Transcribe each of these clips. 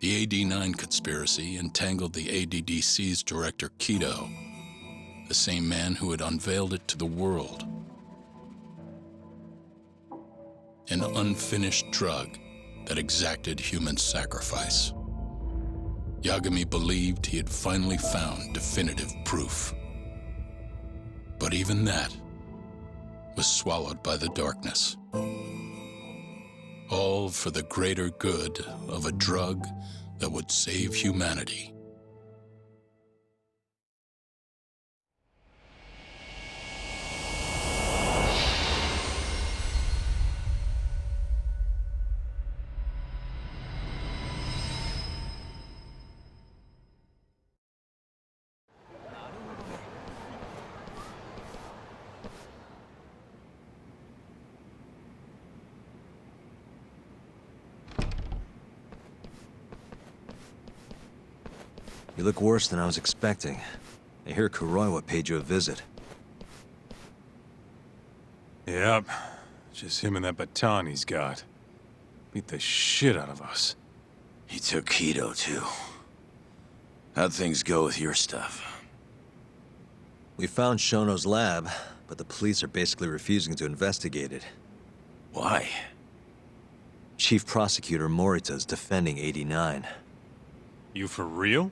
The AD-9 conspiracy entangled the ADDC's director, Kido, the same man who had unveiled it to the world. An unfinished drug that exacted human sacrifice. Yagami believed he had finally found definitive proof. But even that was swallowed by the darkness. All for the greater good of a drug that would save humanity. You look worse than I was expecting. I hear Kuroiwa paid you a visit. Yep. Just him and that baton he's got. Beat the shit out of us. He took Kido, too. How'd things go with your stuff? We found Shono's lab, but the police are basically refusing to investigate it. Why? Chief Prosecutor Morita's defending 89. You for real?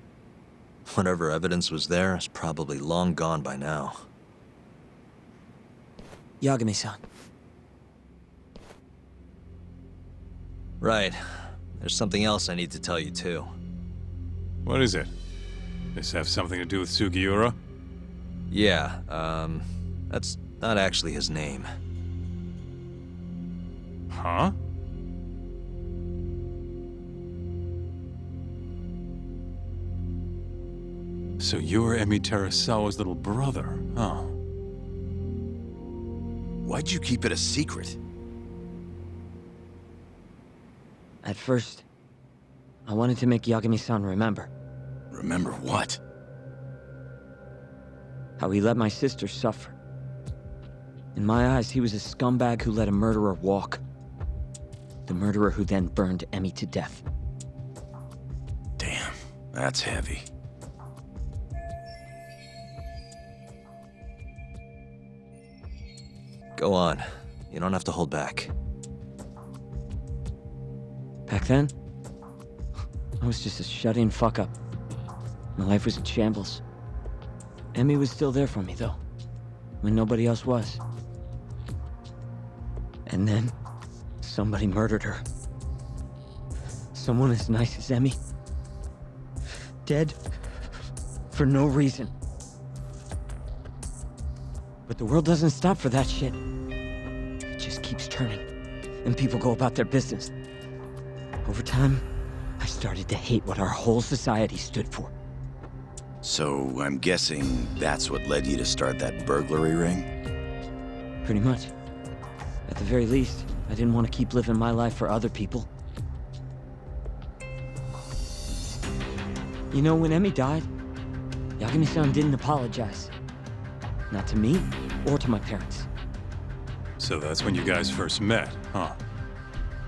Whatever evidence was there is probably long gone by now. Yagami-san. Right. There's something else I need to tell you, too. What is it? This have something to do with Sugiura? Yeah, that's not actually his name. Huh? So you're Emi Terasawa's little brother, huh? Why'd you keep it a secret? At first, I wanted to make Yagami-san remember. Remember what? How he let my sister suffer. In my eyes, he was a scumbag who let a murderer walk. The murderer who then burned Emi to death. Damn, that's heavy. Go on. You don't have to hold back. Back then, I was just a shut-in fuck-up. My life was in shambles. Emi was still there for me, though, when nobody else was. And then, somebody murdered her. Someone as nice as Emi. Dead for no reason. But the world doesn't stop for that shit. It just keeps turning, and people go about their business. Over time, I started to hate what our whole society stood for. So, I'm guessing that's what led you to start that burglary ring? Pretty much. At the very least, I didn't want to keep living my life for other people. You know, when Emi died, Yagami-san didn't apologize. Not to me, or to my parents. So that's when you guys first met, huh?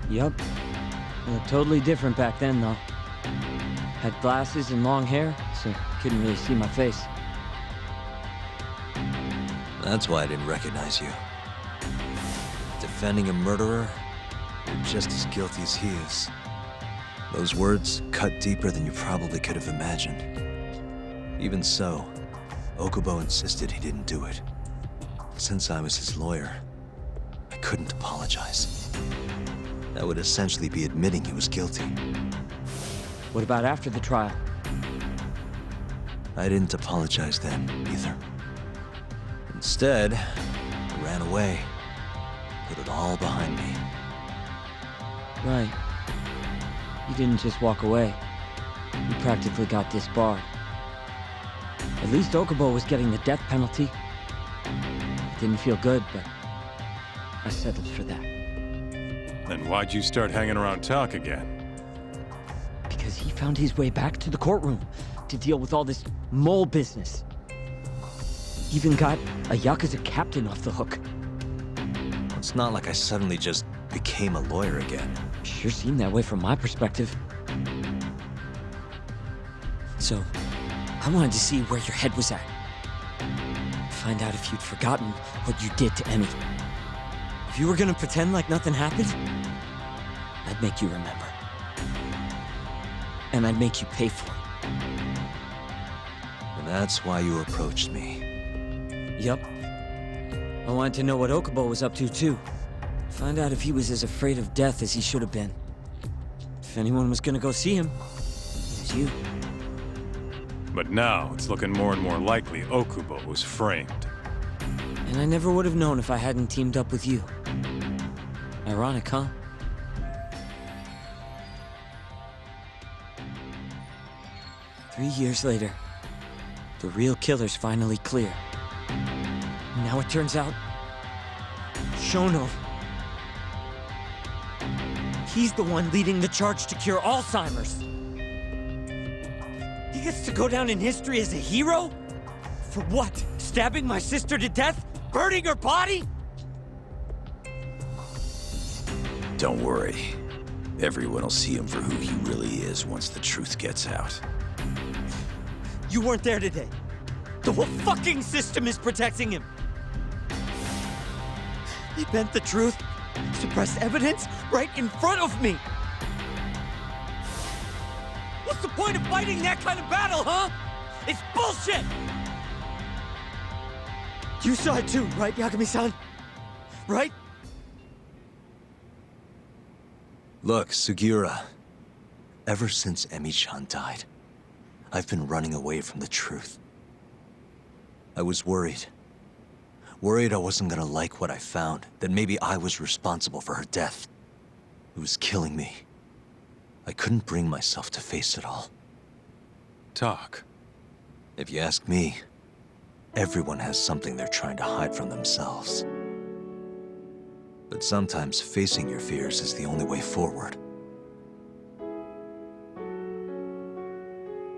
Yup. Looked totally different back then, though. Had glasses and long hair, so couldn't really see my face. That's why I didn't recognize you. Defending a murderer, you're just as guilty as he is. Those words cut deeper than you probably could have imagined. Even so, Okubo insisted he didn't do it. Since I was his lawyer, I couldn't apologize. That would essentially be admitting he was guilty. What about after the trial? I didn't apologize then, either. Instead, I ran away. Put it all behind me. Right. You didn't just walk away. You practically got disbarred. At least Okubo was getting the death penalty. It didn't feel good, but I settled for that. Then why'd you start hanging around Talk again? Because he found his way back to the courtroom to deal with all this mole business. Even got a Yakuza captain off the hook. It's not like I suddenly just became a lawyer again. Sure seemed that way from my perspective. So, I wanted to see where your head was at. Find out if you'd forgotten what you did to Emmy. If you were gonna pretend like nothing happened, I'd make you remember. And I'd make you pay for it. And that's why you approached me. Yep. I wanted to know what Okubo was up to, too. Find out if he was as afraid of death as he should have been. If anyone was gonna go see him, it was you. But now, it's looking more and more likely Okubo was framed. And I never would have known if I hadn't teamed up with you. Ironic, huh? Three years later, the real killer's finally clear. Now it turns out, Shono, he's the one leading the charge to cure Alzheimer's. He gets to go down in history as a hero? For what? Stabbing my sister to death? Burning her body? Don't worry. Everyone will see him for who he really is once the truth gets out. You weren't there today. The whole fucking system is protecting him. He bent the truth, suppressed evidence right in front of me. What's the point of fighting that kind of battle, huh? It's bullshit! You saw it too, right, Yagami-san? Right? Look, Sugiura. Ever since Emi-chan died, I've been running away from the truth. I was worried. Worried I wasn't gonna like what I found, that maybe I was responsible for her death. It was killing me. I couldn't bring myself to face it all. Talk. If you ask me, everyone has something they're trying to hide from themselves. But sometimes facing your fears is the only way forward.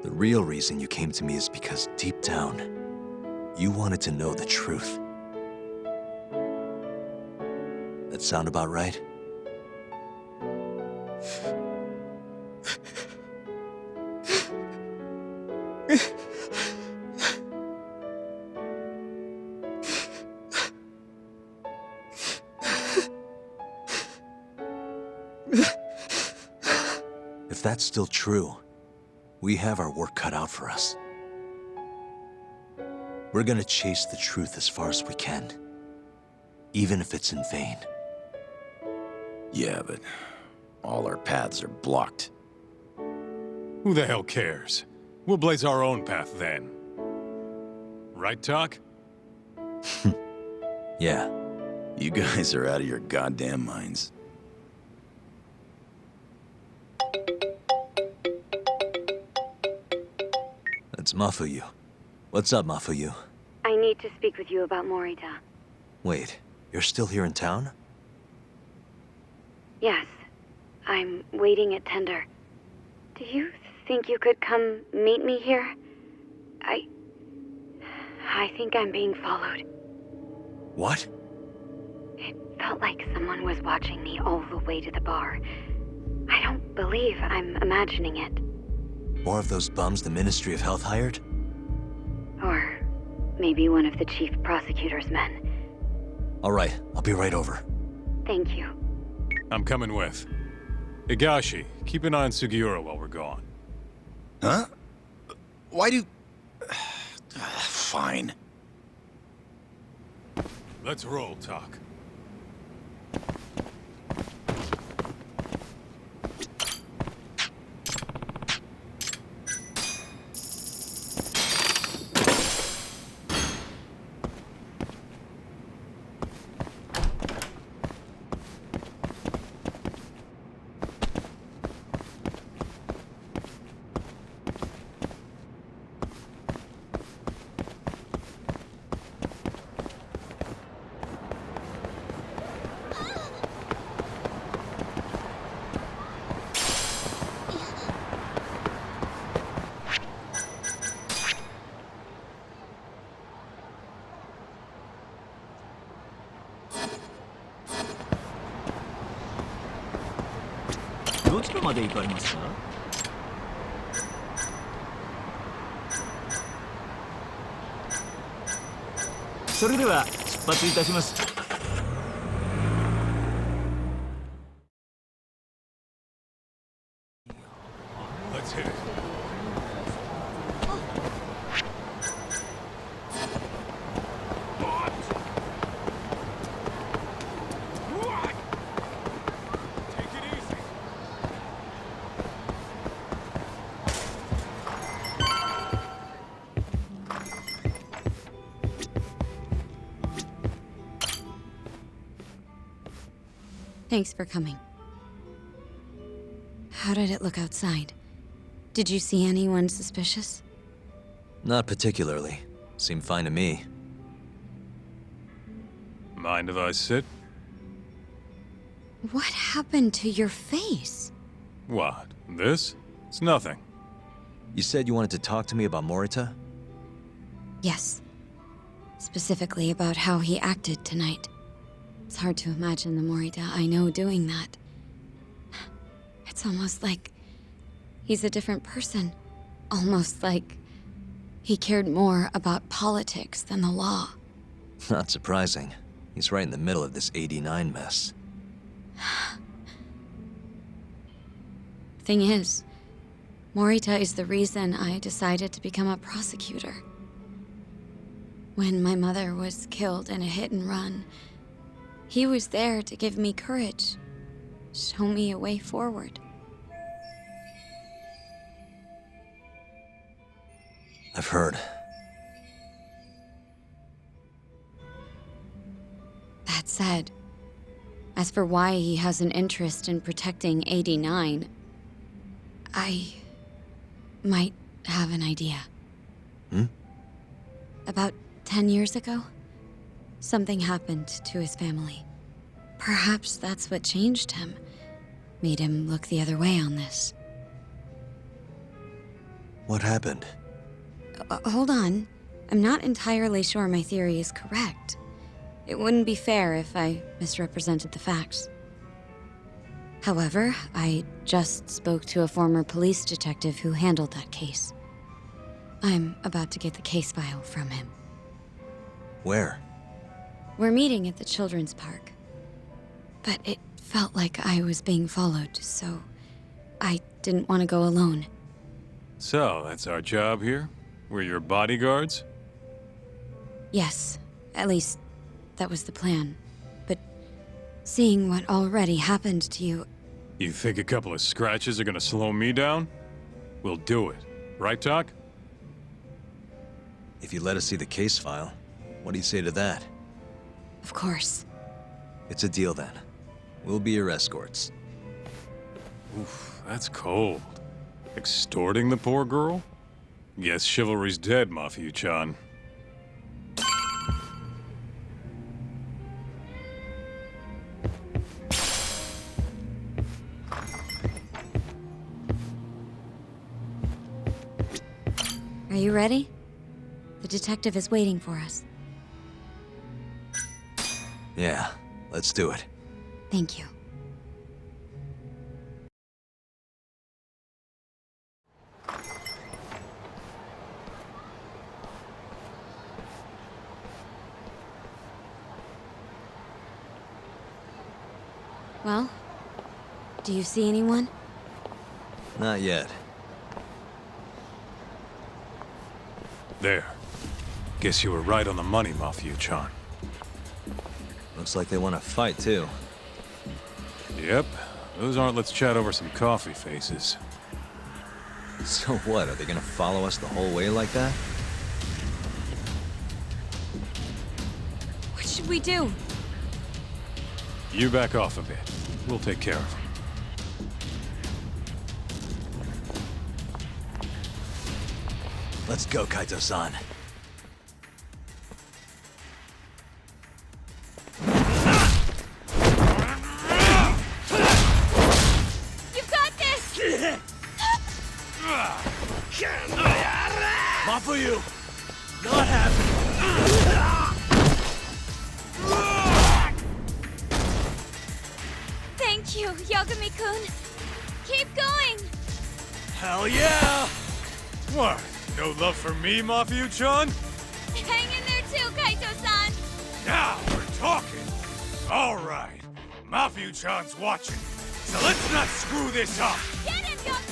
The real reason you came to me is because deep down, you wanted to know the truth. That sound about right? If that's still true, we have our work cut out for us. We're gonna chase the truth as far as we can, even if it's in vain. Yeah, but all our paths are blocked. Who the hell cares? We'll blaze our own path then. Right, Talk? Yeah. You guys are out of your goddamn minds. It's Mafuyu. What's up, Mafuyu? I need to speak with you about Morita. Wait, you're still here in town? Yes. I'm waiting at Tender. Do you think you could come meet me here? I think I'm being followed. What? It felt like someone was watching me all the way to the bar. I don't believe I'm imagining it. More of those bums the Ministry of Health hired? Or maybe one of the chief prosecutor's men. All right, I'll be right over. Thank you. I'm coming with. Higashi, keep an eye on Sugiura while we're gone. Huh? Why do... Fine. Let's roll, Talk. それでは出発いたします。 Let's hit it. Take it easy. Thanks for coming. How did it look outside? Did you see anyone suspicious? Not particularly. Seemed fine to me. Mind if I sit? What happened to your face? What? This? It's nothing. You said you wanted to talk to me about Morita? Yes. Specifically about how he acted tonight. It's hard to imagine the Morita I know doing that. It's almost like he's a different person. Almost like he cared more about politics than the law. Not surprising. He's right in the middle of this 89 mess. Thing is, Morita is the reason I decided to become a prosecutor. When my mother was killed in a hit and run, he was there to give me courage, show me a way forward. I've heard. That said, as for why he has an interest in protecting 89, I might have an idea. About 10 years ago, something happened to his family. Perhaps that's what changed him, made him look the other way on this. What happened? Hold on. I'm not entirely sure my theory is correct. It wouldn't be fair if I misrepresented the facts. However, I just spoke to a former police detective who handled that case. I'm about to get the case file from him. Where? We're meeting at the children's park. But it felt like I was being followed, so I didn't want to go alone. So, that's our job here? We're your bodyguards? Yes, at least that was the plan. But seeing what already happened to you, You think a couple of scratches are gonna slow me down? We'll do it. Right, Doc? If you let us see the case file, what do you say to that? of course. It's a deal then. We'll be your escorts. Oof, that's cold. Extorting the poor girl? Guess chivalry's dead, Mafia-chan. Are you ready? The detective is waiting for us. Yeah, let's do it. Thank you. Well, do you see anyone? Not yet. There. Guess you were right on the money, Mafia-chan. Looks like they want to fight, too. Yep. Those aren't let's chat over some coffee faces. So what, are they gonna follow us the whole way like that? What should we do? You back off a bit. We'll take care of them. Let's go, Kaito-san. You've got this! Not for you! Not happening! Thank you, Yagami-kun. Keep going! Hell yeah! What? No love for me, Mafia-chan? Hang in there too, Kaito-san! Now we're talking. All right. Mafu-chan's watching. So let's not screw this up. Get him, Yakuza!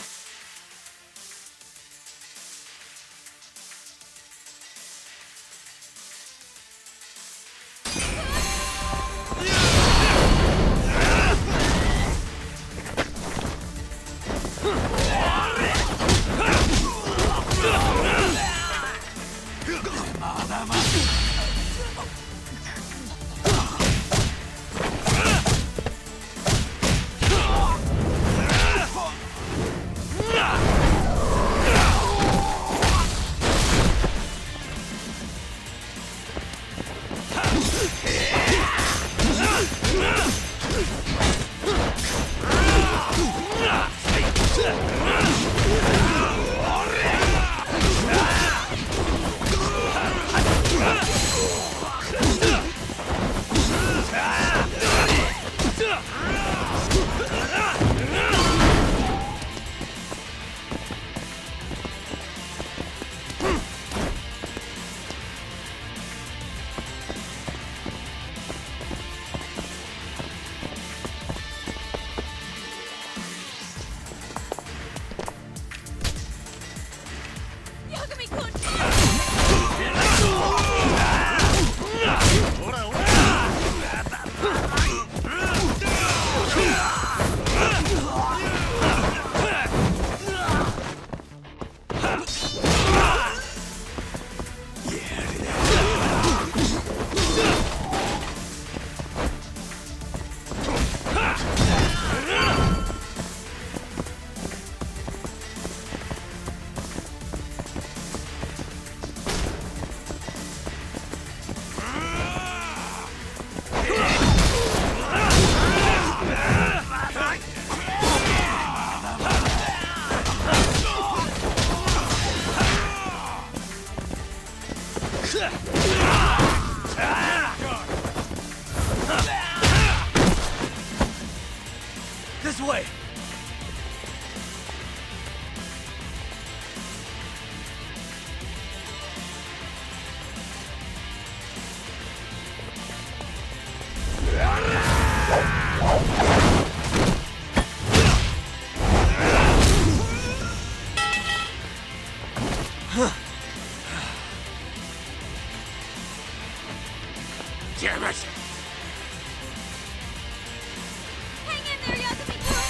This way! Damn it! Hang in there, Yagami-kun!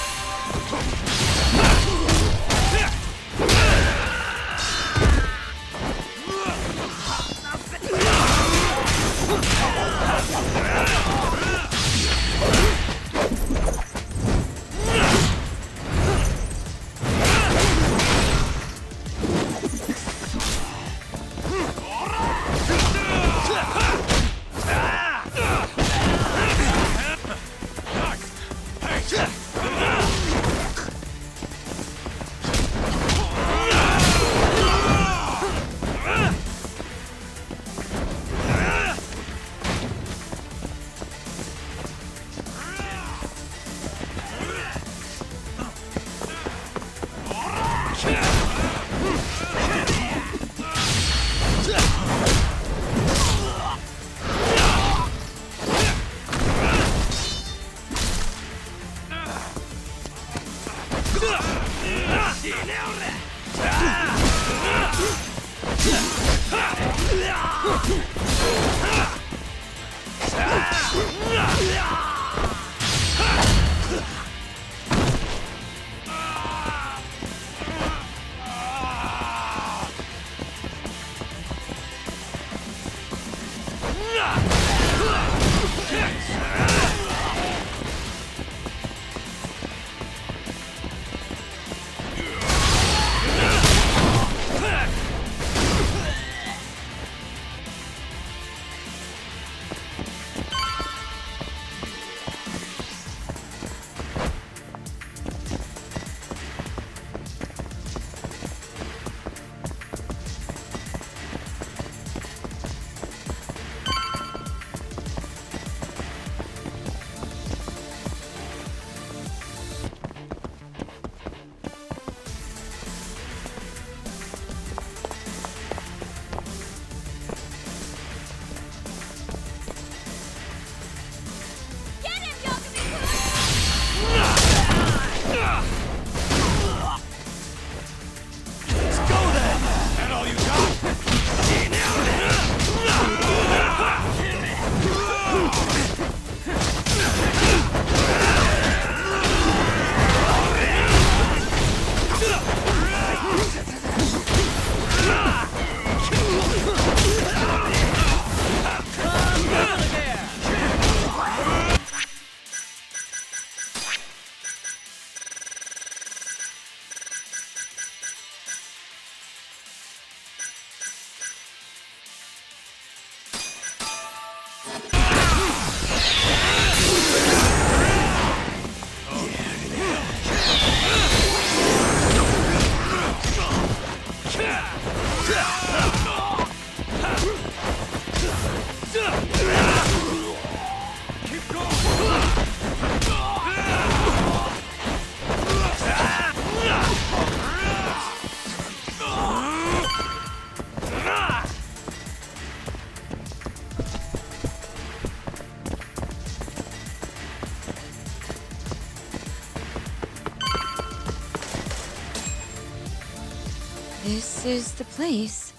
This is the place.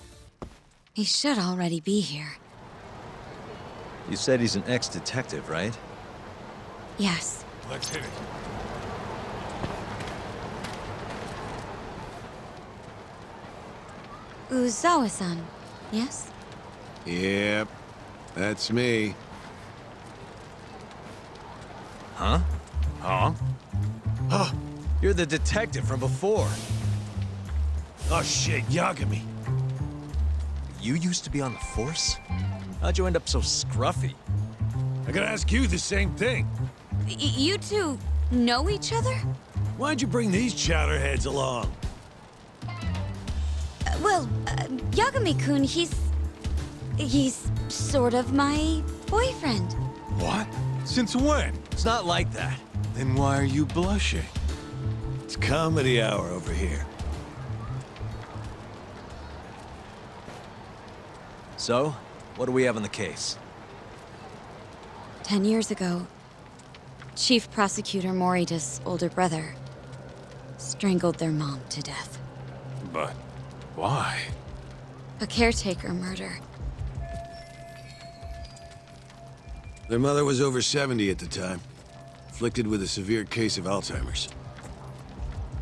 He should already be here. You said he's an ex-detective, right? Yes. Let's hit it. Uzawa-san, yes? Yep, that's me. Huh? Huh? Oh, you're the detective from before. Oh shit, Yagami. You used to be on the force? How'd you end up so scruffy? I gotta ask you the same thing. You two know each other? Why'd you bring these chowderheads along? Yagami-kun, he's sort of my boyfriend. What? Since when? It's not like that. Then why are you blushing? It's comedy hour over here. So, what do we have on the case? 10 years ago, Chief Prosecutor Morita's older brother strangled their mom to death. But why? A caretaker murder. Their mother was over 70 at the time, afflicted with a severe case of Alzheimer's.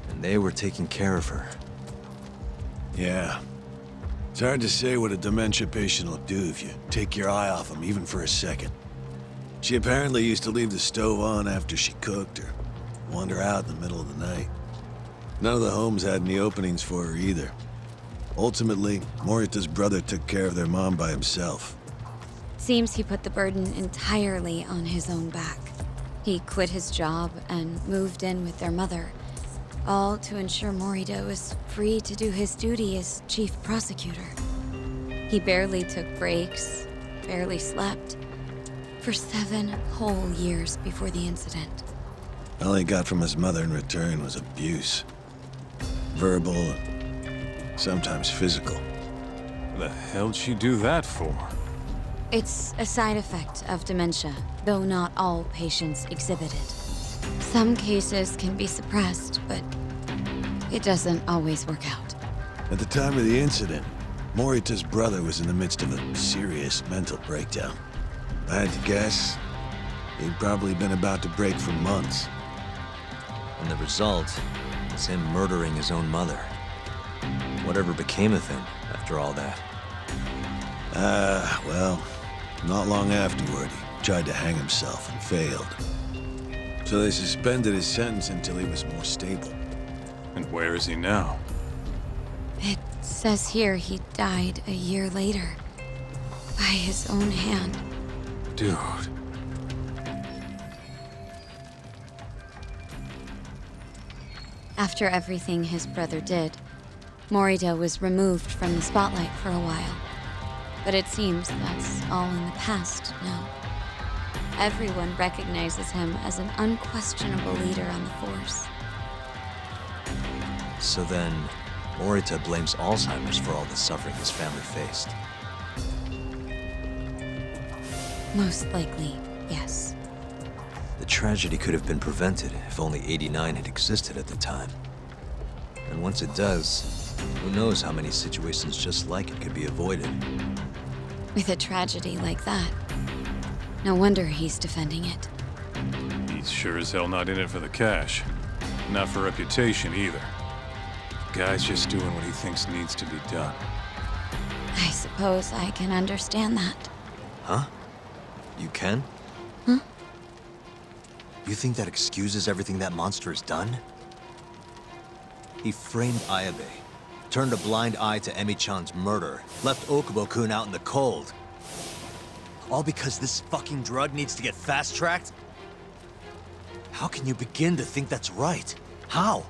And they were taking care of her. Yeah. It's hard to say what a dementia patient will do if you take your eye off them, even for a second. She apparently used to leave the stove on after she cooked, or wander out in the middle of the night. None of the homes had any openings for her either. Ultimately, Morita's brother took care of their mom by himself. Seems he put the burden entirely on his own back. He quit his job and moved in with their mother, all to ensure Morita was free to do his duty as chief prosecutor. He barely took breaks, barely slept, for 7 whole years before the incident. All he got from his mother in return was abuse. Verbal, and sometimes physical. What the hell'd she do that for? It's a side effect of dementia, though not all patients exhibit it. Some cases can be suppressed, but it doesn't always work out. At the time of the incident, Morita's brother was in the midst of a serious mental breakdown. If I had to guess, he'd probably been about to break for months. And the result was him murdering his own mother. Whatever became of him after all that? Well, not long afterward, he tried to hang himself and failed. So they suspended his sentence until he was more stable. And where is he now? It says here he died a year later, by his own hand. Dude. After everything his brother did, Morita was removed from the spotlight for a while. But it seems that's all in the past now. Everyone recognizes him as an unquestionable leader on the force. So then, Morita blames Alzheimer's for all the suffering his family faced. Most likely, yes. The tragedy could have been prevented if only 89 had existed at the time. And once it does, who knows how many situations just like it could be avoided. With a tragedy like that, no wonder he's defending it. He's sure as hell not in it for the cash. Not for reputation either. Guy's just doing what he thinks needs to be done. I suppose I can understand that. Huh? You can? Huh? You think that excuses everything that monster has done? He framed Ayabe, turned a blind eye to Emi-chan's murder, left Okubo-kun out in the cold. All because this fucking drug needs to get fast-tracked? How can you begin to think that's right? How?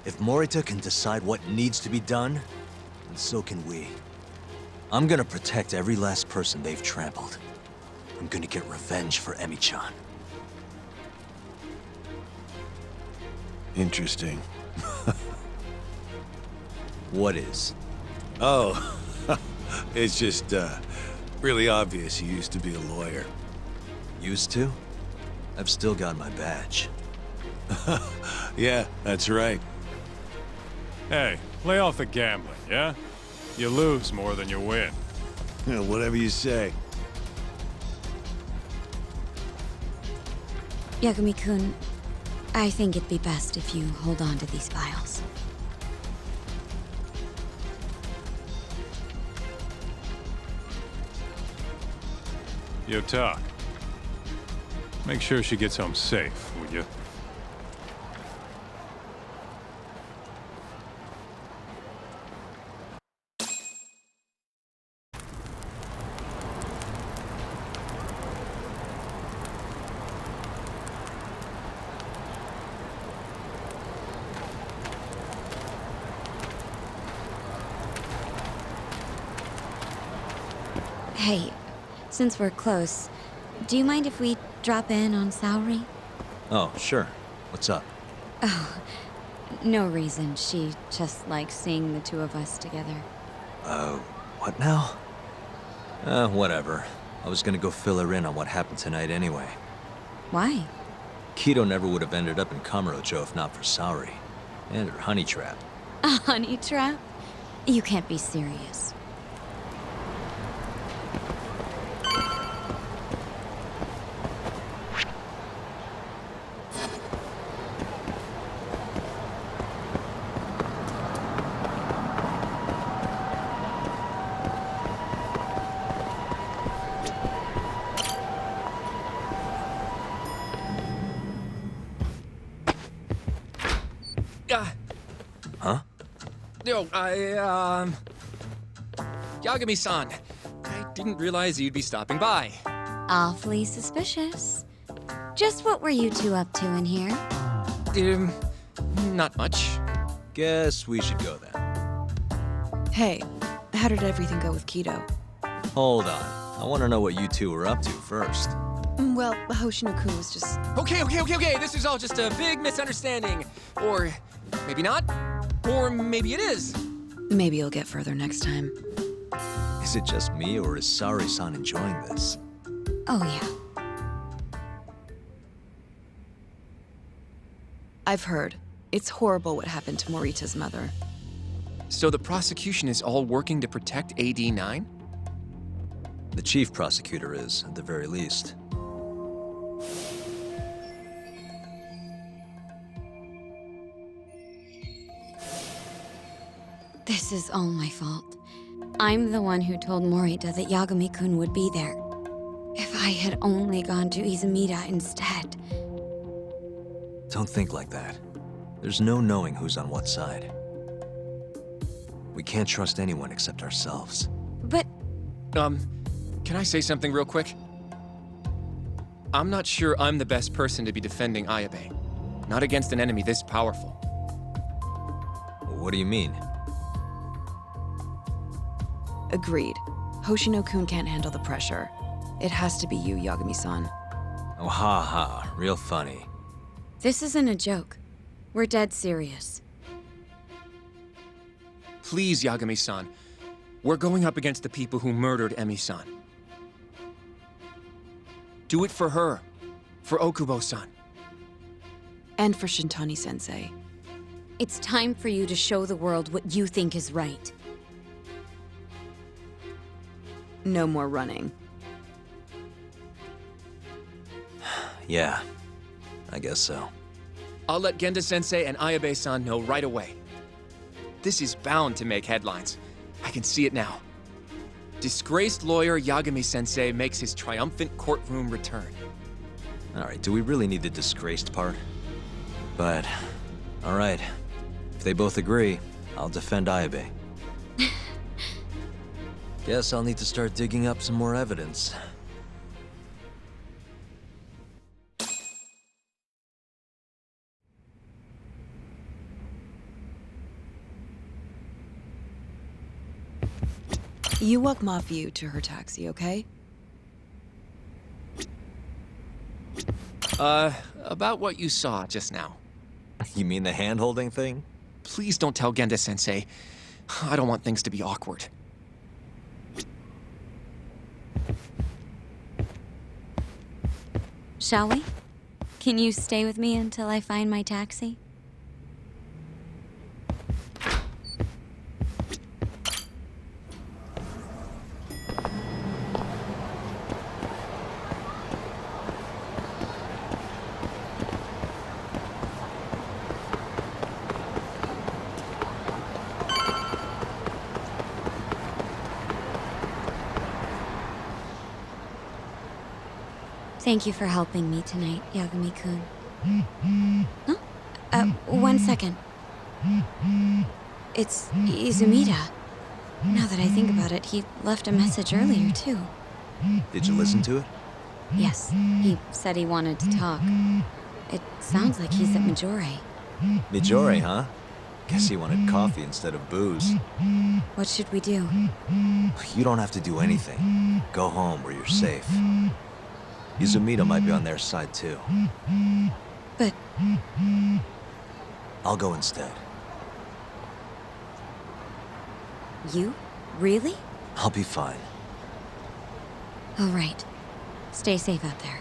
If Morita can decide what needs to be done, then so can we. I'm gonna protect every last person they've trampled. I'm gonna get revenge for Emi-chan. Interesting. What is? Oh, it's just, really obvious he used to be a lawyer. Used to? I've still got my badge. Yeah, that's right. Hey, lay off the gambling, yeah? You lose more than you win. Whatever you say. Yagami-kun, I think it'd be best if you hold on to these files. Yo, Tak. Make sure she gets home safe, will you? Hey, since we're close, do you mind if we drop in on Saori? Oh, sure. What's up? Oh, no reason. She just likes seeing the two of us together. What now? Whatever. I was gonna go fill her in on what happened tonight anyway. Why? Keto never would have ended up in Kamurocho if not for Saori. And her honey trap. A honey trap? You can't be serious. Huh? Yo, Yagami-san, I didn't realize you'd be stopping by. Awfully suspicious. Just what were you two up to in here? Not much. Guess we should go then. Hey, how did everything go with Keto? Hold on. I want to know what you two were up to first. Well, Hoshino-kun was just... Okay, this is all just a big misunderstanding. Or maybe not. Or maybe it is. Maybe you'll get further next time. Is it just me, or is Saori-san enjoying this? Oh, yeah. I've heard. It's horrible what happened to Morita's mother. So the prosecution is all working to protect AD-9? The chief prosecutor is, at the very least. This is all my fault. I'm the one who told Morita that Yagami-kun would be there. If I had only gone to Izumida instead. Don't think like that. There's no knowing who's on what side. We can't trust anyone except ourselves. But Can I say something real quick? I'm not sure I'm the best person to be defending Ayabe. Not against an enemy this powerful. What do you mean? Agreed. Hoshino-kun can't handle the pressure. It has to be you, Yagami-san. Oh, ha ha. Real funny. this isn't a joke. We're dead serious. Please, Yagami-san. We're going up against the people who murdered Emi-san. Do it for her. For Okubo-san. And for Shintani-sensei. It's time for you to show the world what you think is right. No more running. Yeah, I guess so. I'll let Genda-sensei and Ayabe-san know right away. This is bound to make headlines. I can see it now. Disgraced lawyer Yagami-sensei makes his triumphant courtroom return. All right, do we really need the disgraced part? But, all right. If they both agree, I'll defend Ayabe. Guess I'll need to start digging up some more evidence. You walk Mafiu to her taxi, okay? About what you saw just now. You mean the hand-holding thing? Please don't tell Genda-sensei. I don't want things to be awkward. Shall we? Can you stay with me until I find my taxi? Thank you for helping me tonight, Yagami-kun. Huh? 1 second. It's Izumida. Now that I think about it, he left a message earlier, too. Did you listen to it? Yes, he said he wanted to talk. It sounds like he's at Majore. Mijori, huh? Guess he wanted coffee instead of booze. What should we do? You don't have to do anything. Go home where you're safe. Izumida might be on their side too. But I'll go instead. you? Really? I'll be fine. All right. Stay safe out there.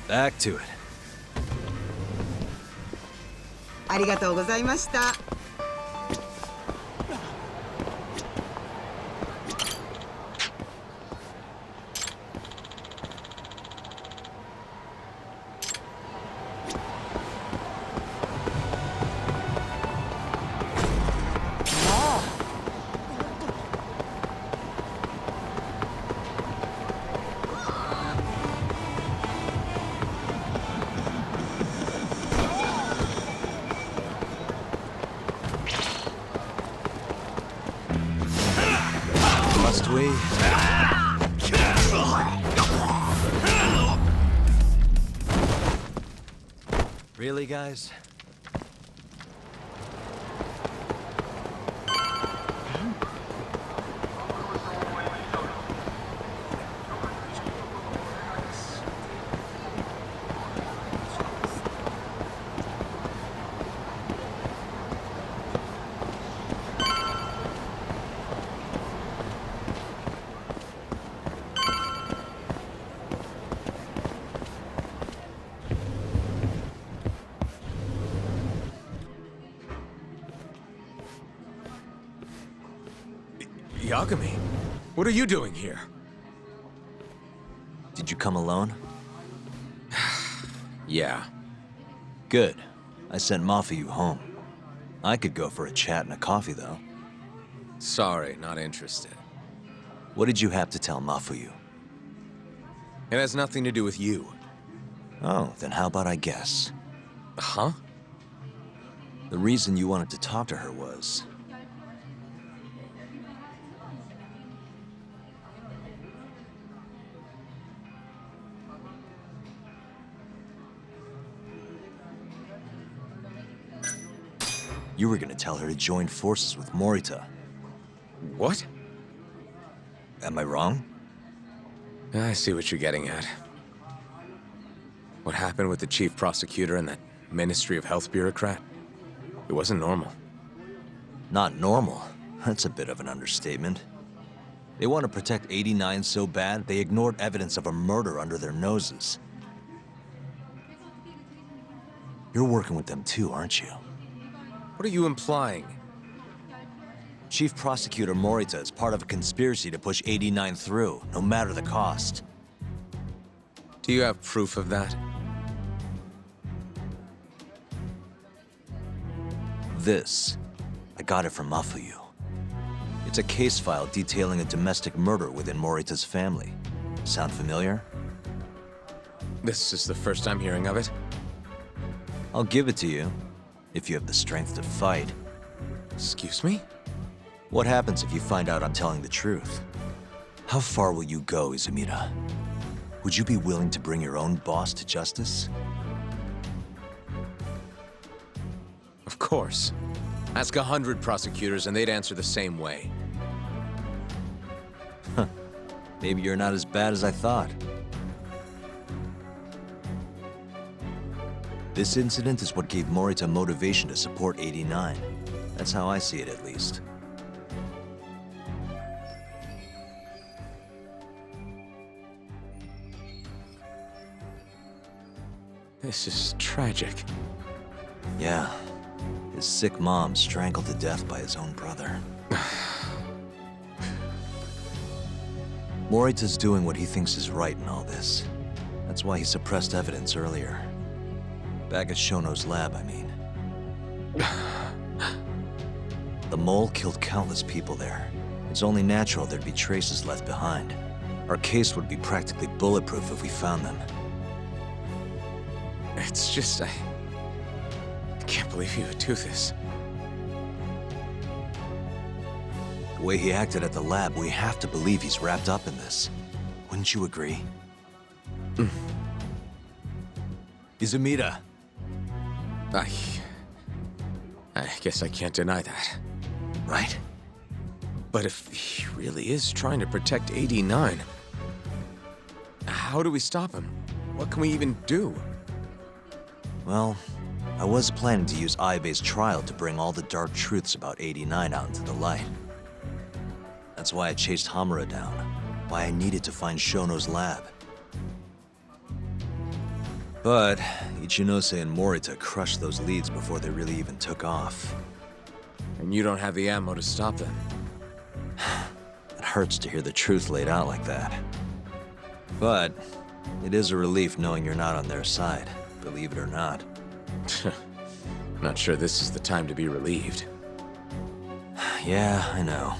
Back to it. ありがとうございました。Must we? Really, guys? Yagami, what are you doing here? Did you come alone? Yeah. Good. I sent Mafuyu home. I could go for a chat and a coffee, though. Sorry, not interested. What did you have to tell Mafuyu? It has nothing to do with you. Oh, then how about I guess? Huh? The reason you wanted to talk to her was... you were gonna tell her to join forces with Morita. What? Am I wrong? I see what you're getting at. What happened with the chief prosecutor and that Ministry of Health bureaucrat? It wasn't normal. Not normal. That's a bit of an understatement. They want to protect 89 so bad, they ignored evidence of a murder under their noses. You're working with them too, aren't you? What are you implying? Chief Prosecutor Morita is part of a conspiracy to push 89 through, no matter the cost. Do you have proof of that? This, I got it from Mafuyu. It's a case file detailing a domestic murder within Morita's family. Sound familiar? This is the first I'm hearing of it. I'll give it to you, if you have the strength to fight. Excuse me? What happens if you find out I'm telling the truth? How far will you go, Izumida? Would you be willing to bring your own boss to justice? Of course. Ask 100 prosecutors and they'd answer the same way. Maybe you're not as bad as I thought. This incident is what gave Morita motivation to support 89. That's how I see it, at least. This is tragic. Yeah. His sick mom strangled to death by his own brother. Morita's doing what he thinks is right in all this. That's why he suppressed evidence earlier. Back at Shono's lab, I mean. The mole killed countless people there. It's only natural there'd be traces left behind. Our case would be practically bulletproof if we found them. It's just, I can't believe you would do this. The way he acted at the lab, we have to believe he's wrapped up in this. Wouldn't you agree? Izumida. I guess I can't deny that. Right? But if he really is trying to protect 89, how do we stop him? What can we even do? Well, I was planning to use Aibe's trial to bring all the dark truths about 89 out into the light. That's why I chased Hamura down, why I needed to find Shono's lab. But Ichinose and Morita crushed those leads before they really even took off. And you don't have the ammo to stop them. It hurts to hear the truth laid out like that. But it is a relief knowing you're not on their side, believe it or not. Not sure this is the time to be relieved. Yeah, I know.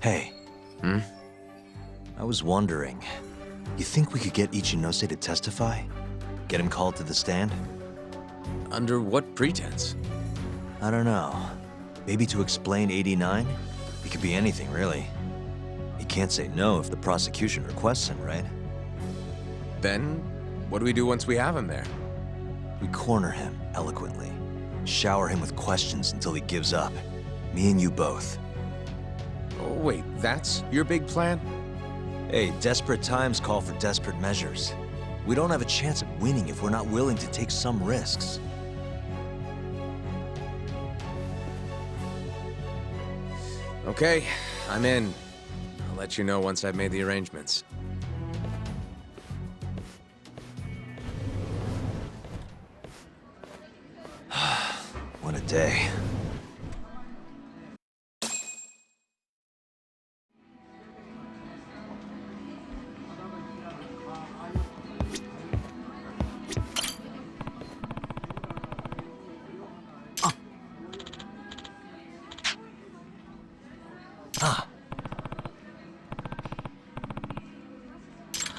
Hey. I was wondering, you think we could get Ichinose to testify? Get him called to the stand? Under what pretense? I don't know. Maybe to explain 89? It could be anything, really. He can't say no if the prosecution requests him, right? Then, what do we do once we have him there? We corner him, eloquently. Shower him with questions until he gives up. Me and you both. Oh, wait, that's your big plan? Hey, desperate times call for desperate measures. We don't have a chance at winning if we're not willing to take some risks. Okay, I'm in. I'll let you know once I've made the arrangements. What a day.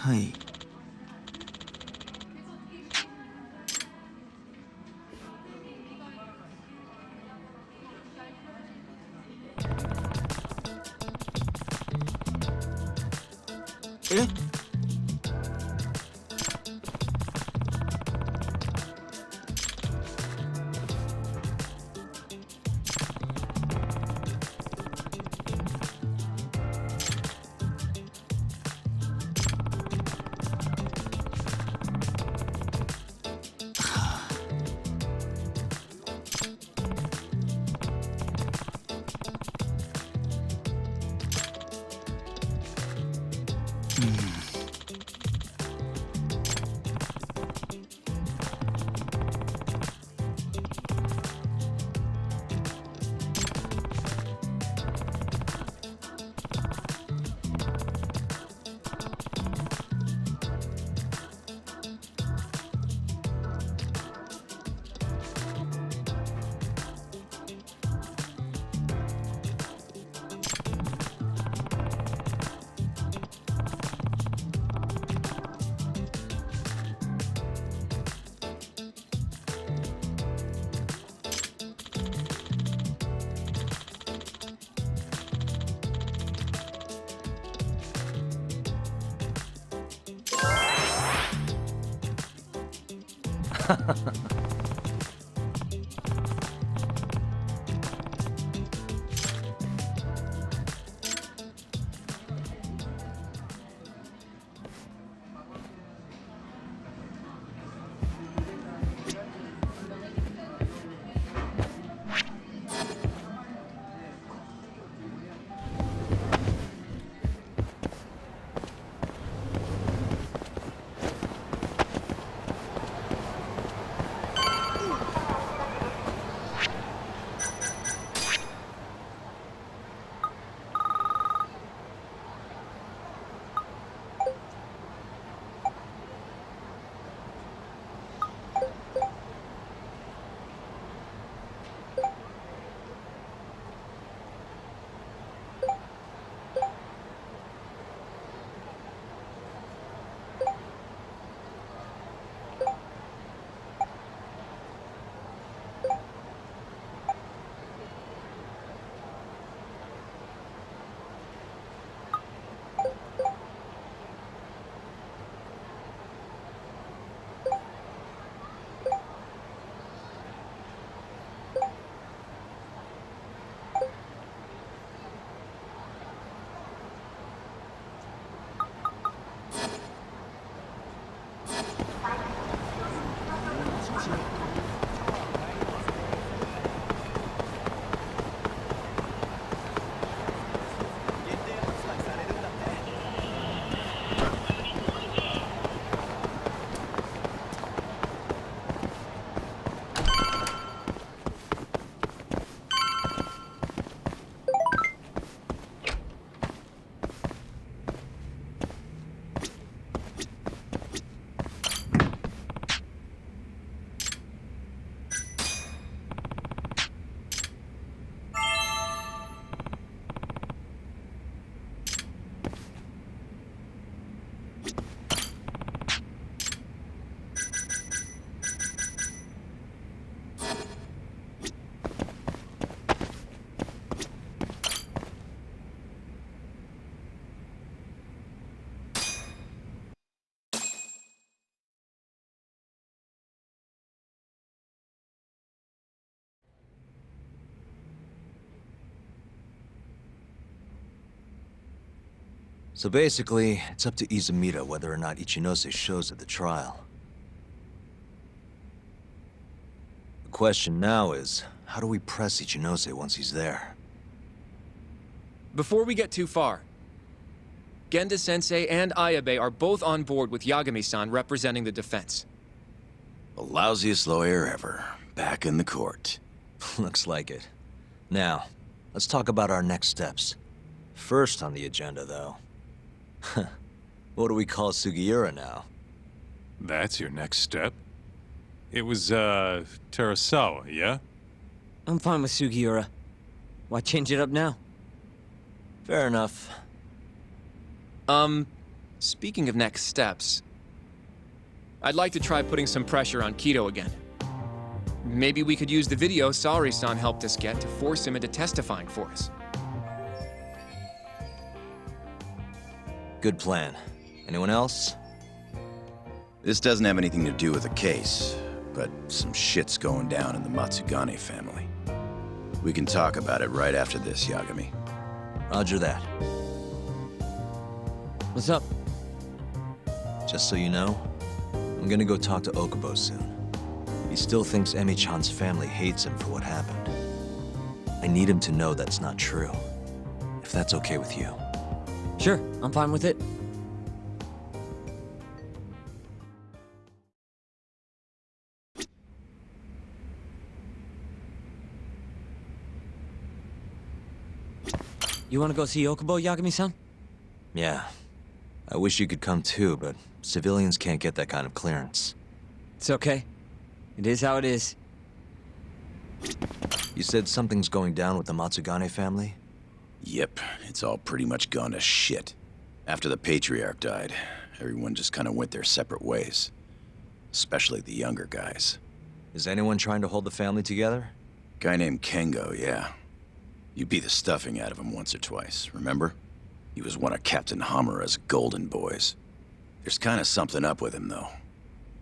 Hi. Eh? So basically, it's up to Izumida whether or not Ichinose shows at the trial. The question now is, how do we press Ichinose once he's there? Before we get too far, Genda-sensei and Ayabe are both on board with Yagami-san representing the defense. The lousiest lawyer ever, back in the court. Looks like it. Now, let's talk about our next steps. First on the agenda, though. What do we call Sugiura now? That's your next step? It was, Terasawa, yeah? I'm fine with Sugiura. Why change it up now? Fair enough. Speaking of next steps, I'd like to try putting some pressure on Kido again. Maybe we could use the video Saori-san helped us get to force him into testifying for us. Good plan. Anyone else? This doesn't have anything to do with the case, but some shit's going down in the Matsugane family. We can talk about it right after this, Yagami. Roger that. What's up? Just so you know, I'm gonna go talk to Okubo soon. He still thinks Emi-chan's family hates him for what happened. I need him to know that's not true. If that's okay with you. Sure, I'm fine with it. You wanna go see Okubo, Yagami-san? Yeah. I wish you could come too, but civilians can't get that kind of clearance. It's okay. It is how it is. You said something's going down with the Matsugane family? Yep, it's all pretty much gone to shit. After the Patriarch died, everyone just kind of went their separate ways. Especially the younger guys. Is anyone trying to hold the family together? Guy named Kengo, yeah. You beat the stuffing out of him once or twice, remember? He was one of Captain Hamura's golden boys. There's kind of something up with him, though.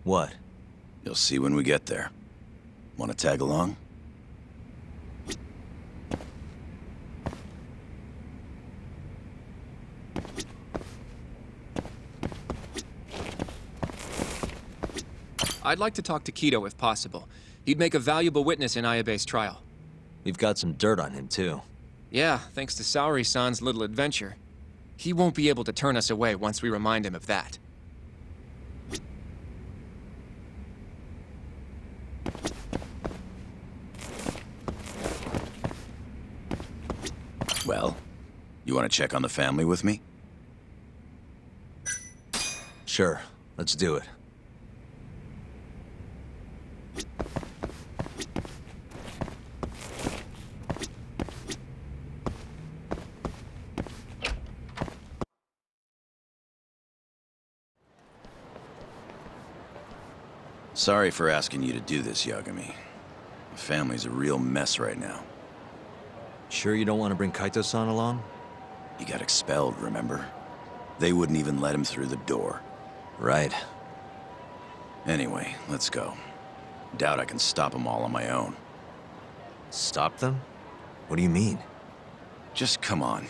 What? You'll see when we get there. Want to tag along? I'd like to talk to Kido if possible. He'd make a valuable witness in Ayabe's trial. We've got some dirt on him, too. Yeah, thanks to Saori-san's little adventure. He won't be able to turn us away once we remind him of that. Well, you want to check on the family with me? Sure, let's do it. Sorry for asking you to do this, Yagami. The family's a real mess right now. Sure you don't want to bring Kaito-san along? He got expelled, remember? They wouldn't even let him through the door. Right. Anyway, let's go. Doubt I can stop them all on my own. Stop them? What do you mean? Just come on.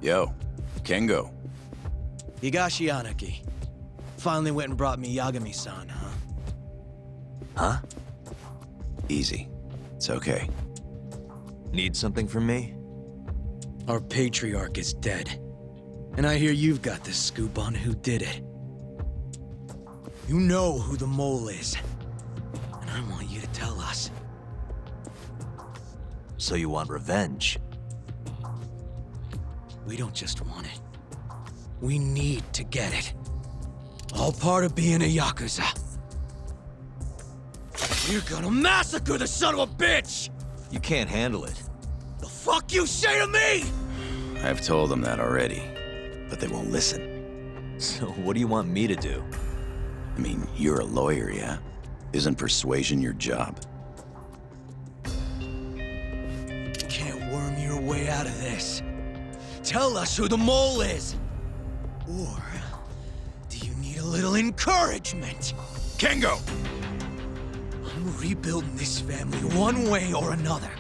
Yo, Kengo. Higashi Anaki. Finally went and brought me Yagami-san, huh? Huh? Easy. It's okay. Need something from me? Our patriarch is dead. And I hear you've got the scoop on who did it. You know who the mole is. And I want you to tell us. So you want revenge? We don't just want it. We need to get it. All part of being a Yakuza. We're gonna massacre the son of a bitch! You can't handle it. The fuck you say to me?! I've told them that already, but they won't listen. So what do you want me to do? I mean, you're a lawyer, yeah? Isn't persuasion your job? Can't worm your way out of this. Tell us who the mole is! Or do you need a little encouragement? Kengo! I'm rebuilding this family one way or another.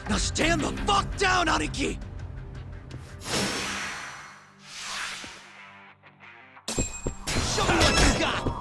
Now stand the fuck down, Aniki! Show me what you got!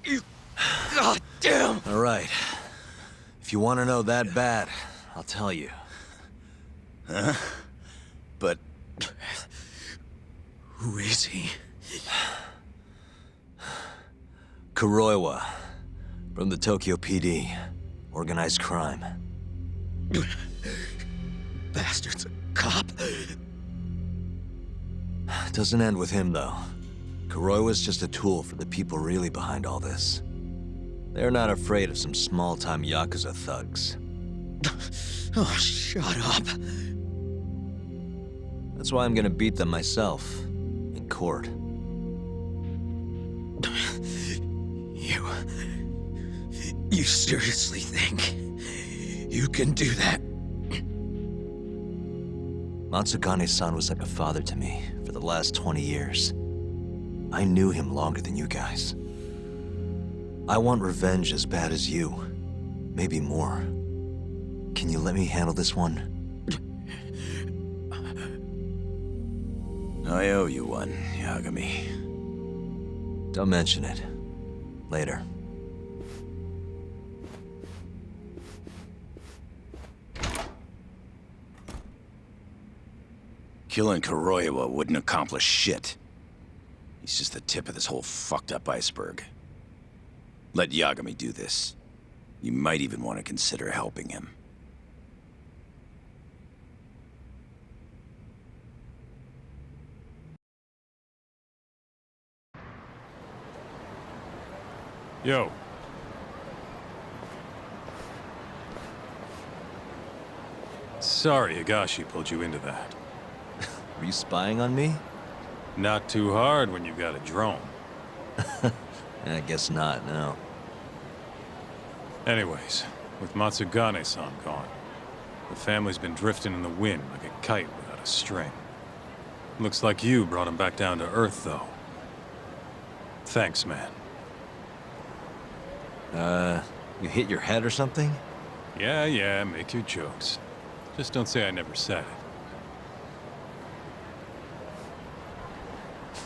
You... God damn! All right. If you want to know that bad, I'll tell you. Huh? But... Who is he? Kuroiwa, from the Tokyo PD. Organized crime. Bastard's a cop. Doesn't end with him, though. Kuroiwa's just a tool for the people really behind all this. They're not afraid of some small-time Yakuza thugs. Oh, shut up. That's why I'm gonna beat them myself. In court. You seriously think you can do that? Matsugane-san was like a father to me for the last 20 years. I knew him longer than you guys. I want revenge as bad as you. Maybe more. Can you let me handle this one? I owe you one, Yagami. Don't mention it. Later. Killing Kuroiwa wouldn't accomplish shit. He's just the tip of this whole fucked up iceberg. Let Yagami do this. You might even want to consider helping him. Yo. Sorry Higashi pulled you into that. Were you spying on me? Not too hard when you've got a drone. I guess not, no. Anyways, with Matsugane-san gone, the family's been drifting in the wind like a kite without a string. Looks like you brought him back down to Earth, though. Thanks, man. You hit your head or something? Yeah, make your jokes. Just don't say I never said it.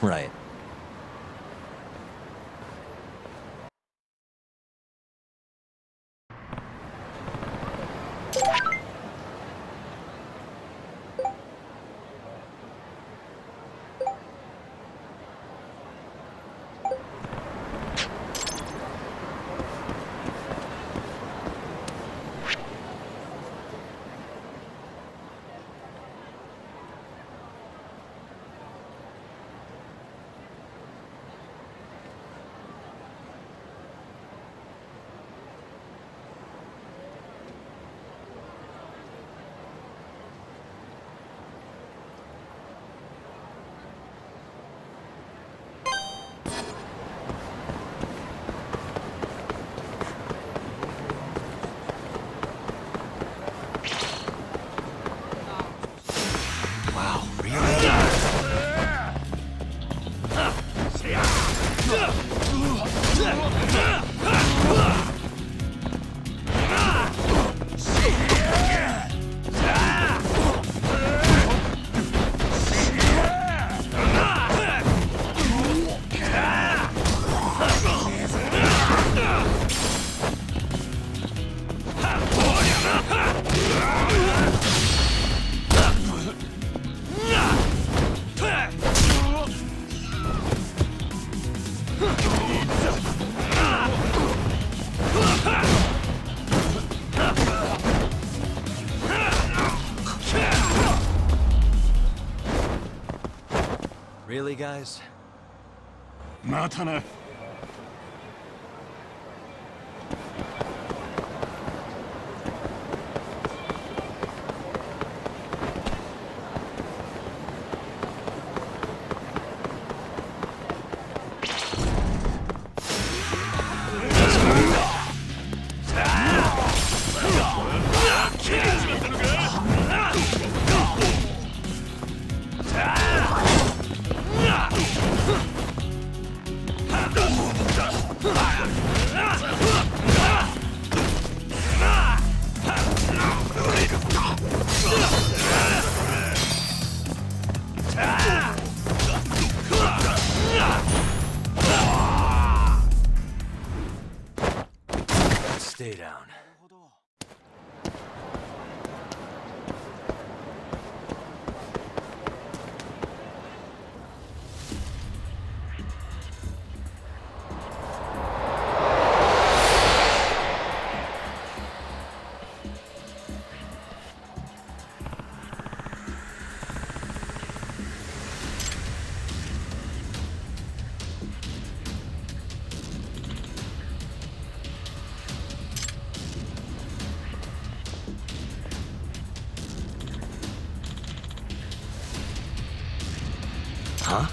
Right. Really, guys? Stay down. Huh?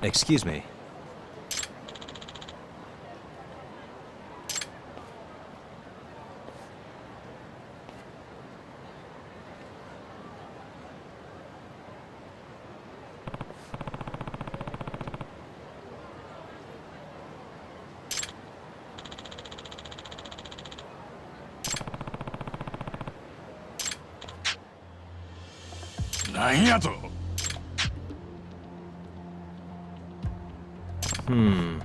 Excuse me. Hmm.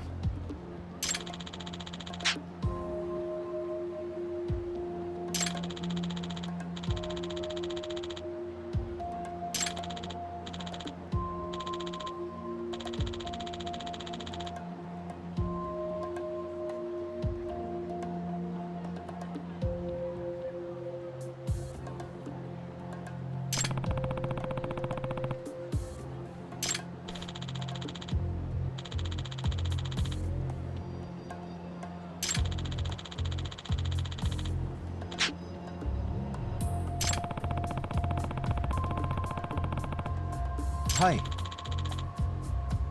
Hi.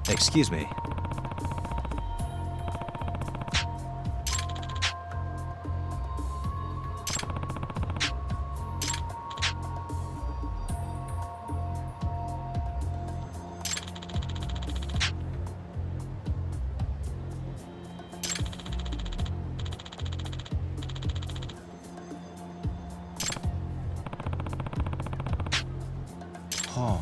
Excuse me. Huh.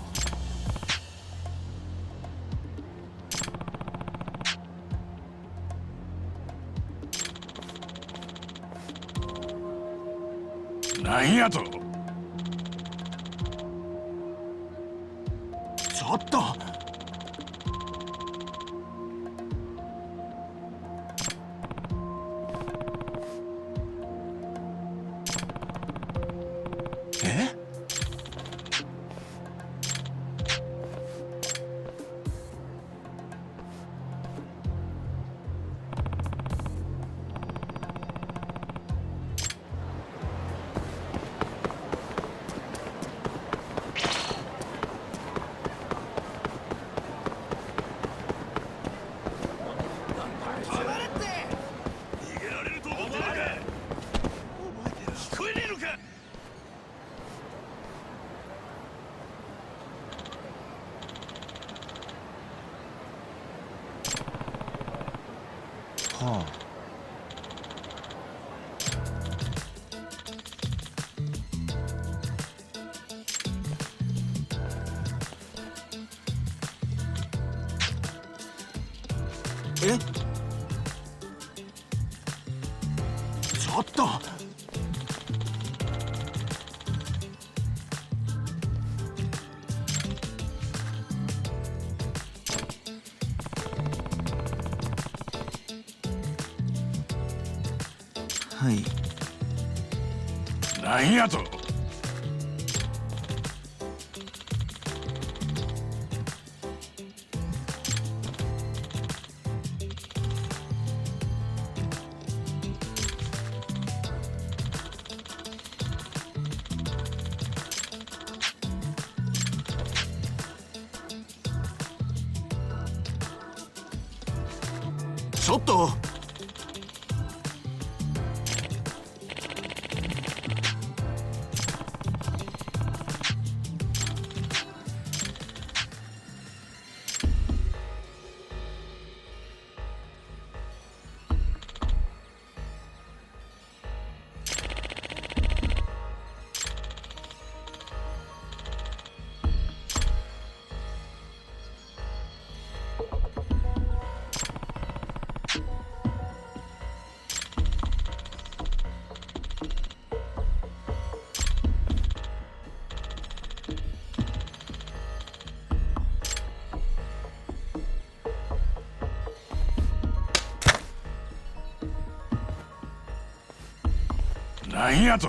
Huh. Eh? ちょっと。はい。なんやと。ちょっと。なんやと。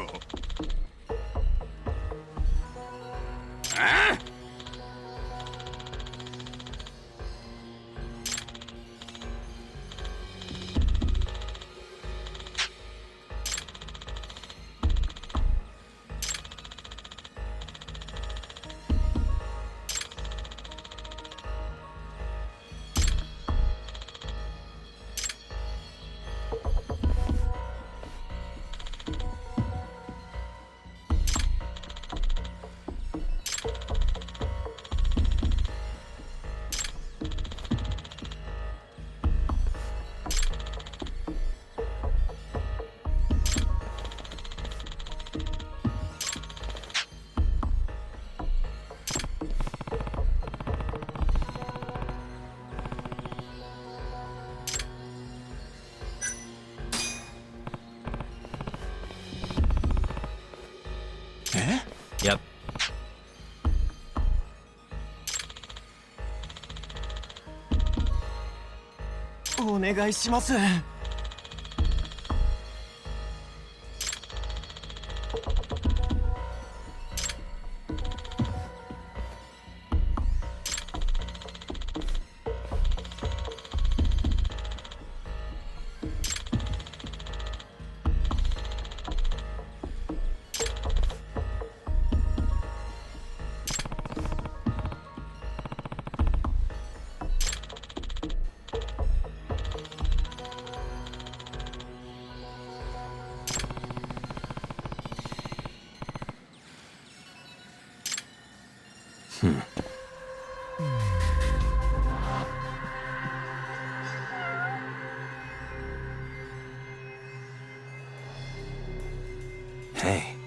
Yep. お願いします。Hey.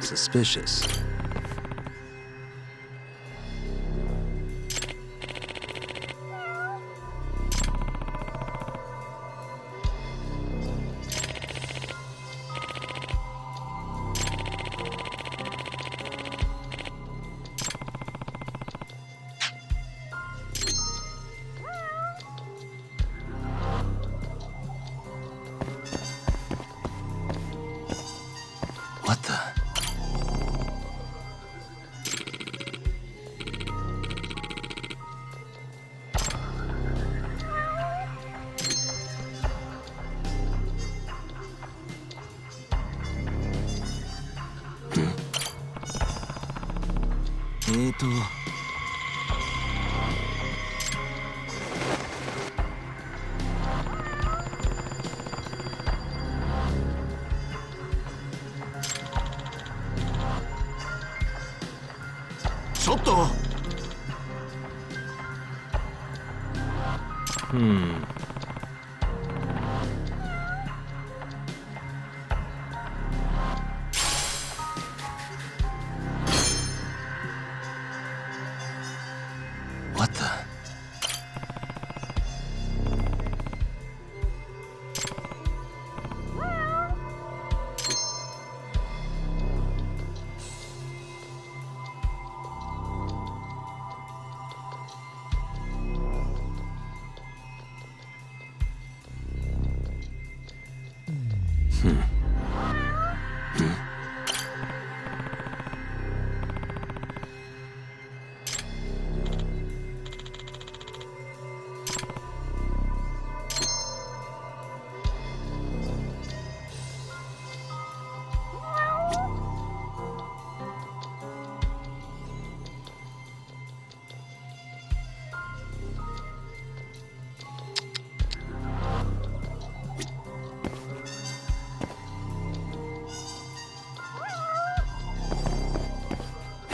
Suspicious. What the?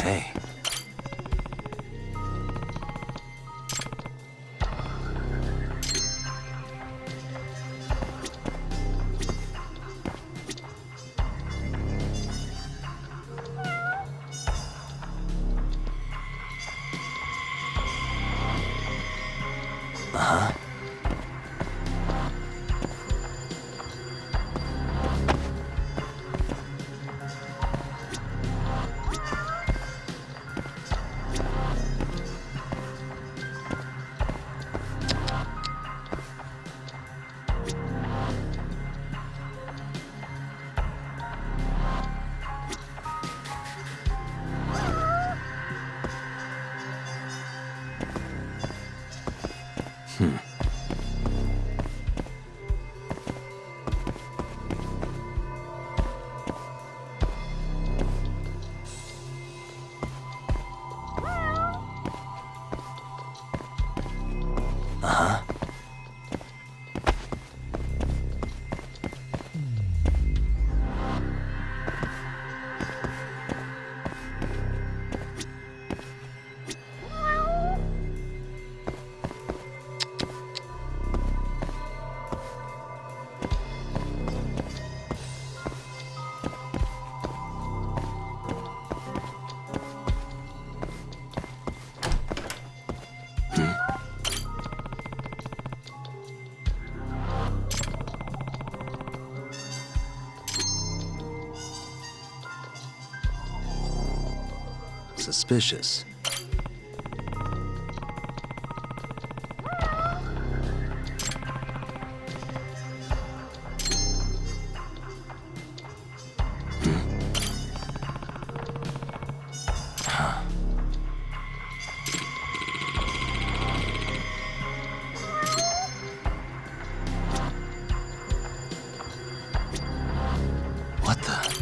Hey. Uh-huh. Uh-huh. Suspicious. What the?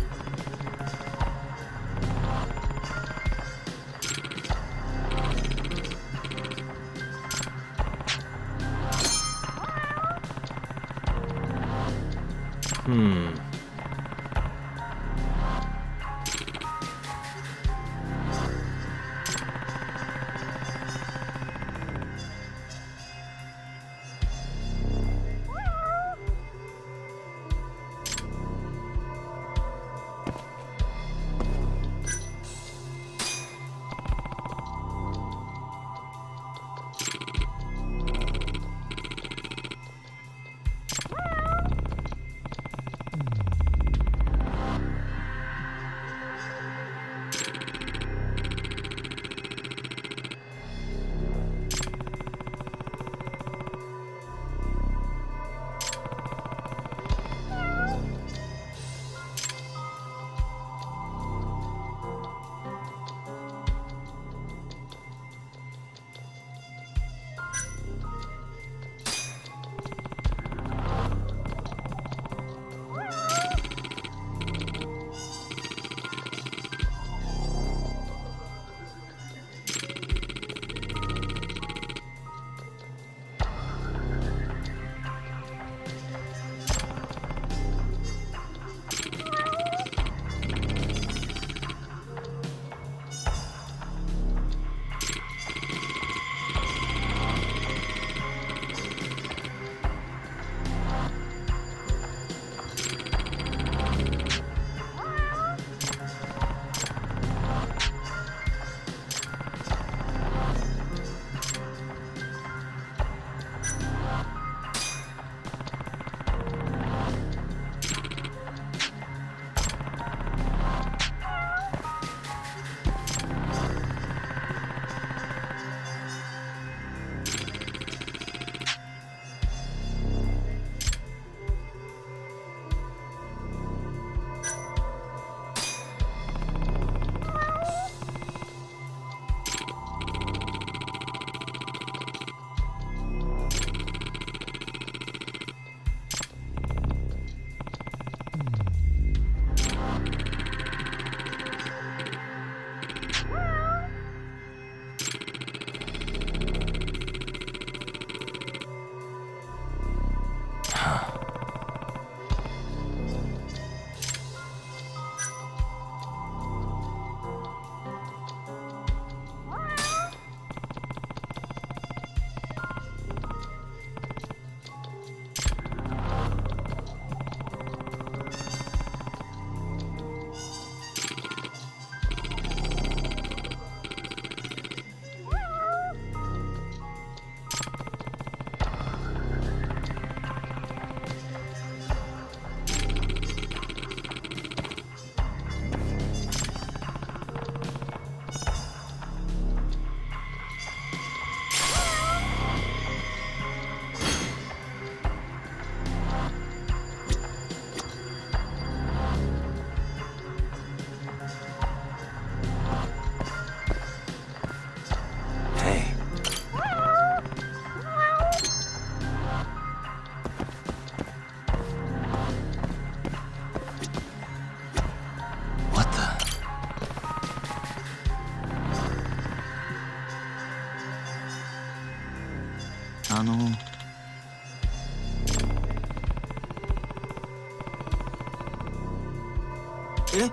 え？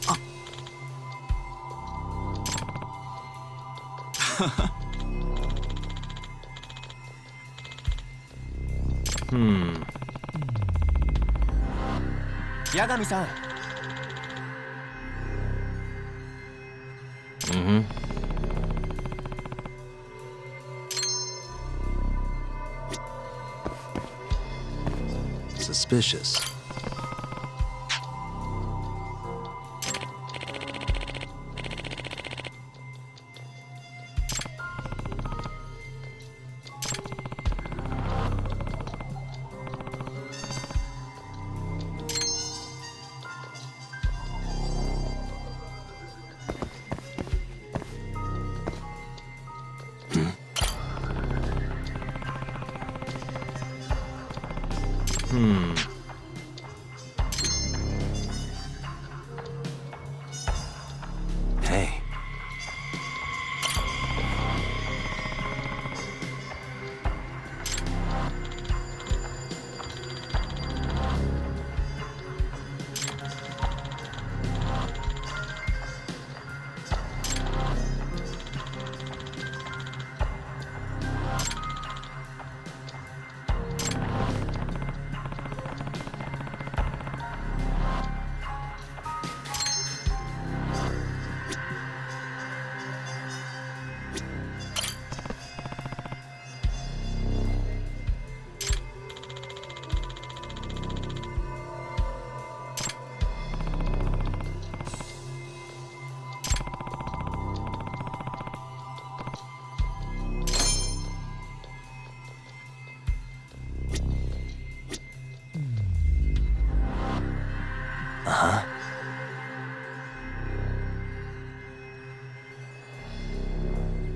あ。八神さん。Suspicious. Hey.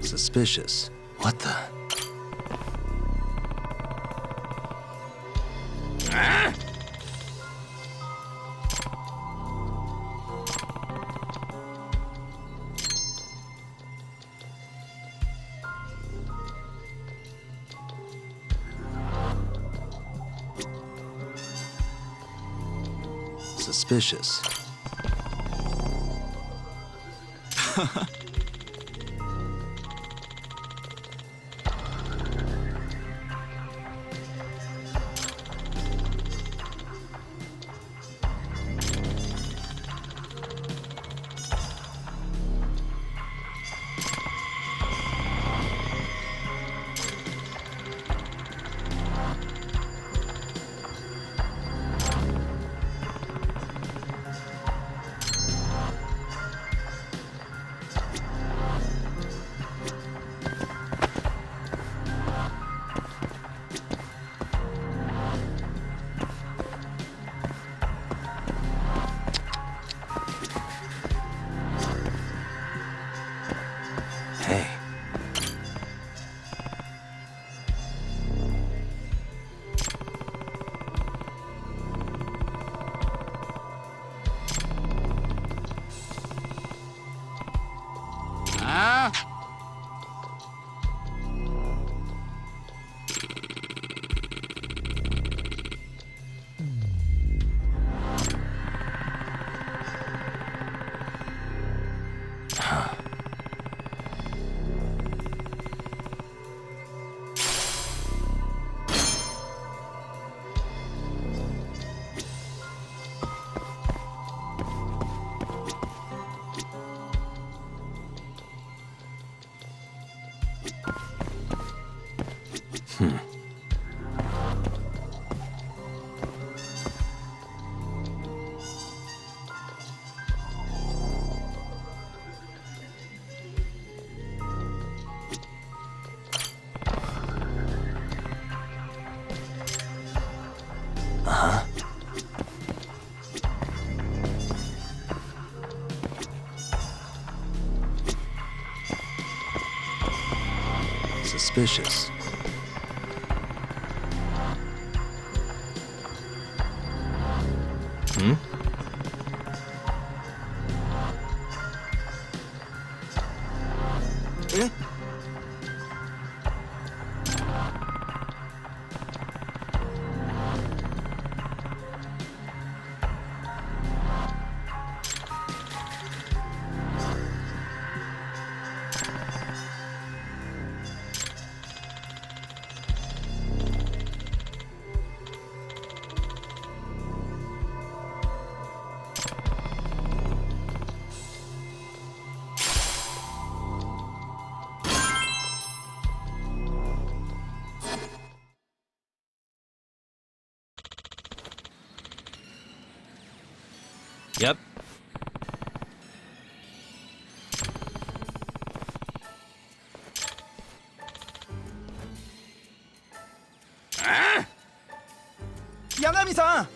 Suspicious. What the? Suspicious. Hey. Suspicious. Eh? Yep. Yagami-san!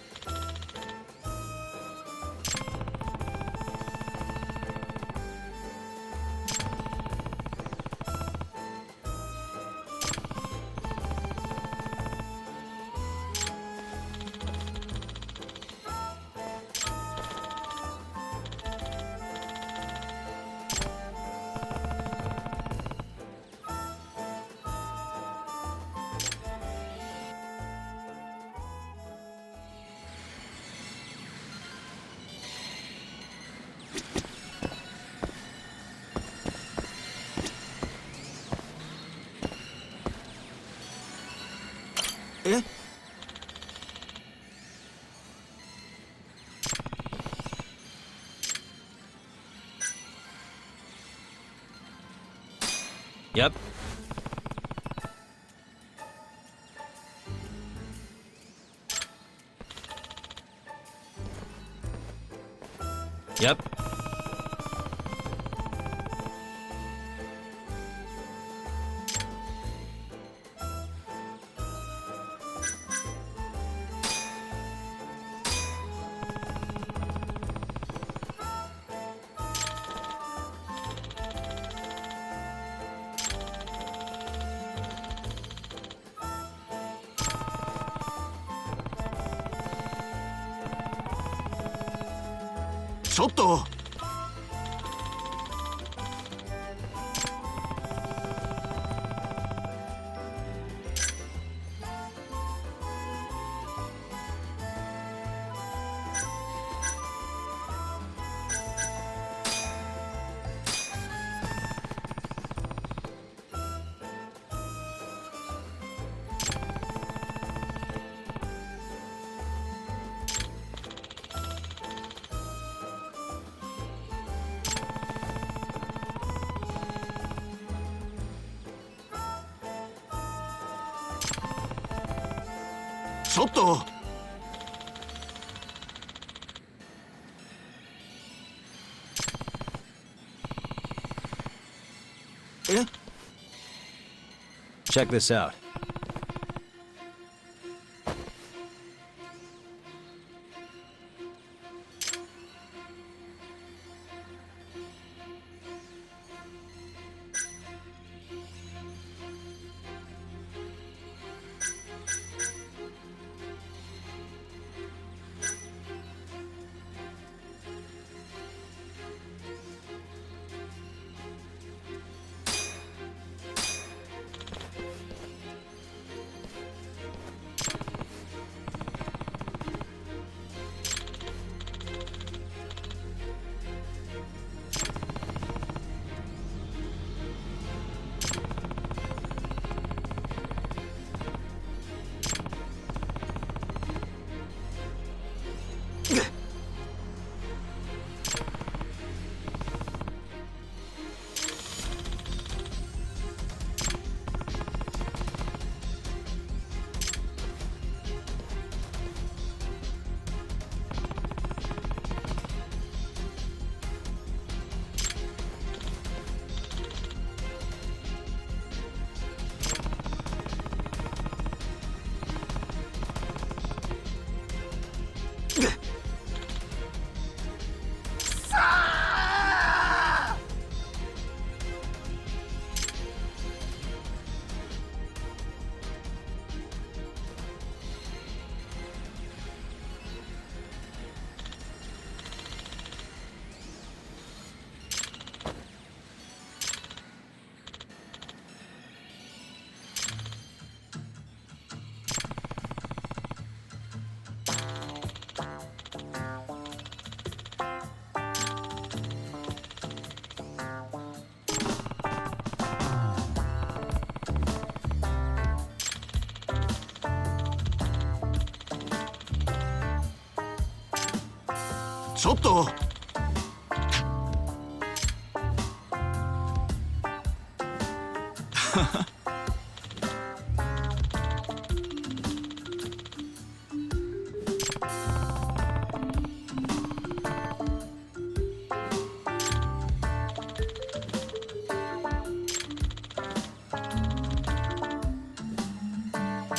Eh? Yep. Yep. Chotto! Chotto! Eh? Check this out. Chotto!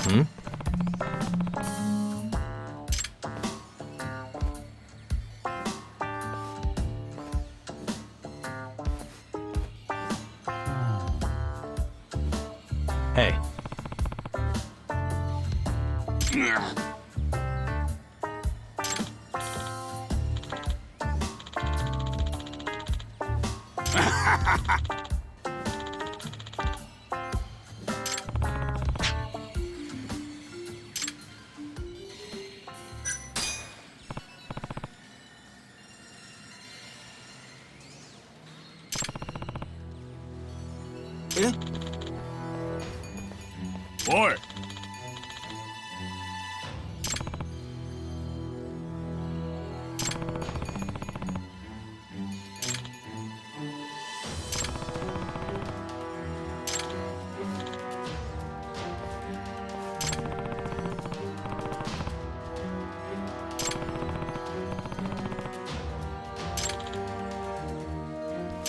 Hey. Boy!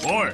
Boy!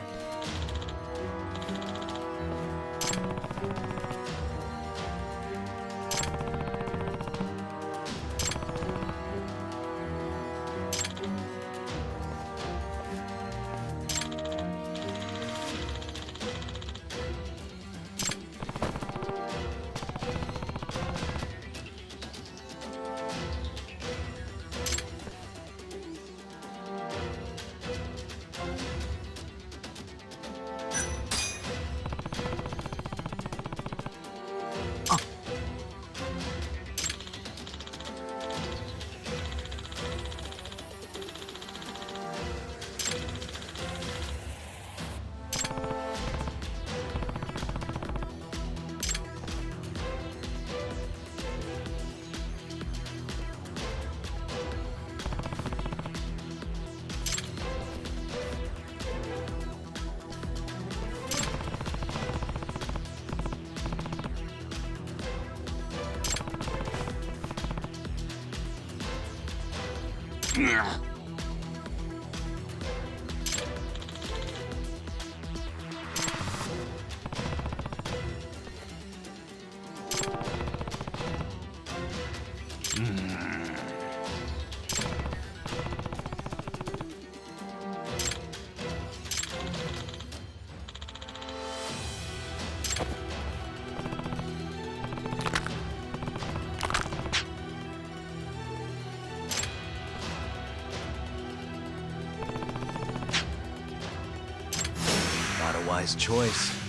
Not a wise choice.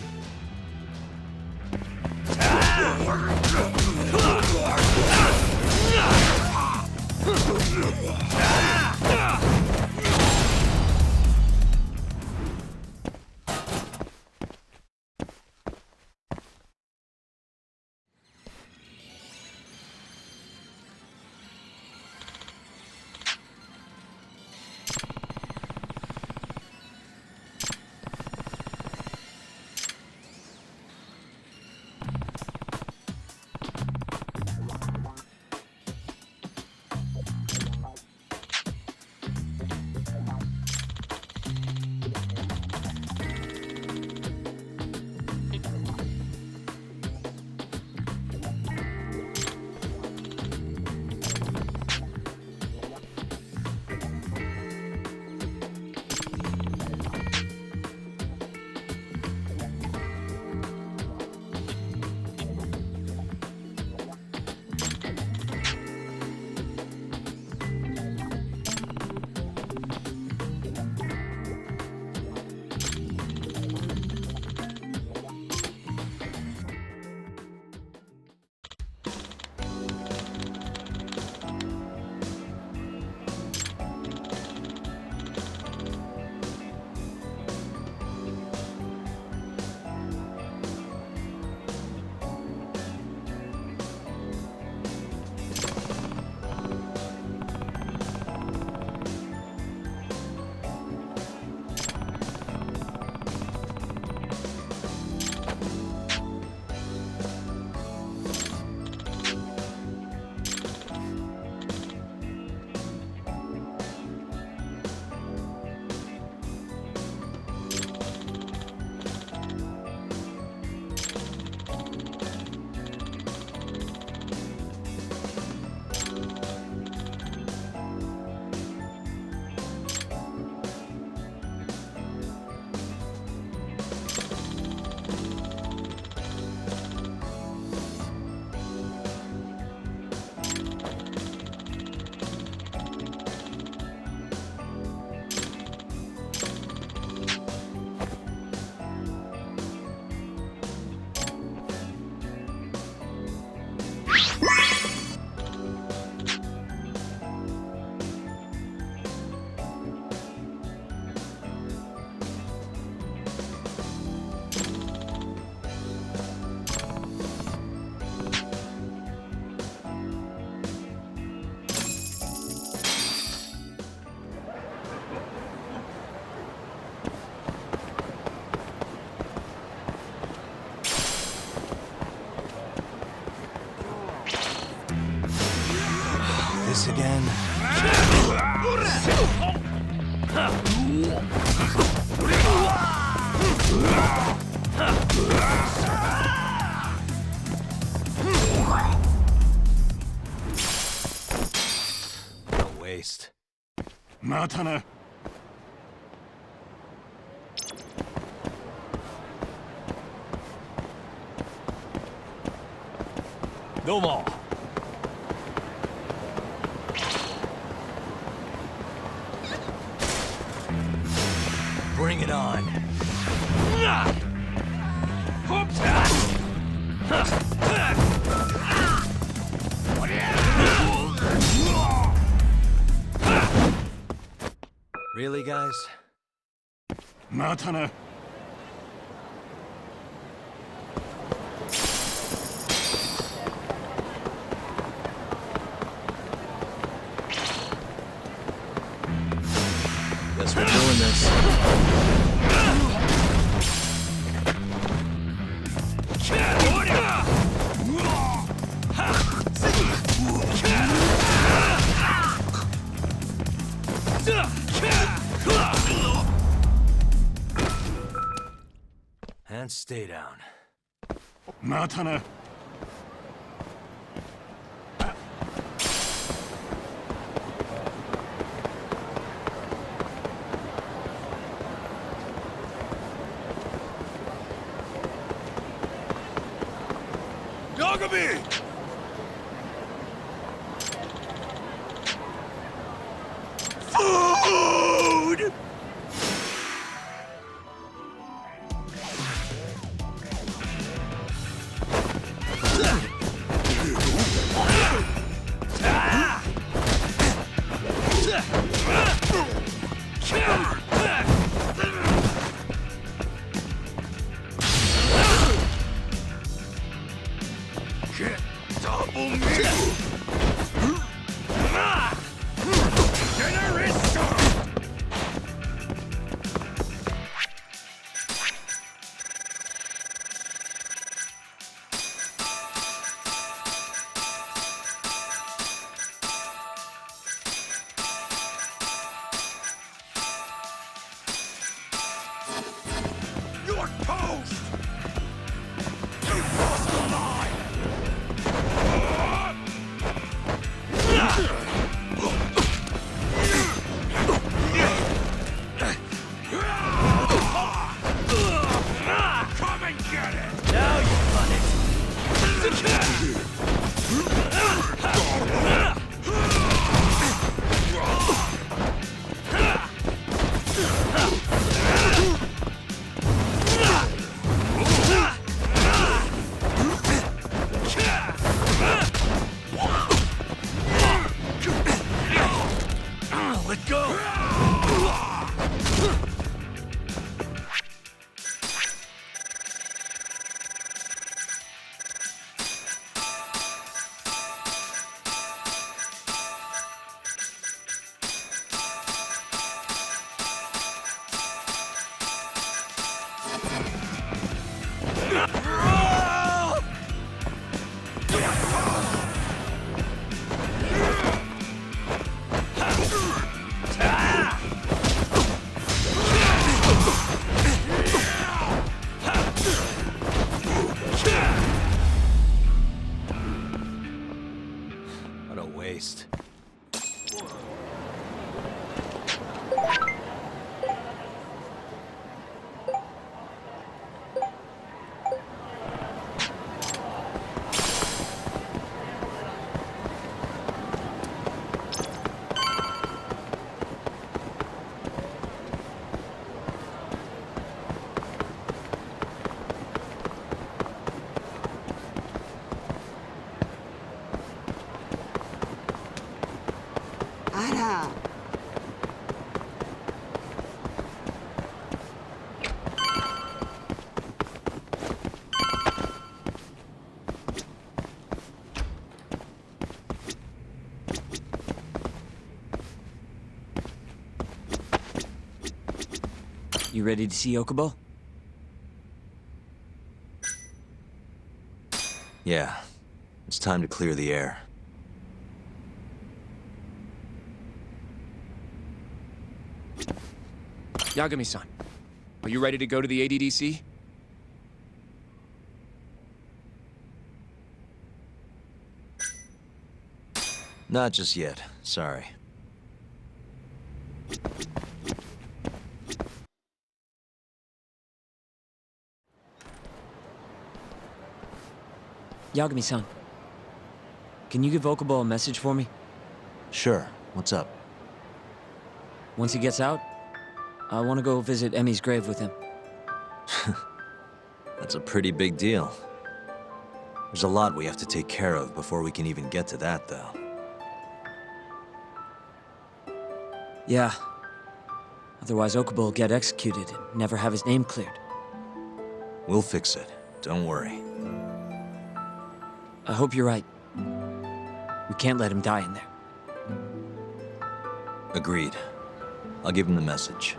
this again? What a waste. またな。どうも。Bring it on. Really, guys? またな。Guess we're doing this. And stay down. またな。Yagami! Food! You're toast! You lost alive! Come and get it! Now you've done it! Let go! What a waste. Ara. You ready to see Okubo? Yeah. It's time to clear the air. Yagami-san, are you ready to go to the ADDC? Not just yet, sorry. Yagami-san, can you give Okubo a message for me? Sure, what's up? Once he gets out, I want to go visit Emi's grave with him. That's a pretty big deal. There's a lot we have to take care of before we can even get to that, though. Yeah. Otherwise, Okubo will get executed and never have his name cleared. We'll fix it, don't worry. I hope you're right. We can't let him die in there. Agreed. I'll give him the message.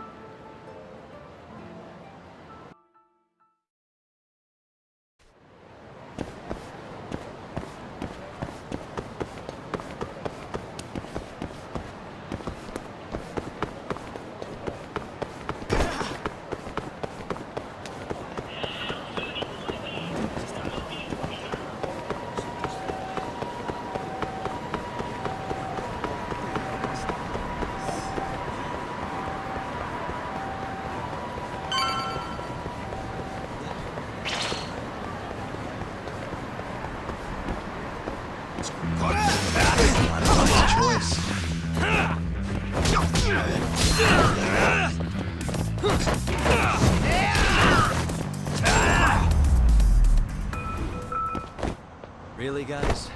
Really, guys?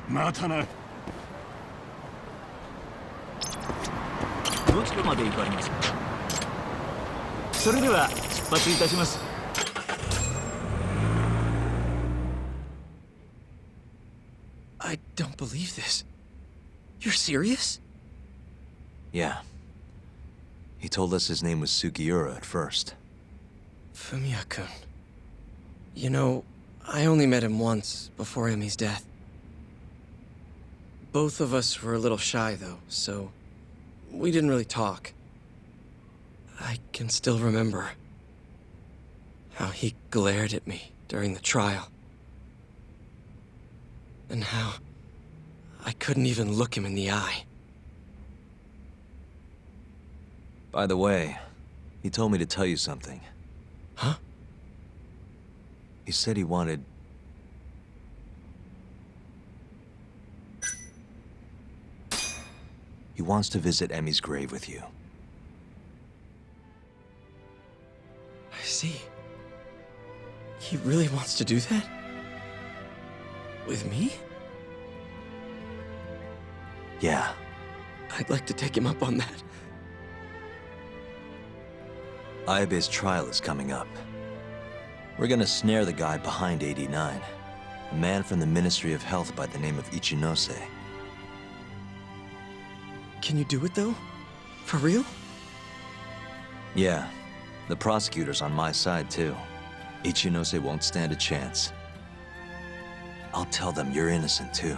またな。どちらまで行かれますか。それでは出発いたします。I don't believe this. You're serious? Yeah. He told us his name was Sugiura at first. Fumiya-kun. You know, I only met him once, before Emi's death. Both of us were a little shy, though, so we didn't really talk. I can still remember how he glared at me during the trial. And how I couldn't even look him in the eye. By the way, he told me to tell you something. Huh? He said he wanted... He wants to visit Emi's grave with you. I see. He really wants to do that? With me? Yeah. I'd like to take him up on that. Ayabe's trial is coming up. We're gonna snare the guy behind 89. A man from the Ministry of Health by the name of Ichinose. Can you do it, though? For real? Yeah. The prosecutor's on my side, too. Ichinose won't stand a chance. I'll tell them you're innocent, too.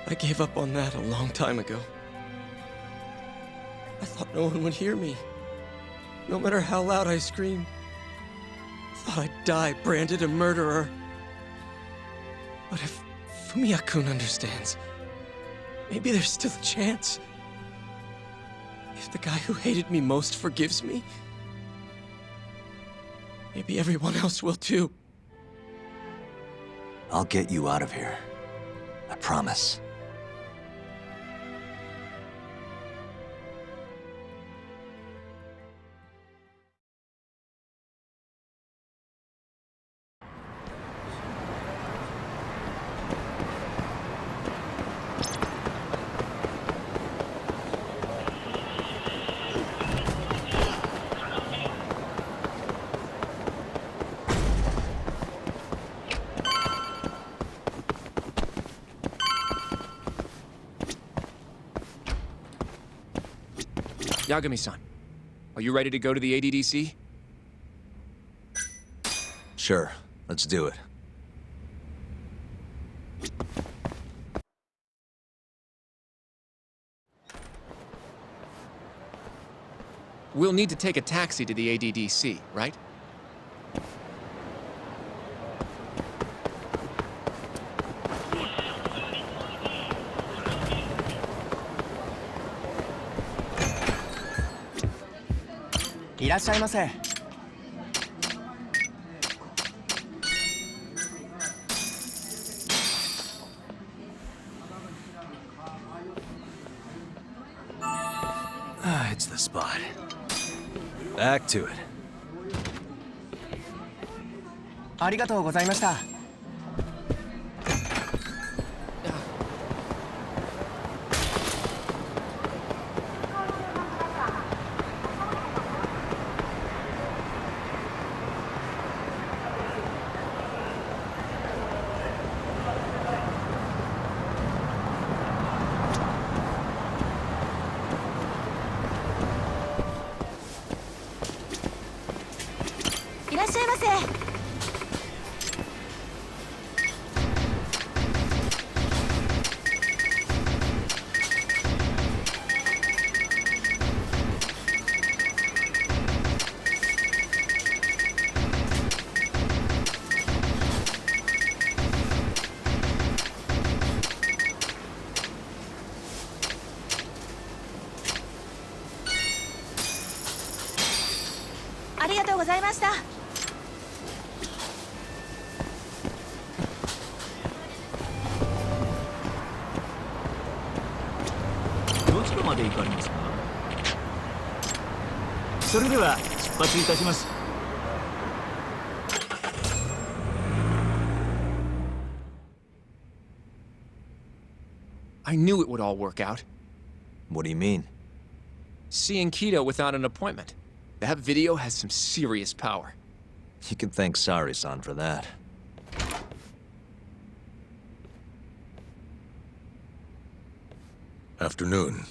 I gave up on that a long time ago. I thought no one would hear me. No matter how loud I screamed. I thought I'd die branded a murderer. But if Fumiya-kun understands, maybe there's still a chance. If the guy who hated me most forgives me, maybe everyone else will too. I'll get you out of here. I promise. Yagami-san, are you ready to go to the ADDC? Sure, let's do it. We'll need to take a taxi to the ADDC, right? Ah, it's the spot. Back to it. ありがとうございました。いらっしゃいませ。ありがとうございました。どちらまで行かれますか？それでは出発いたします。I knew it would all work out. What do you mean? Seeing Kido without an appointment. That video has some serious power. You can thank Sari-san for that. Afternoon.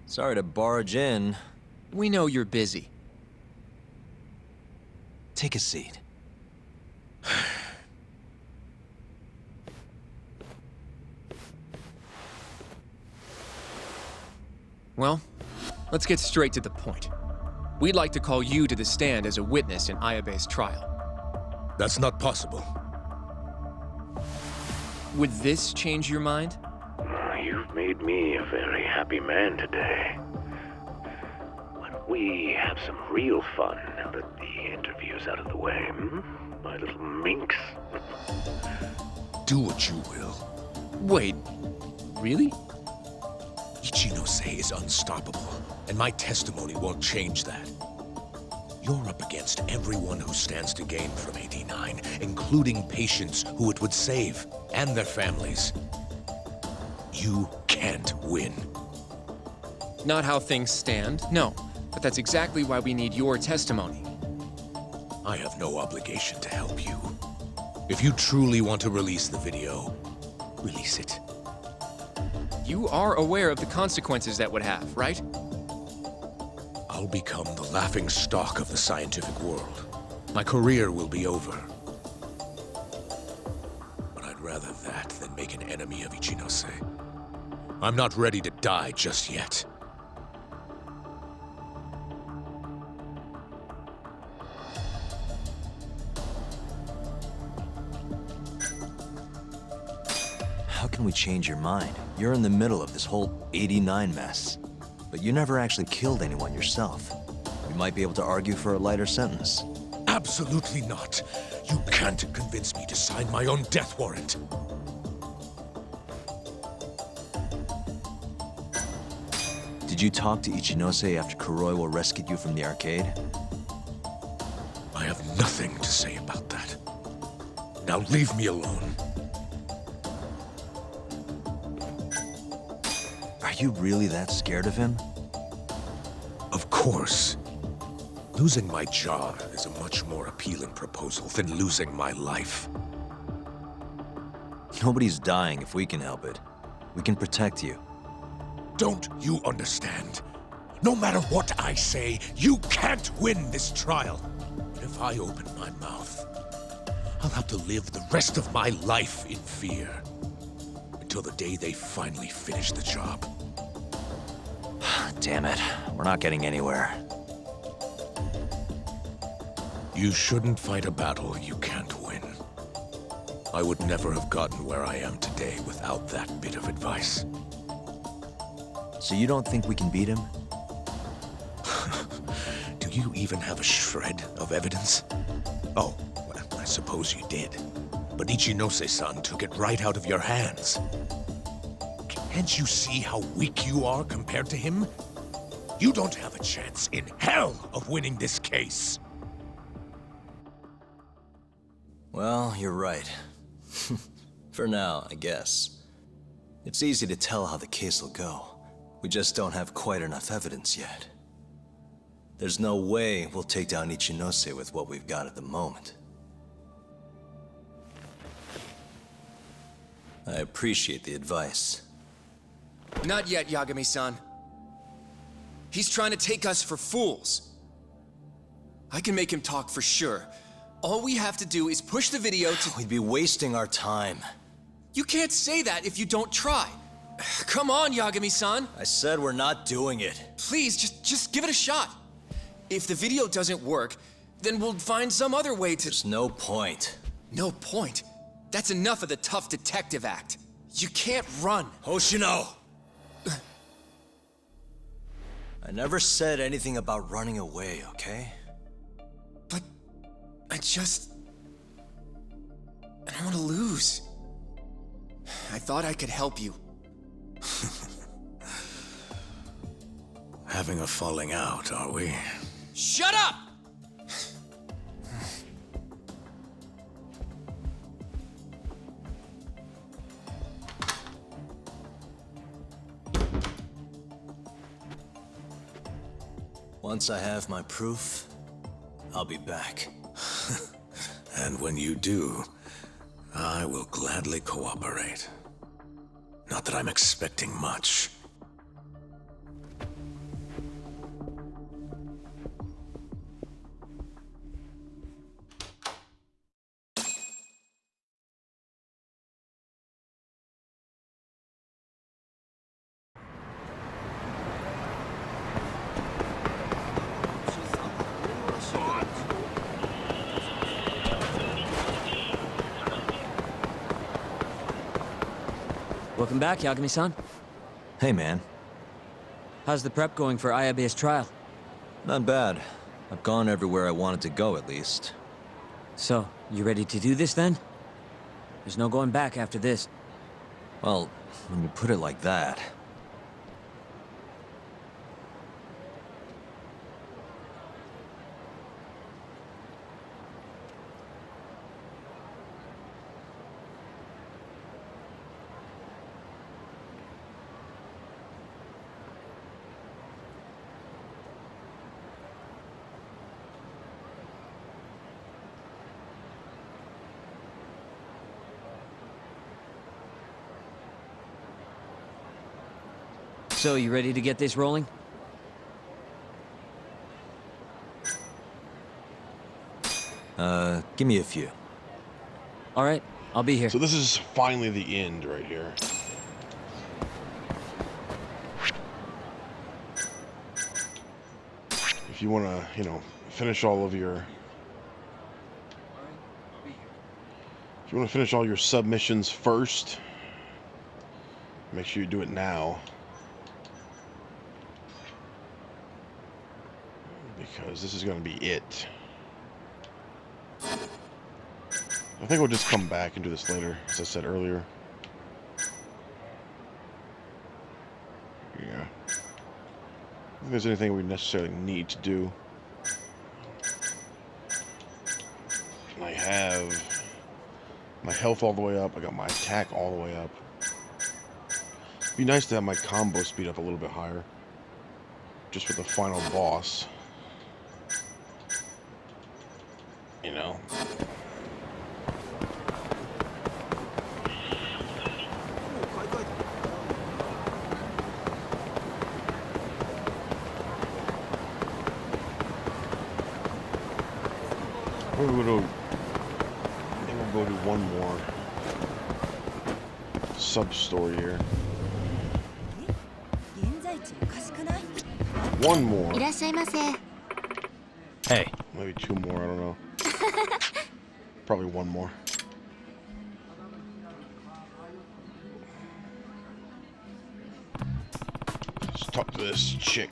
Sorry to barge in. We know you're busy. Take a seat. Well, let's get straight to the point. We'd like to call you to the stand as a witness in Ayabe's trial. That's not possible. Would this change your mind? You've made me a very happy man today. Why don't we have some real fun now that the interview's out of the way, my little minx? Do what you will. Wait, really? Ichinose is unstoppable, and my testimony won't change that. You're up against everyone who stands to gain from 89, including patients who it would save, and their families. You can't win. Not how things stand, no. But that's exactly why we need your testimony. I have no obligation to help you. If you truly want to release the video, release it. You are aware of the consequences that would have, right? I'll become the laughing stock of the scientific world. My career will be over. But I'd rather that than make an enemy of Ichinose. I'm not ready to die just yet. How can we change your mind? You're in the middle of this whole 89 mess. But you never actually killed anyone yourself. We might be able to argue for a lighter sentence. Absolutely not. You can't convince me to sign my own death warrant. Did you talk to Ichinose after Kuroiwa rescued you from the arcade? I have nothing to say about that. Now leave me alone. Are you really that scared of him? Of course. Losing my job is a much more appealing proposal than losing my life. Nobody's dying if we can help it. We can protect you. Don't you understand? No matter what I say, you can't win this trial. And if I open my mouth, I'll have to live the rest of my life in fear. Until the day they finally finish the job. Damn it, we're not getting anywhere. You shouldn't fight a battle you can't win. I would never have gotten where I am today without that bit of advice. So you don't think we can beat him? Do you even have a shred of evidence? Oh, well, I suppose you did. But Ichinose-san took it right out of your hands. Can't you see how weak you are compared to him? You don't have a chance in hell of winning this case. Well, you're right. For now, I guess. It's easy to tell how the case will go. We just don't have quite enough evidence yet. There's no way we'll take down Ichinose with what we've got at the moment. I appreciate the advice. Not yet, Yagami-san. He's trying to take us for fools. I can make him talk for sure. All we have to do is push the video to— We'd be wasting our time. You can't say that if you don't try. Come on, Yagami-san. I said we're not doing it. Please, just give it a shot. If the video doesn't work, then we'll find some other way to— There's no point. No point? That's enough of the tough detective act. You can't run. Hoshino! I never said anything about running away, okay? But I don't want to lose. I thought I could help you. Having a falling out, are we? Shut up! Once I have my proof, I'll be back. And when you do, I will gladly cooperate. Not that I'm expecting much. Welcome back, Yagami-san. Hey, man. How's the prep going for Ayabe's trial? Not bad. I've gone everywhere I wanted to go, at least. So, you ready to do this, then? There's no going back after this. Well, when you put it like that... So, you ready to get this rolling? Give me a few. All right, I'll be here. So this is finally the end right here. If you want to, finish all of your... If you want to finish all your submissions first, make sure you do it now. Because this is going to be it. I think we'll just come back and do this later, as I said earlier. Yeah. I don't think there's anything we necessarily need to do. And I have my health all the way up. I got my attack all the way up. It'd be nice to have my combo speed up a little bit higher. Just for the final boss. You know. I think we'll go do one more sub-story here. one more. いらっしゃいませ。 Hey. Maybe two more, I don't know. Probably one more. Let's talk to this chick.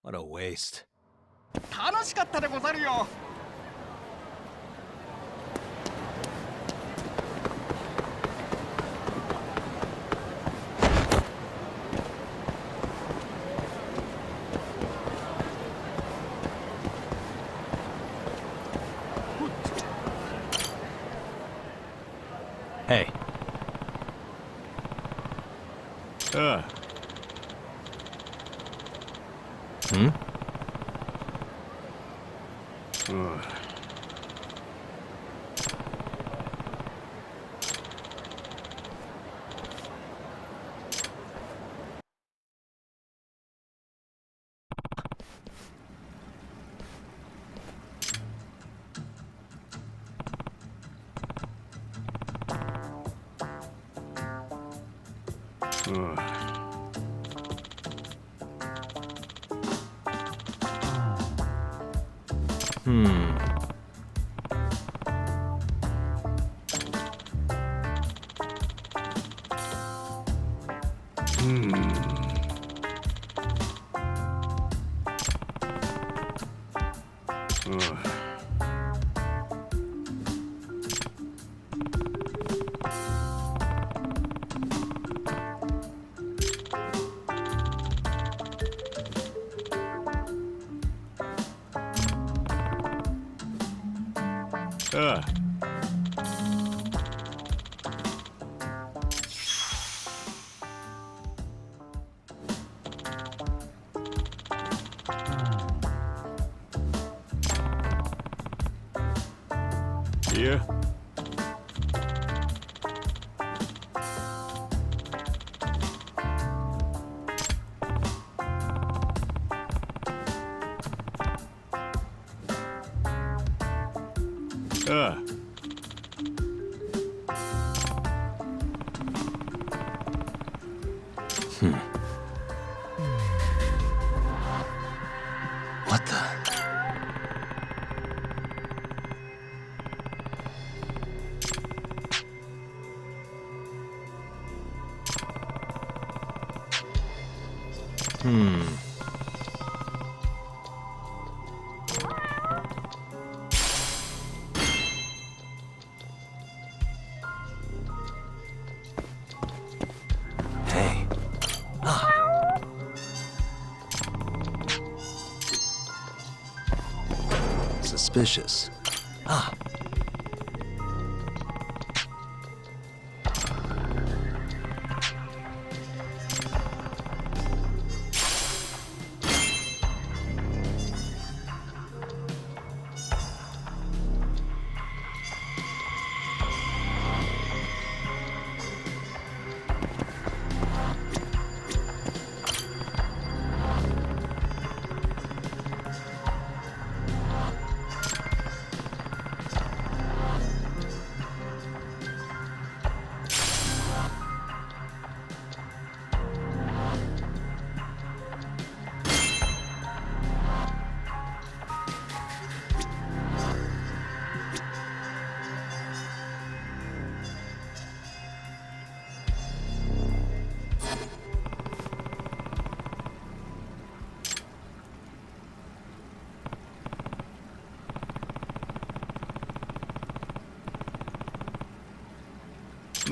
What a waste. 楽しかったでござるよ。Hey. Hmm? Yeah. What the? Hey. suspicious. Ah.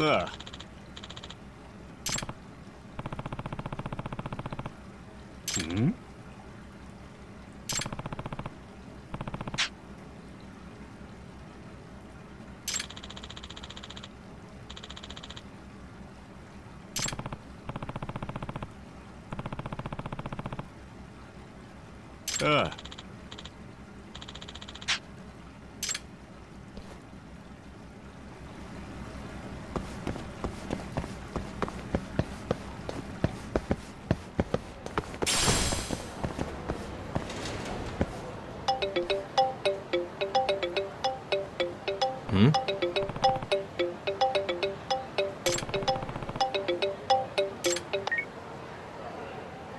Ugh. Hmm? Hmm?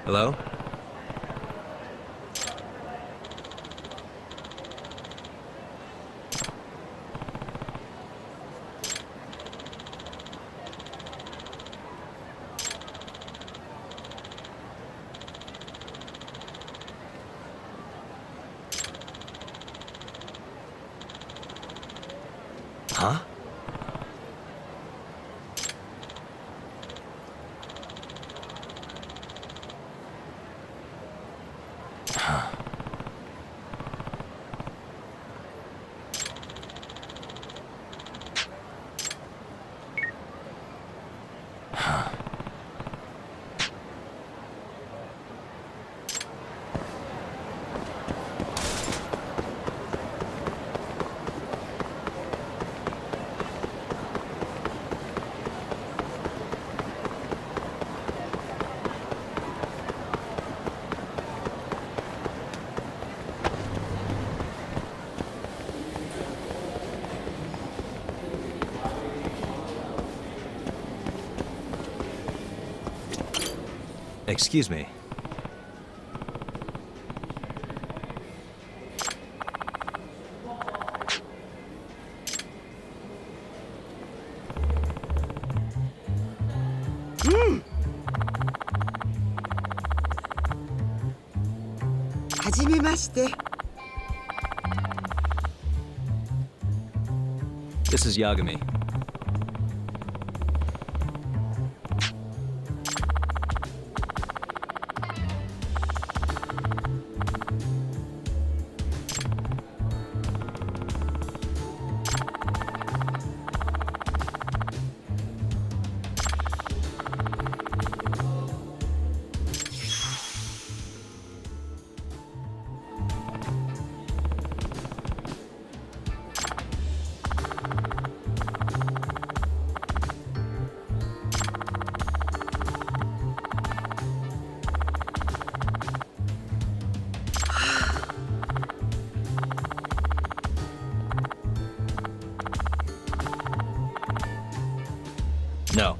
Hello? Huh? Excuse me. This is Yagami. No.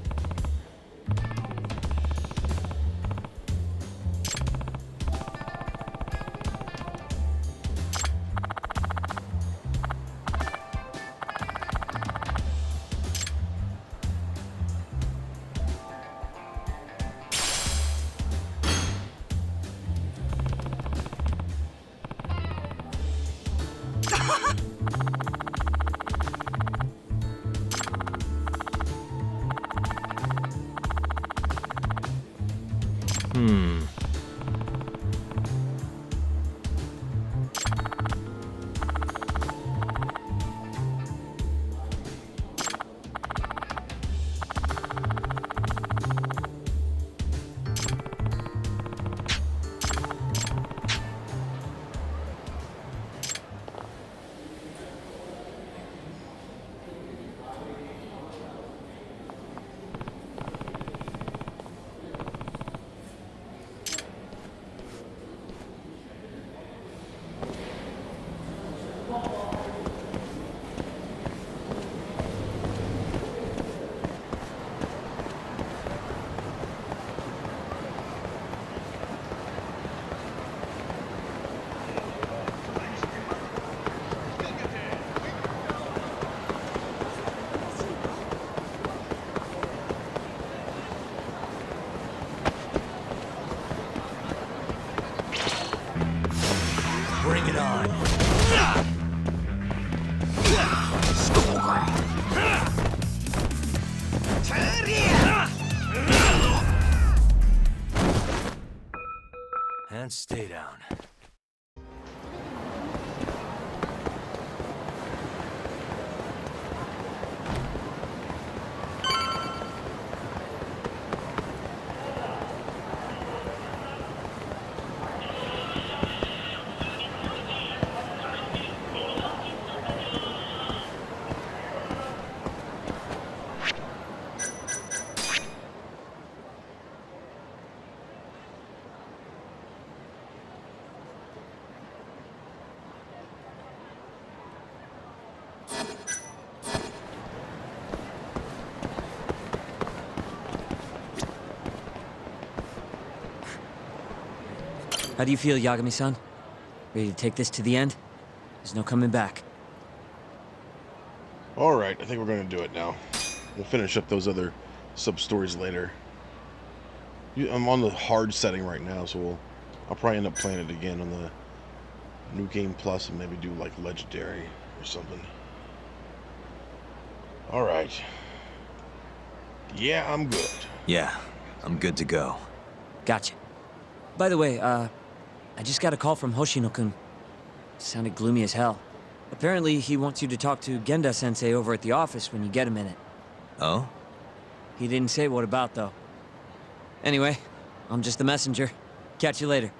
and stay down. How do you feel, Yagami-san? Ready to take this to the end? There's no coming back. Alright, I think we're going to do it now. We'll finish up those other sub-stories later. I'm on the hard setting right now, so I'll probably end up playing it again on the New Game Plus and maybe do like Legendary or something. Alright. Yeah, I'm good. Yeah, I'm good to go. Gotcha. By the way, I just got a call from Hoshino-kun. Sounded gloomy as hell. Apparently, he wants you to talk to Genda-sensei over at the office when you get a minute. Oh? He didn't say what about, though. Anyway, I'm just the messenger. Catch you later.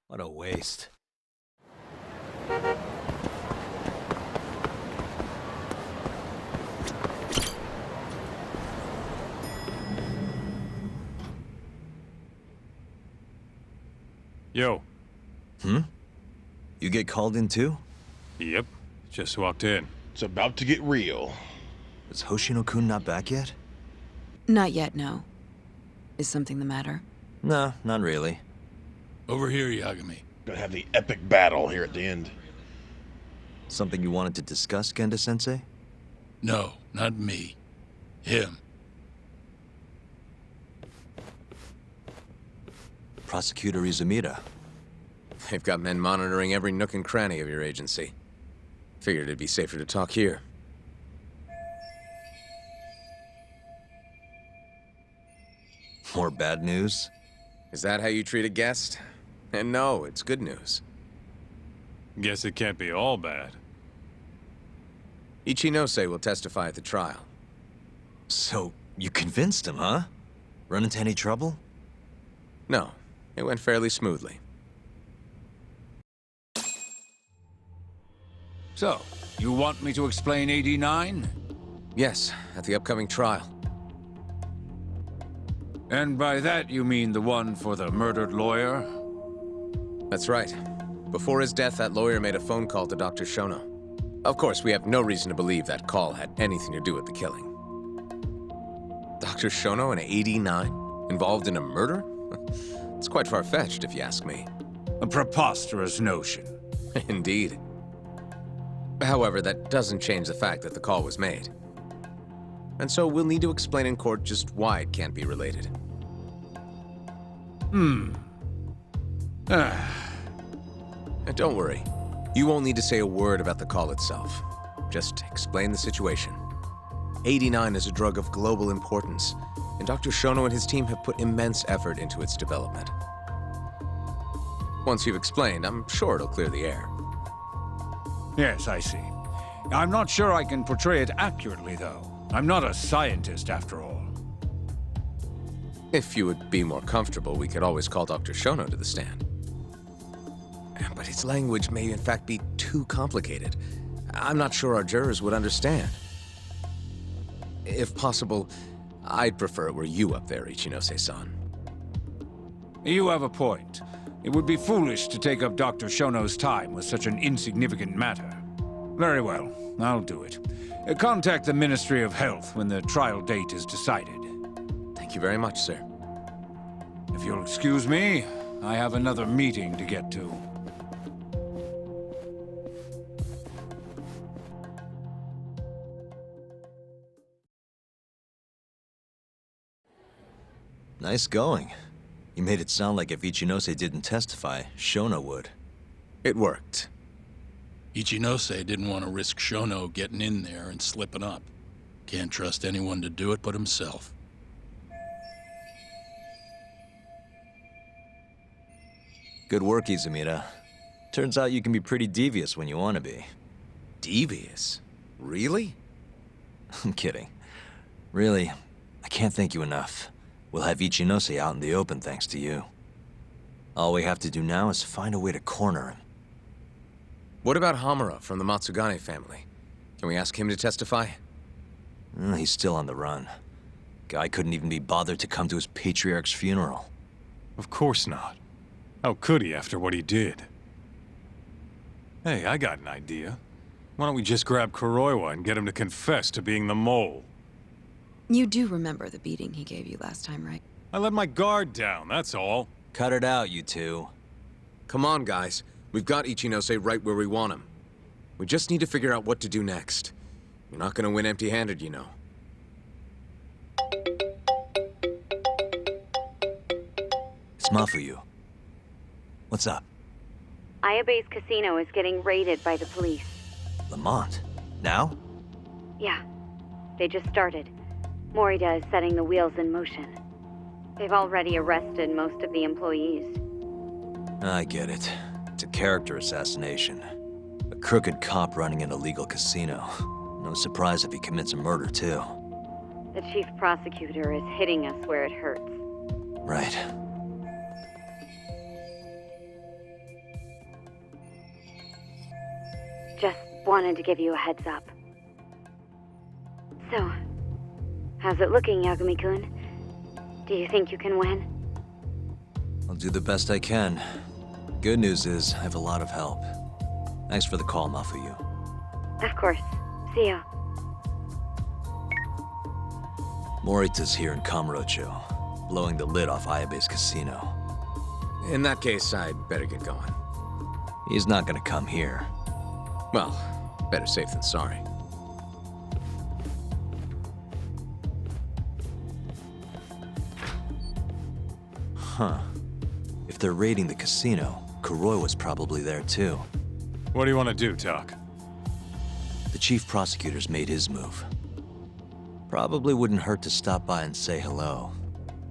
What a waste. Yo. You get called in too? Yep. Just walked in. It's about to get real. Is Hoshino-kun not back yet? Not yet, no. Is something the matter? No, not really. Over here, Yagami. Gonna have the epic battle here at the end. Something you wanted to discuss, Genda-sensei? No, not me. Him. Prosecutor Izumida. They've got men monitoring every nook and cranny of your agency. Figured it'd be safer to talk here. More bad news? Is that how you treat a guest? And no, it's good news. Guess it can't be all bad. Ichinose will testify at the trial. So, you convinced him, huh? Run into any trouble? No, it went fairly smoothly. So, you want me to explain 89? Yes, at the upcoming trial. And by that you mean the one for the murdered lawyer? That's right. Before his death, that lawyer made a phone call to Dr. Shono. Of course, we have no reason to believe that call had anything to do with the killing. Dr. Shono in 89? Involved in a murder? It's quite far-fetched, if you ask me. A preposterous notion. Indeed. However, that doesn't change the fact that the call was made. And so we'll need to explain in court just why it can't be related. And don't worry. You won't need to say a word about the call itself. Just explain the situation. 89 is a drug of global importance, and Dr. Shono and his team have put immense effort into its development. Once you've explained, I'm sure it'll clear the air. Yes, I see. I'm not sure I can portray it accurately, though. I'm not a scientist, after all. If you would be more comfortable, we could always call Dr. Shono to the stand. But his language may in fact be too complicated. I'm not sure our jurors would understand. If possible, I'd prefer it were you up there, Ichinose-san. You have a point. It would be foolish to take up Dr. Shono's time with such an insignificant matter. Very well, I'll do it. Contact the Ministry of Health when the trial date is decided. Thank you very much, sir. If you'll excuse me, I have another meeting to get to. Nice going. You made it sound like if Ichinose didn't testify, Shono would. It worked. Ichinose didn't want to risk Shono getting in there and slipping up. Can't trust anyone to do it but himself. Good work, Izumida. Turns out you can be pretty devious when you want to be. Devious? Really? I'm kidding. Really, I can't thank you enough. We'll have Ichinose out in the open thanks to you. All we have to do now is find a way to corner him. What about Hamura from the Matsugane family? Can we ask him to testify? He's still on the run. Guy couldn't even be bothered to come to his patriarch's funeral. Of course not. How could he after what he did? Hey, I got an idea. Why don't we just grab Kuroiwa and get him to confess to being the mole? You do remember the beating he gave you last time, right? I let my guard down, that's all. Cut it out, you two. Come on, guys. We've got Ichinose right where we want him. We just need to figure out what to do next. You're not gonna win empty-handed, you know. It's Mafuyu. What's up? Ayabe's casino is getting raided by the police. Lamont? Now? Yeah. They just started. Morita is setting the wheels in motion. They've already arrested most of the employees. I get it. It's a character assassination. A crooked cop running an illegal casino. No surprise if he commits a murder, too. The chief prosecutor is hitting us where it hurts. Right. Just wanted to give you a heads up. So, how's it looking, Yagami-kun? Do you think you can win? I'll do the best I can. Good news is, I have a lot of help. Thanks for the call, Mafuyu. Of course. See ya. Morita's here in Kamurocho, blowing the lid off Ayabe's casino. In that case, I'd better get going. He's not gonna come here. Well, better safe than sorry. Huh. If they're raiding the casino, Kuroi was probably there too. What do you want to do, Tak? The chief prosecutor's made his move. Probably wouldn't hurt to stop by and say hello.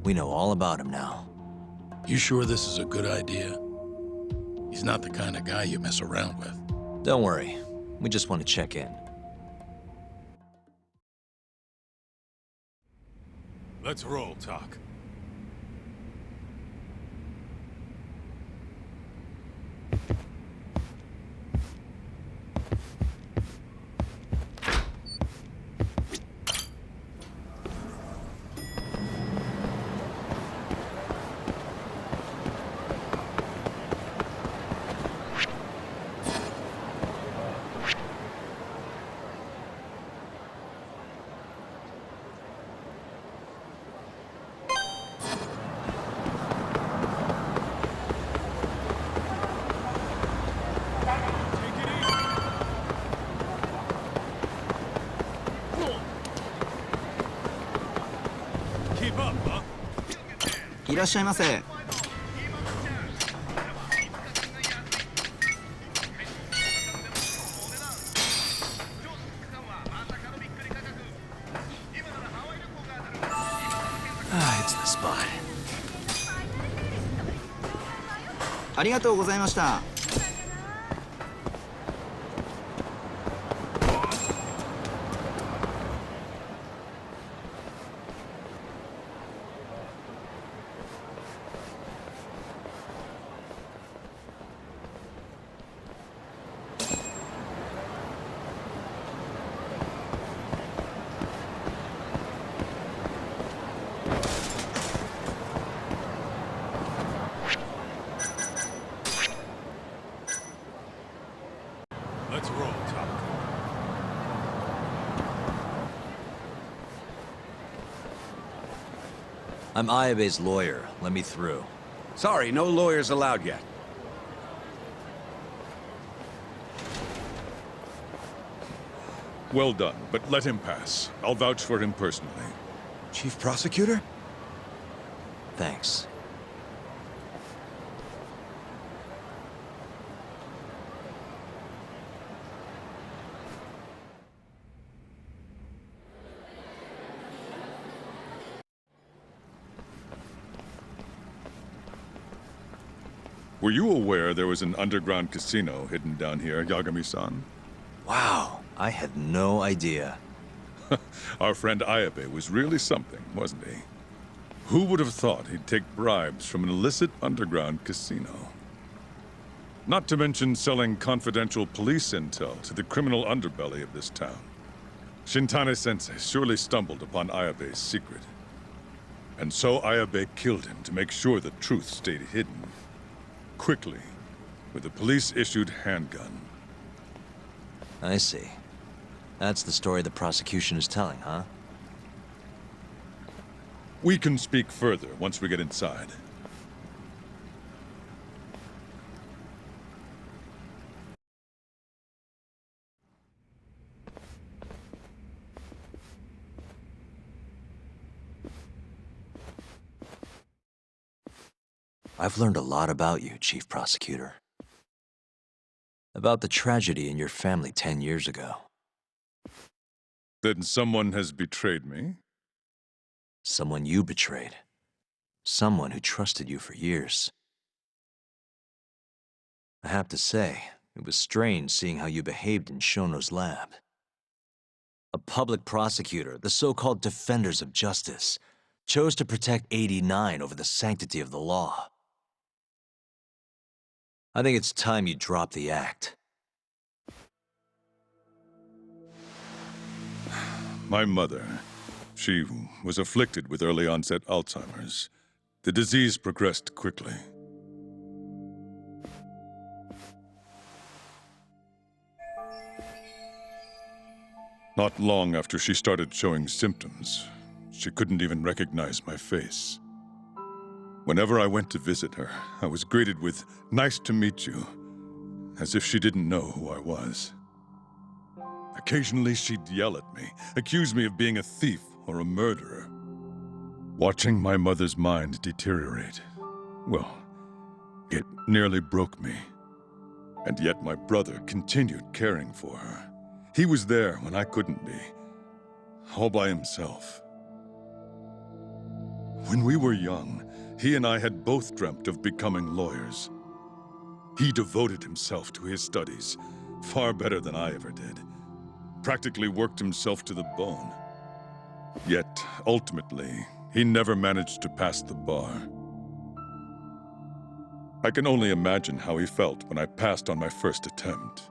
We know all about him now. You sure this is a good idea? He's not the kind of guy you mess around with. Don't worry. We just want to check in. Let's roll, Tak. keep up, huh? いらっしゃいませ。Ah, it's the spot. ありがとうございました。Let's roll, Takayuki. I'm Ayabe's lawyer. Let me through. Sorry, no lawyers allowed yet. Well done, but let him pass. I'll vouch for him personally. Chief Prosecutor? Thanks. Were you aware there was an underground casino hidden down here, Yagami-san? Wow, I had no idea. Our friend Ayabe was really something, wasn't he? Who would have thought he'd take bribes from an illicit underground casino? Not to mention selling confidential police intel to the criminal underbelly of this town. Shintane-sensei surely stumbled upon Ayabe's secret. And so Ayabe killed him to make sure the truth stayed hidden. Quickly, with a police-issued handgun. I see. That's the story the prosecution is telling, huh? We can speak further once we get inside. I've learned a lot about you, Chief Prosecutor. About the tragedy in your family 10 years ago. Then someone has betrayed me? Someone you betrayed. Someone who trusted you for years. I have to say, it was strange seeing how you behaved in Shono's lab. A public prosecutor, the so-called defenders of justice, chose to protect 89 over the sanctity of the law. I think it's time you drop the act. My mother, she was afflicted with early-onset Alzheimer's. The disease progressed quickly. Not long after she started showing symptoms, she couldn't even recognize my face. Whenever I went to visit her, I was greeted with, "Nice to meet you," as if she didn't know who I was. Occasionally, she'd yell at me, accuse me of being a thief or a murderer. Watching my mother's mind deteriorate, well, it nearly broke me. And yet my brother continued caring for her. He was there when I couldn't be, all by himself. When we were young, he and I had both dreamt of becoming lawyers. He devoted himself to his studies, far better than I ever did. Practically worked himself to the bone. Yet, ultimately, he never managed to pass the bar. I can only imagine how he felt when I passed on my first attempt.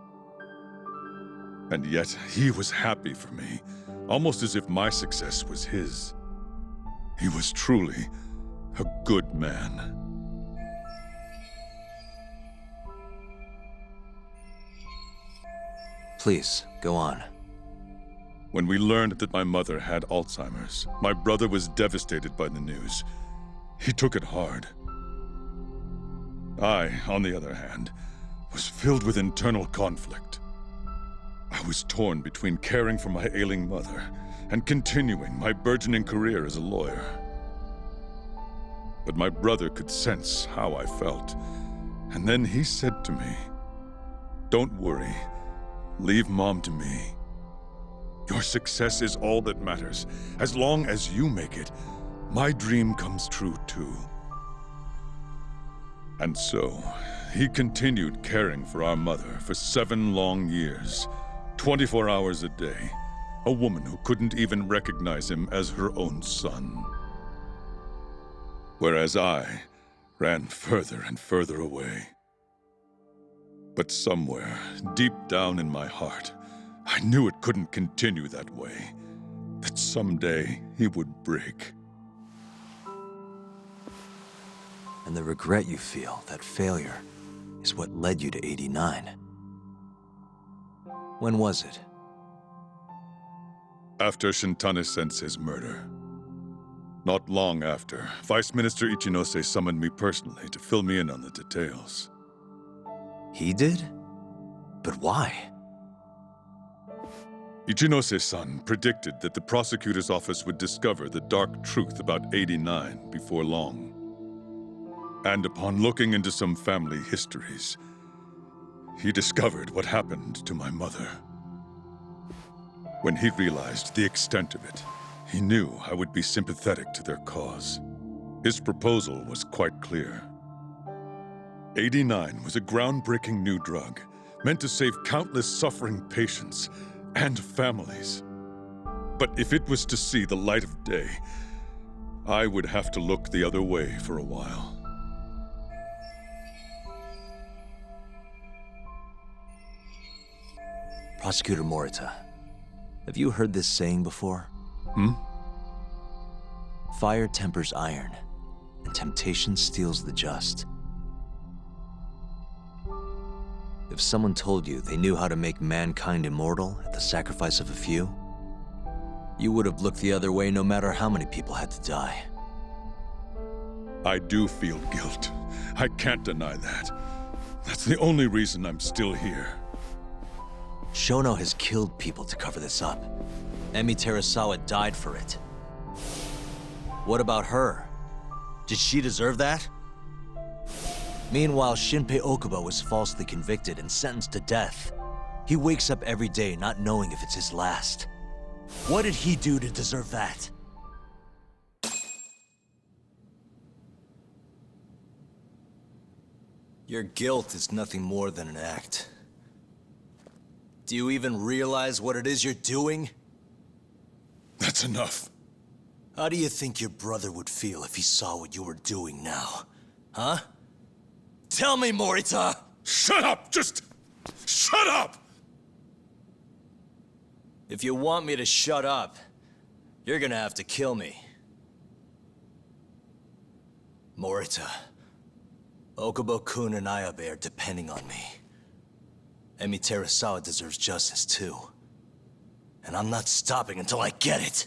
And yet, he was happy for me, almost as if my success was his. He was truly a good man. Please, go on. When we learned that my mother had Alzheimer's, my brother was devastated by the news. He took it hard. I, on the other hand, was filled with internal conflict. I was torn between caring for my ailing mother and continuing my burgeoning career as a lawyer. but my brother could sense how I felt. And then he said to me, "Don't worry. Leave Mom to me. Your success is all that matters. As long as you make it, my dream comes true too." And so, he continued caring for our mother for 7 long years, 24 hours a day, a woman who couldn't even recognize him as her own son. Whereas I ran further and further away. But somewhere, deep down in my heart, I knew it couldn't continue that way, that someday he would break. And the regret you feel, that failure, is what led you to 89. When was it? After Shintane-sensei's murder. Not long after, Vice Minister Ichinose summoned me personally to fill me in on the details. He did? But why? Ichinose-san predicted that the prosecutor's office would discover the dark truth about 89 before long. And upon looking into some family histories, he discovered what happened to my mother. When he realized the extent of it, he knew I would be sympathetic to their cause. His proposal was quite clear. 89 was a groundbreaking new drug, meant to save countless suffering patients and families. But if it was to see the light of day, I would have to look the other way for a while. Prosecutor Morita, have you heard this saying before? Fire tempers iron, and temptation steals the just. If someone told you they knew how to make mankind immortal at the sacrifice of a few, you would have looked the other way no matter how many people had to die. I do feel guilt. I can't deny that. That's the only reason I'm still here. Shono has killed people to cover this up. Emi Terasawa died for it. What about her? Did she deserve that? Meanwhile, Shinpei Okubo was falsely convicted and sentenced to death. He wakes up every day not knowing if it's his last. What did he do to deserve that? Your guilt is nothing more than an act. Do you even realize what it is you're doing? That's enough. How do you think your brother would feel if he saw what you were doing now? Huh? Tell me, Morita! Shut up! Just shut up! If you want me to shut up, you're gonna have to kill me. Morita, Okubo-kun and Ayabe are depending on me. Emi Terasawa deserves justice too. And I'm not stopping until I get it.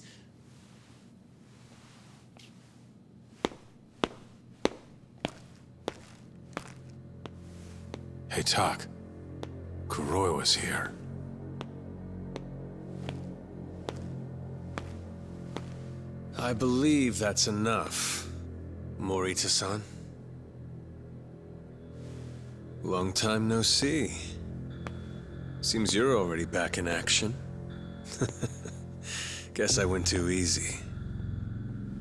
Hey, Tak. Kuroi was here. I believe that's enough, Morita-san. Long time no see. Seems you're already back in action. Guess I went too easy.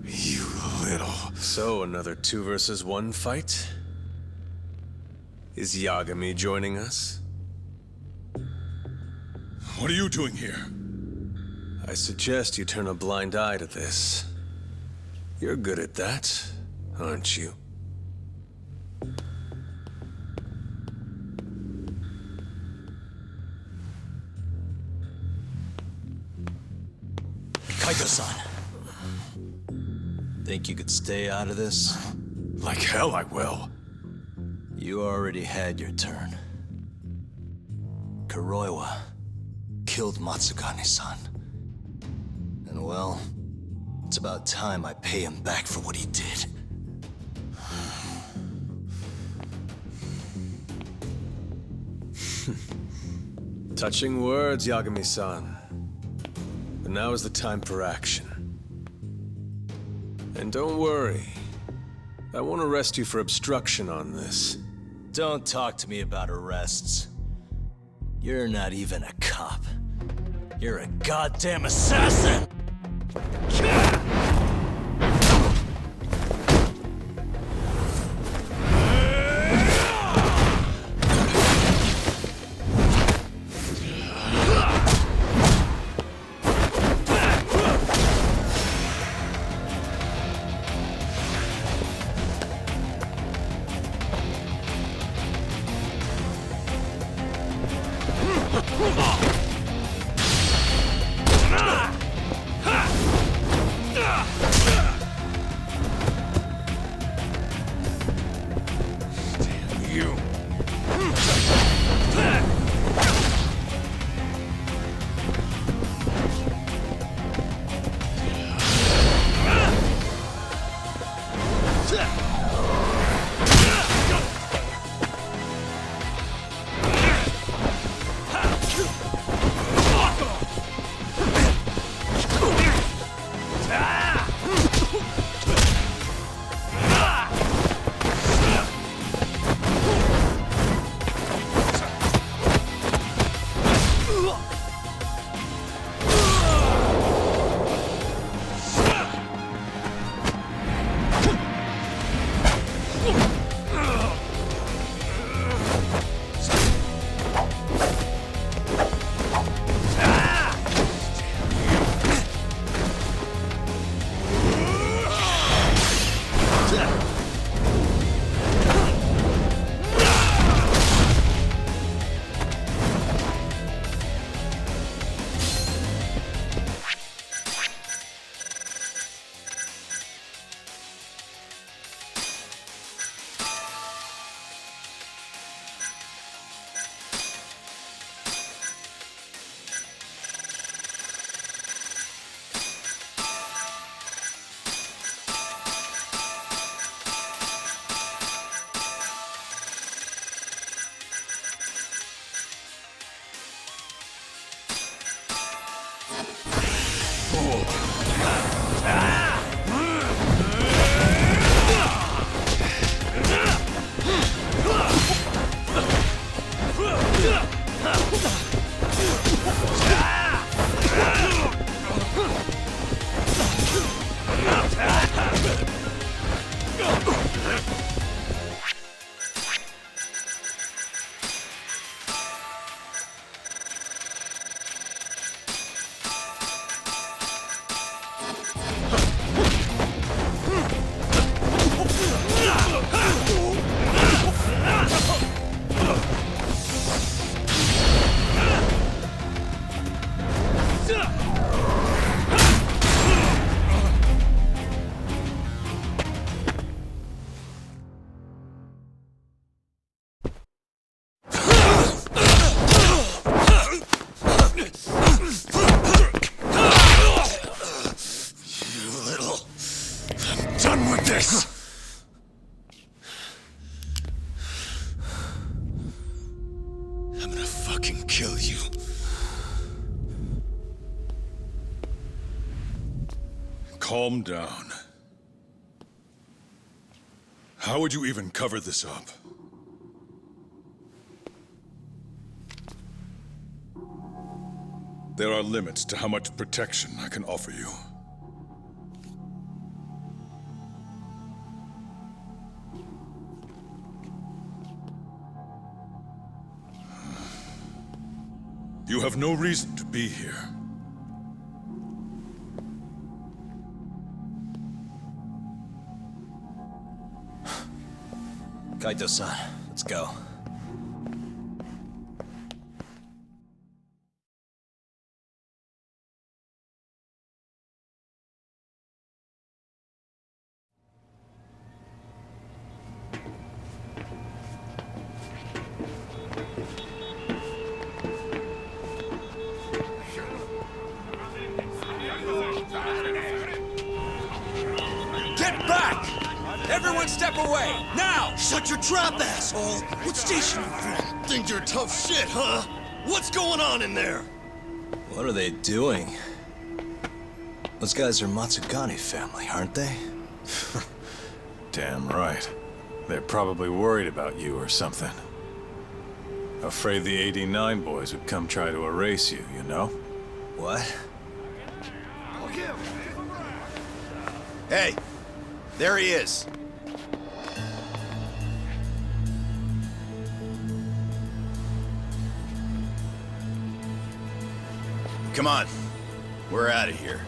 You little... So, another 2 versus 1 fight? Is Yagami joining us? What are you doing here? I suggest you turn a blind eye to this. You're good at that, aren't you? Kaito-san. Think you could stay out of this? Like hell I will. You already had your turn. Kuroiwa killed Matsugane-san. And well, it's about time I pay him back for what he did. Touching words, Yagami-san. But now is the time for action. And don't worry, I won't arrest you for obstruction on this. Don't talk to me about arrests. You're not even a cop. You're a goddamn assassin! Calm down. How would you even cover this up? There are limits to how much protection I can offer you. You have no reason to be here. Kaito-san, let's go. Get back! Everyone step away, now! Shut your trap, asshole! What station you from? Think you're tough shit, huh? What's going on in there? What are they doing? Those guys are Matsugane family, aren't they? Damn right. They're probably worried about you or something. Afraid the 89 boys would come try to erase you, you know? What? Hey, there he is. Come on, we're out of here.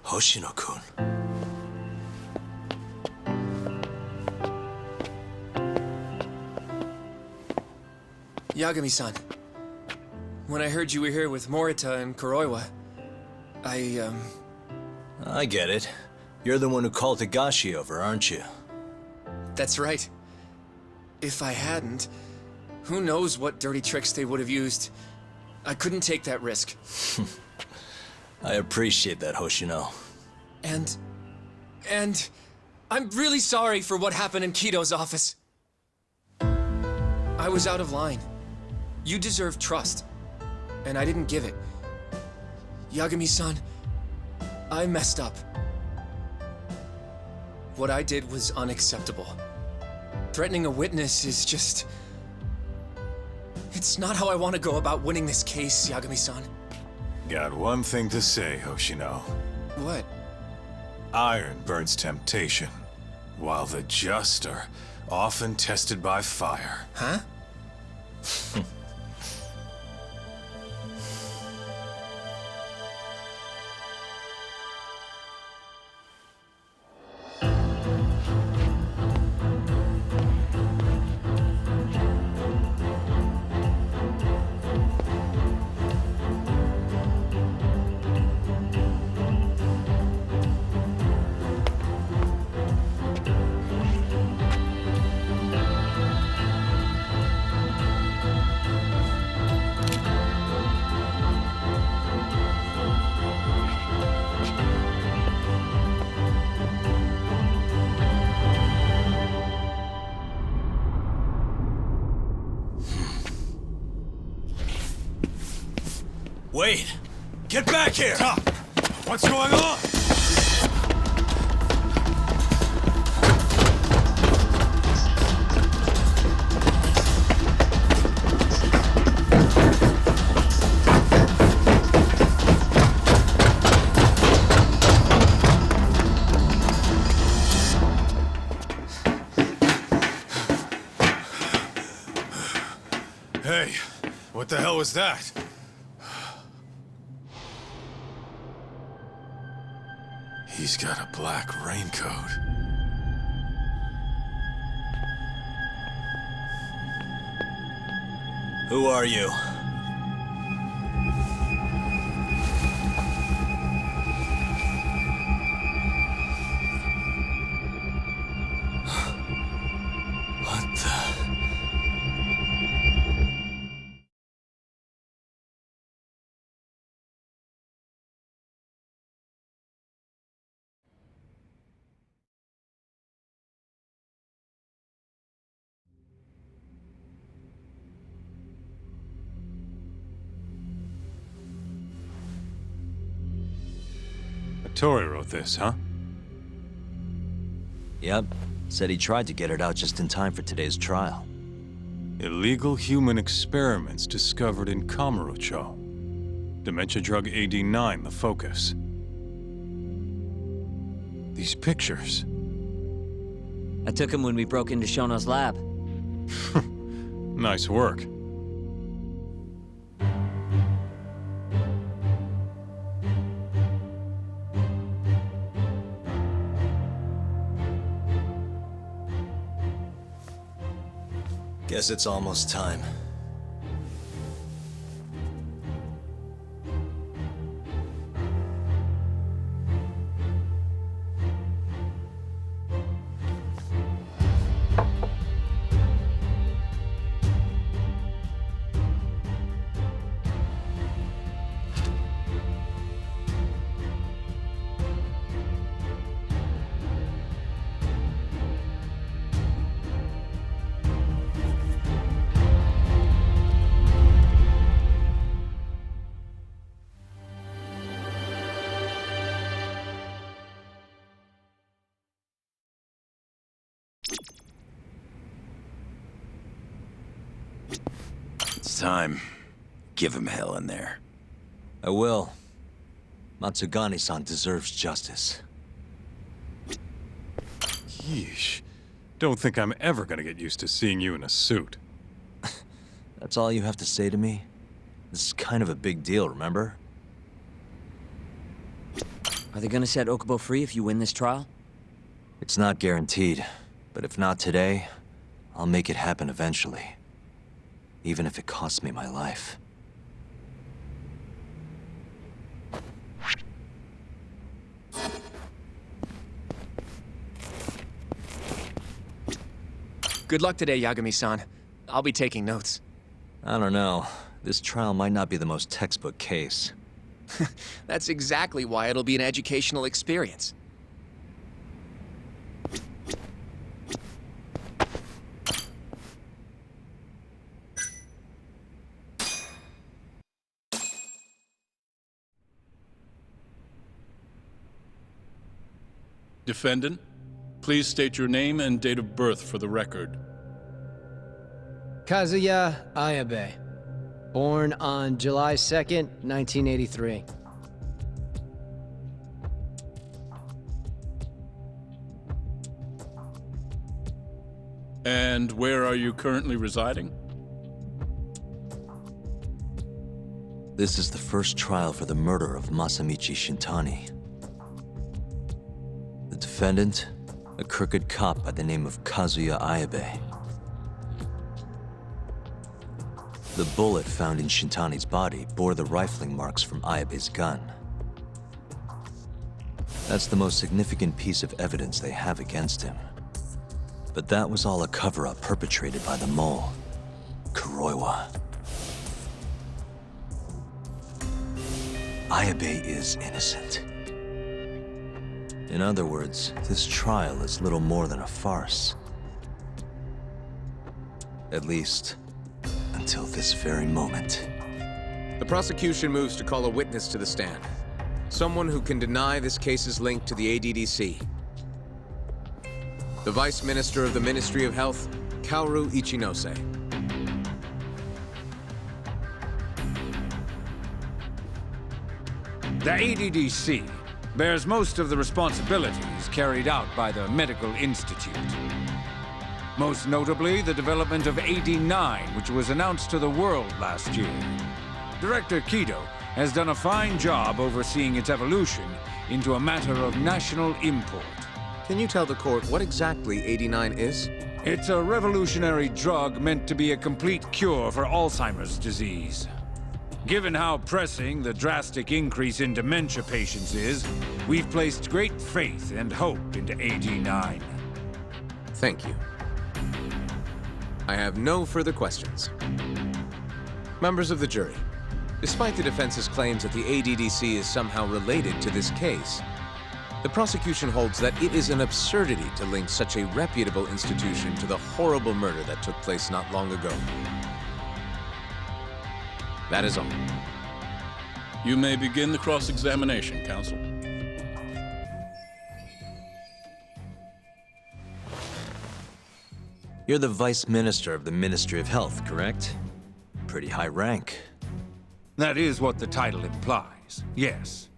Hoshino-kun. Yagami-san, when I heard you were here with Morita and Kuroiwa, I get it. You're the one who called Higashi over, aren't you? That's right. If I hadn't, who knows what dirty tricks they would have used. I couldn't take that risk. I appreciate that, Hoshino. And I'm really sorry for what happened in Kito's office. I was out of line. You deserve trust, and I didn't give it. Yagami-san, I messed up. What I did was unacceptable. Threatening a witness is just... It's not how I want to go about winning this case, Yagami-san. Got one thing to say, Hoshino. What? Iron burns temptation, while the just are often tested by fire. Huh? Wait! Get back here! Stop! What's going on? Hey, what the hell was that? He's got a black raincoat. Who are you? What the... Tori wrote this, huh? Yep. Said he tried to get it out just in time for today's trial. Illegal human experiments discovered in Kamurocho. Dementia drug AD9, the focus. These pictures. I took him when we broke into Shono's lab. Nice work. Guess it's almost time. This time, give him hell in there. I will. Matsugane-san deserves justice. Yeesh. Don't think I'm ever gonna get used to seeing you in a suit. That's all you have to say to me? This is kind of a big deal, remember? Are they gonna set Okubo free if you win this trial? It's not guaranteed, but if not today, I'll make it happen eventually. Even if it costs me my life. Good luck today, Yagami-san. I'll be taking notes. I don't know. This trial might not be the most textbook case. That's exactly why it'll be an educational experience. Defendant, please state your name and date of birth for the record. Kazuya Ayabe. Born on July 2nd, 1983. And where are you currently residing? This is the first trial for the murder of Masamichi Shintani. The defendant, a crooked cop by the name of Kazuya Ayabe. The bullet found in Shintani's body bore the rifling marks from Ayabe's gun. That's the most significant piece of evidence they have against him. But that was all a cover-up perpetrated by the mole, Kuroiwa. Ayabe is innocent. In other words, this trial is little more than a farce. At least, until this very moment. The prosecution moves to call a witness to the stand. Someone who can deny this case's link to the ADDC. The Vice Minister of the Ministry of Health, Kaoru Ichinose. The ADDC bears most of the responsibilities carried out by the Medical Institute. Most notably, the development of AD9, which was announced to the world last year. Director Kido has done a fine job overseeing its evolution into a matter of national import. Can you tell the court what exactly AD9 is? It's a revolutionary drug meant to be a complete cure for Alzheimer's disease. Given how pressing the drastic increase in dementia patients is, we've placed great faith and hope into AD9. Thank you. I have no further questions. Members of the jury, despite the defense's claims that the ADDC is somehow related to this case, the prosecution holds that it is an absurdity to link such a reputable institution to the horrible murder that took place not long ago. That is all. You may begin the cross-examination, counsel. You're the Vice Minister of the Ministry of Health, correct? Pretty high rank. That is what the title implies, yes.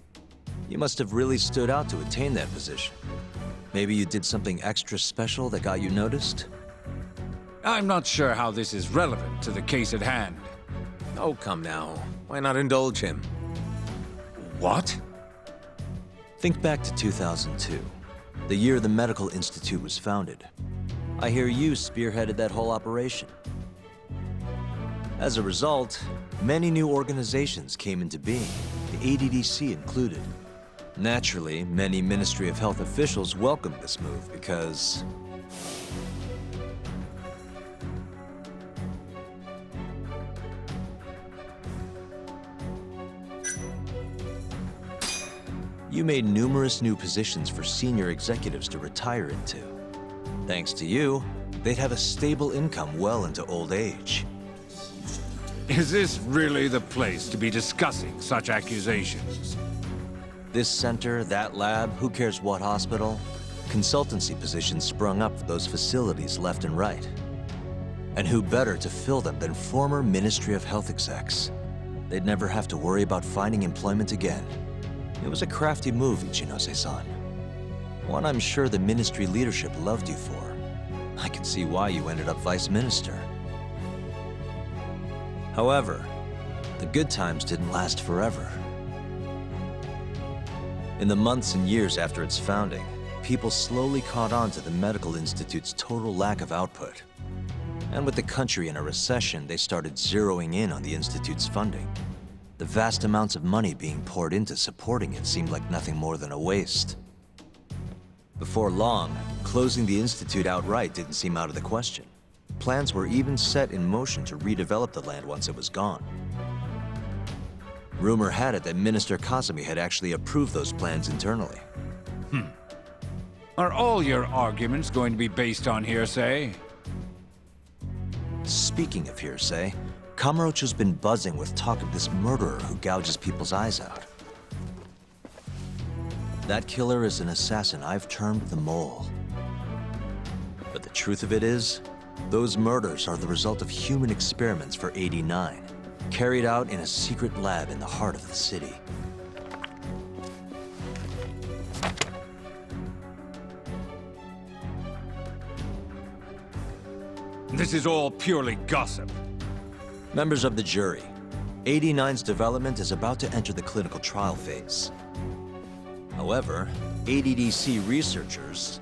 You must have really stood out to attain that position. Maybe you did something extra special that got you noticed? I'm not sure how this is relevant to the case at hand. Oh, come now. Why not indulge him? What? Think back to 2002, the year the Medical Institute was founded. I hear you spearheaded that whole operation. As a result, many new organizations came into being, the ADDC included. Naturally, many Ministry of Health officials welcomed this move because you made numerous new positions for senior executives to retire into. Thanks to you, they'd have a stable income well into old age. Is this really the place to be discussing such accusations? This center, that lab, who cares what hospital? Consultancy positions sprung up for those facilities left and right. And who better to fill them than former Ministry of Health execs? They'd never have to worry about finding employment again. It was a crafty move, Ichinose-san. One I'm sure the ministry leadership loved you for. I can see why you ended up vice minister. However, the good times didn't last forever. In the months and years after its founding, people slowly caught on to the medical institute's total lack of output. And with the country in a recession, they started zeroing in on the institute's funding. The vast amounts of money being poured into supporting it seemed like nothing more than a waste. Before long, closing the institute outright didn't seem out of the question. Plans were even set in motion to redevelop the land once it was gone. Rumor had it that Minister Kazumi had actually approved those plans internally. Are all your arguments going to be based on hearsay? Speaking of hearsay, Kamurocho's been buzzing with talk of this murderer who gouges people's eyes out. That killer is an assassin I've termed the Mole. But the truth of it is, those murders are the result of human experiments for 89, carried out in a secret lab in the heart of the city. This is all purely gossip. Members of the jury, 89's development is about to enter the clinical trial phase. However, ADDC researchers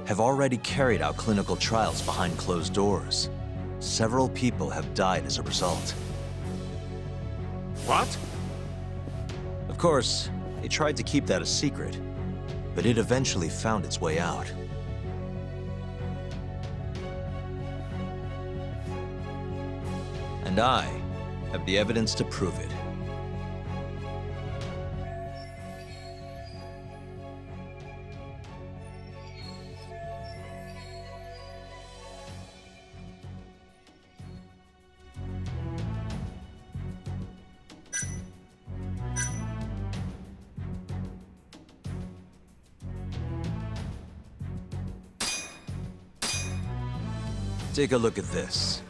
have already carried out clinical trials behind closed doors. Several people have died as a result. What? Of course, they tried to keep that a secret, but it eventually found its way out. And I have the evidence to prove it. Take a look at this.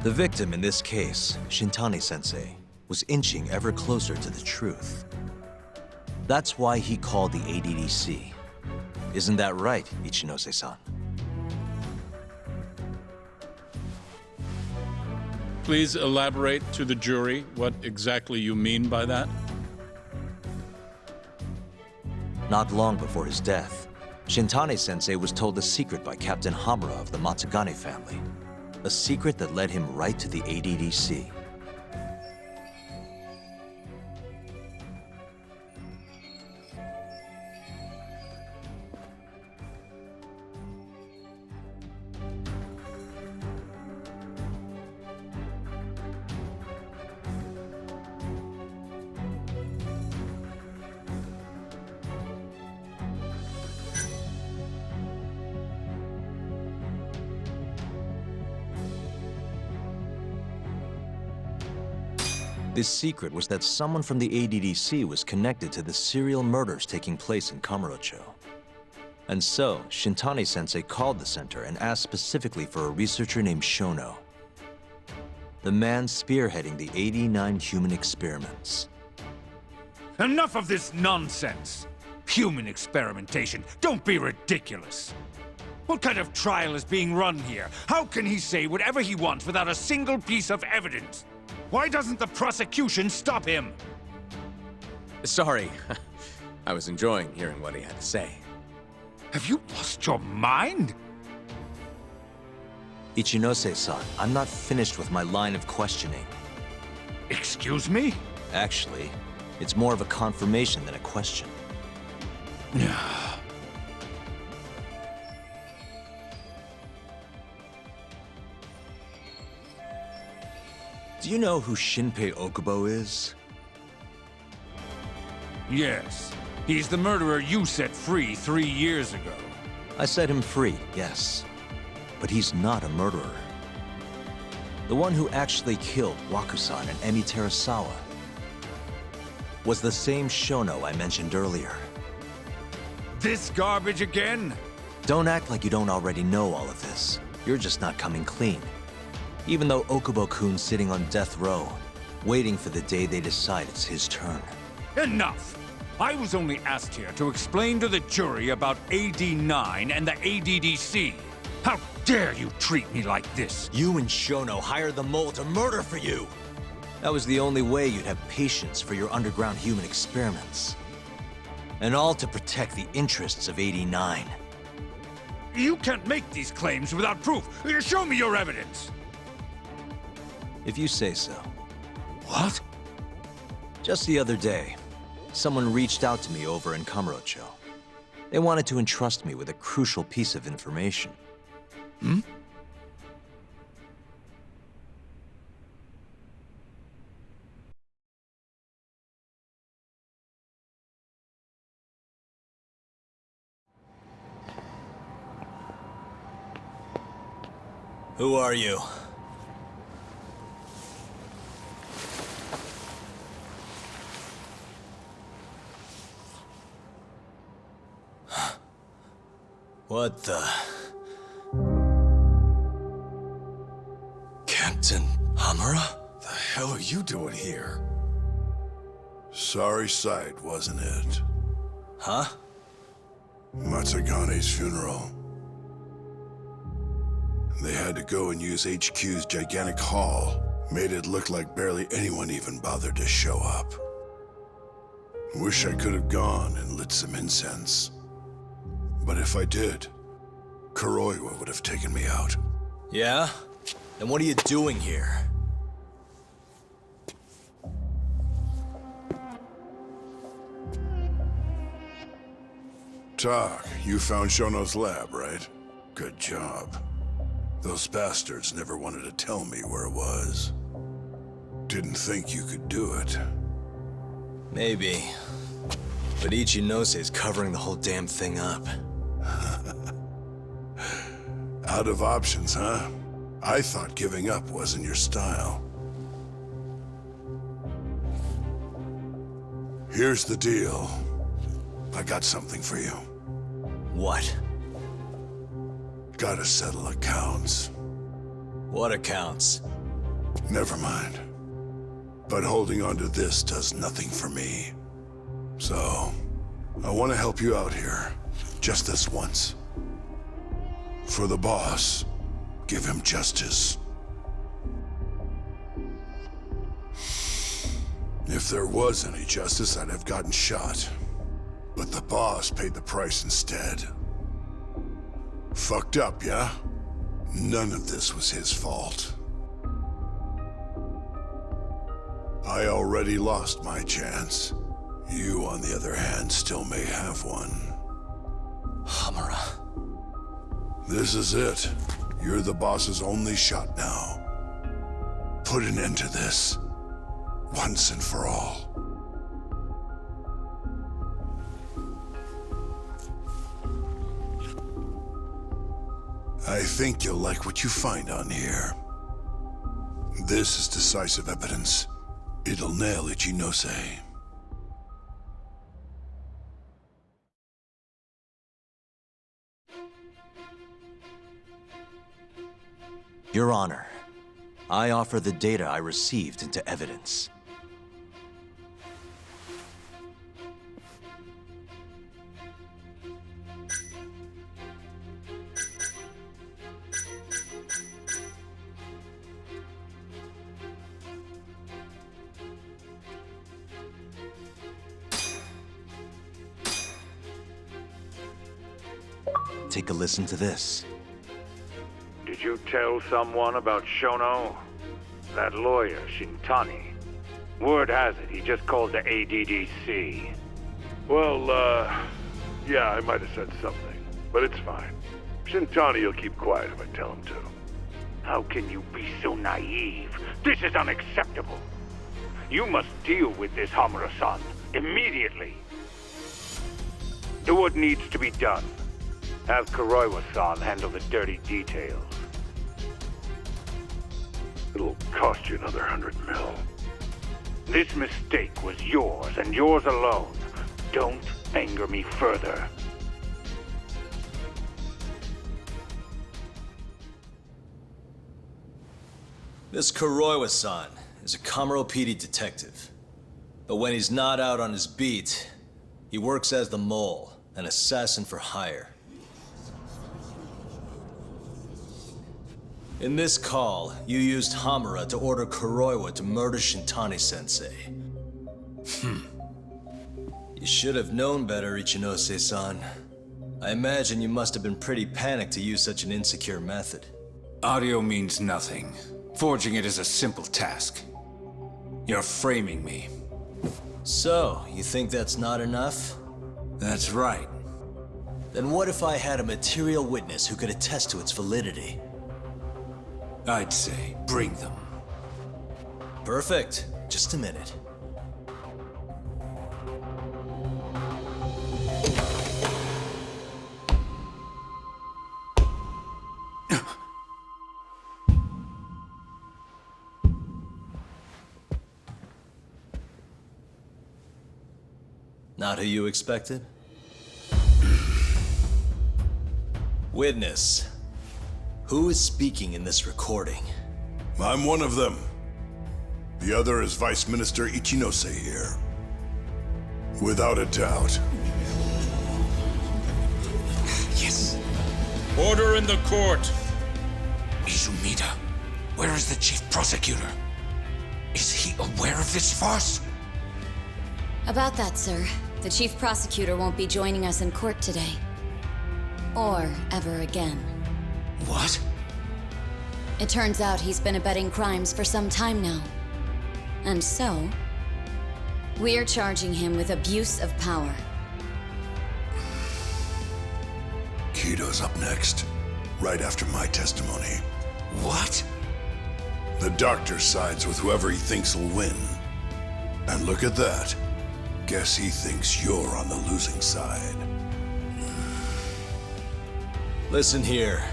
The victim in this case, Shintani-sensei, was inching ever closer to the truth. That's why he called the ADDC. Isn't that right, Ichinose-san? Please elaborate to the jury what exactly you mean by that. Not long before his death, Shintani-sensei was told a secret by Captain Hamura of the Matsugane family. A secret that led him right to the ADDC. This secret was that someone from the ADDC was connected to the serial murders taking place in Kamurocho. And so, Shintani-sensei called the center and asked specifically for a researcher named Shono, the man spearheading the 89 human experiments. Enough of this nonsense! Human experimentation, don't be ridiculous! What kind of trial is being run here? How can he say whatever he wants without a single piece of evidence? Why doesn't the prosecution stop him? Sorry. I was enjoying hearing what he had to say. Have you lost your mind? Ichinose-san, I'm not finished with my line of questioning. Excuse me? Actually, it's more of a confirmation than a question. Do you know who Shinpei Okubo is? Yes. He's the murderer you set free 3 years ago. I set him free, yes. But he's not a murderer. The one who actually killed Wakusan and Emi Terasawa was the same Shono I mentioned earlier. this garbage again? Don't act like you don't already know all of this. You're just not coming clean. Even though Okubo-kun's sitting on death row, waiting for the day they decide it's his turn. Enough! I was only asked here to explain to the jury about AD9 and the ADDC. How dare you treat me like this? You and Shono hired the mole to murder for you! That was the only way you'd have patience for your underground human experiments. And all to protect the interests of 89. You can't make these claims without proof. Show me your evidence. If you say so. What? Just the other day, someone reached out to me over in Kamurocho. They wanted to entrust me with a crucial piece of information. Hmm? Who are you? What the... Captain Hamura? The hell are you doing here? Sorry sight, wasn't it? Huh? Matsugane's funeral. They had to go and use HQ's gigantic hall. Made it look like barely anyone even bothered to show up. Wish I could have gone and lit some incense. But if I did, Kuroiwa would have taken me out. Yeah? Then what are you doing here? Tak, you found Shono's lab, right? Good job. Those bastards never wanted to tell me where it was. Didn't think you could do it. Maybe. But Ichinose covering the whole damn thing up. Out of options, huh? I thought giving up wasn't your style. Here's the deal. I got something for you. What? Gotta settle accounts. What accounts? Never mind. But holding on to this does nothing for me. So, I want to help you out here. Just this once. For the boss, give him justice. If there was any justice, I'd have gotten shot. But the boss paid the price instead. Fucked up, yeah? None of this was his fault. I already lost my chance. You, on the other hand, still may have one. Hamura. This is it. You're the boss's only shot now. Put an end to this. Once and for all. I think you'll like what you find on here. This is decisive evidence. It'll nail Ichinose. Your Honor, I offer the data I received into evidence. Take a listen to this. Did you tell someone about Shono? That lawyer, Shintani. Word has it, he just called the ADDC. Well, yeah, I might have said something, but it's fine. Shintani will keep quiet if I tell him to. How can you be so naive? This is unacceptable. You must deal with this, Hamura-san, immediately. Do what needs to be done. Have Kuroiwa-san handle the dirty details. It'll cost you another 100 mil. This mistake was yours, and yours alone. Don't anger me further. This Kuroiwa-san is a Kamurocho PD detective. But when he's not out on his beat, he works as the Mole, an assassin for hire. In this call, you used Hamura to order Kuroiwa to murder Shintani-sensei. You should have known better, Ichinose-san. I imagine you must have been pretty panicked to use such an insecure method. Audio means nothing. Forging it is a simple task. You're framing me. So, you think that's not enough? That's right. Then what if I had a material witness who could attest to its validity? I'd say, bring them. Perfect. Just a minute. Not who you expected? Witness. Who is speaking in this recording? I'm one of them. The other is Vice Minister Ichinose here. Without a doubt. Yes. Order in the court. Izumida, where is the chief prosecutor? Is he aware of this farce? About that, sir. The chief prosecutor won't be joining us in court today. Or ever again. What? It turns out he's been abetting crimes for some time now. And so, we're charging him with abuse of power. Kito's up next, right after my testimony. What? The doctor sides with whoever he thinks will win. And look at that. Guess he thinks you're on the losing side. Listen here.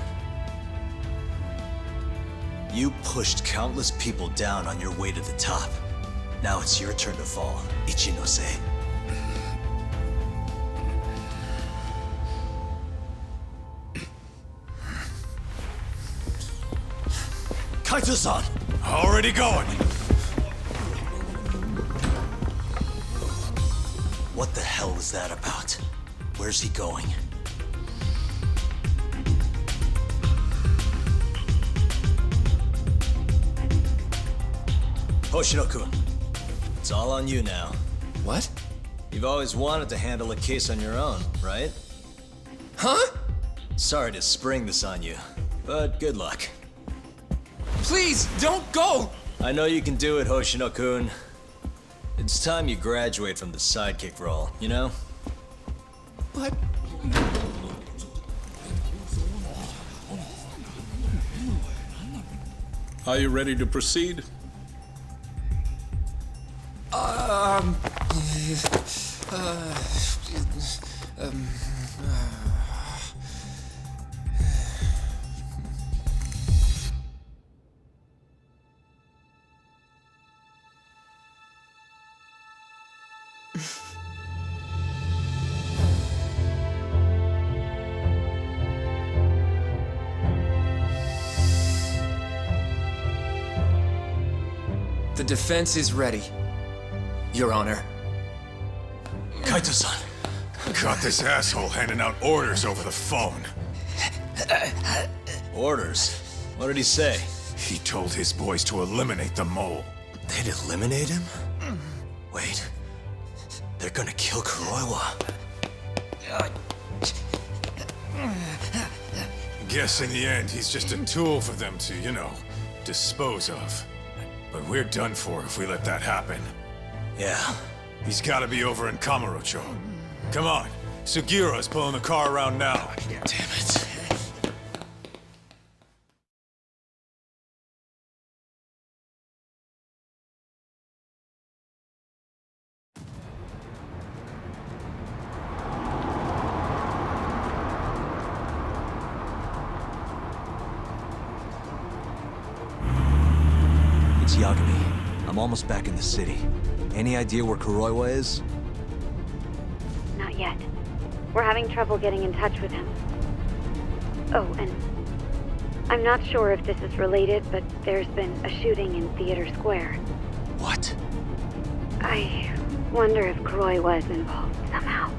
You pushed countless people down on your way to the top. Now it's your turn to fall, Ichinose. Kaito-san! Already going! What the hell was that about? Where's he going? Hoshino-kun, it's all on you now. What? You've always wanted to handle a case on your own, right? Huh? Sorry to spring this on you, but good luck. Please, don't go! I know you can do it, Hoshino-kun. It's time you graduate from the sidekick role, you know? But... Are you ready to proceed? The defense is ready, Your Honor. Kaito-san. Got this asshole handing out orders over the phone. Orders? What did he say? He told his boys to eliminate the mole. They'd eliminate him? Wait. They're gonna kill Kuroiwa. Guess in the end, he's just a tool for them to, dispose of. But we're done for if we let that happen. Yeah. He's gotta be over in Kamurocho. Come on. Sugira's pulling the car around now. Damn it. It's Yagami. I'm almost back in the city. Any idea where Kuroiwa is? Not yet. We're having trouble getting in touch with him. Oh, and I'm not sure if this is related, but there's been a shooting in Theater Square. What? I wonder if Croy was involved somehow.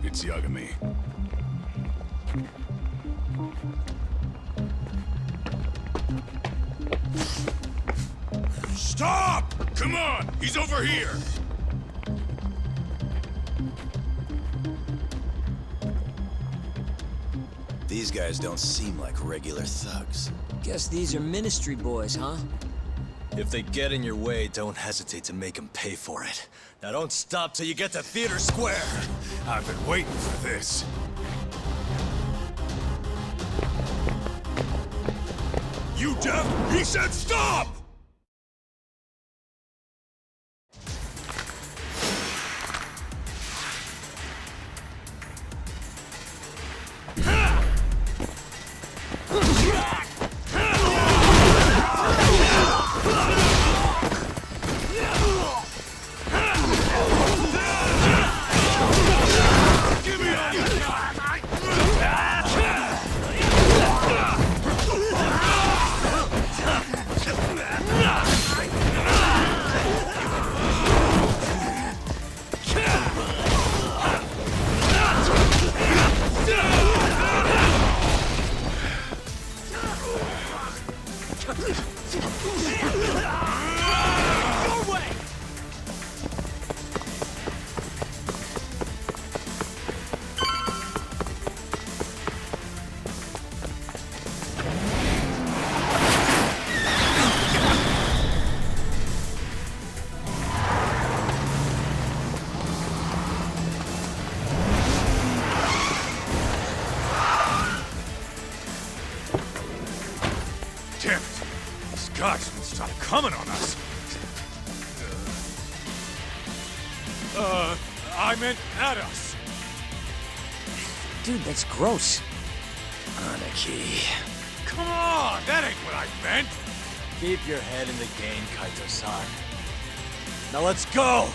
It's Yagami. Stop! Come on! He's over here! These guys don't seem like regular thugs. Guess these are ministry boys, huh? If they get in your way, don't hesitate to make them pay for it. Now don't stop till you get to Theater Square! I've been waiting for this. You deaf? He said stop! Damn it! These guys won't stop coming on us! I meant at us! Dude, that's gross. Anarchy. Come on! That ain't what I meant! Keep your head in the game, Kaito-san. Now let's go!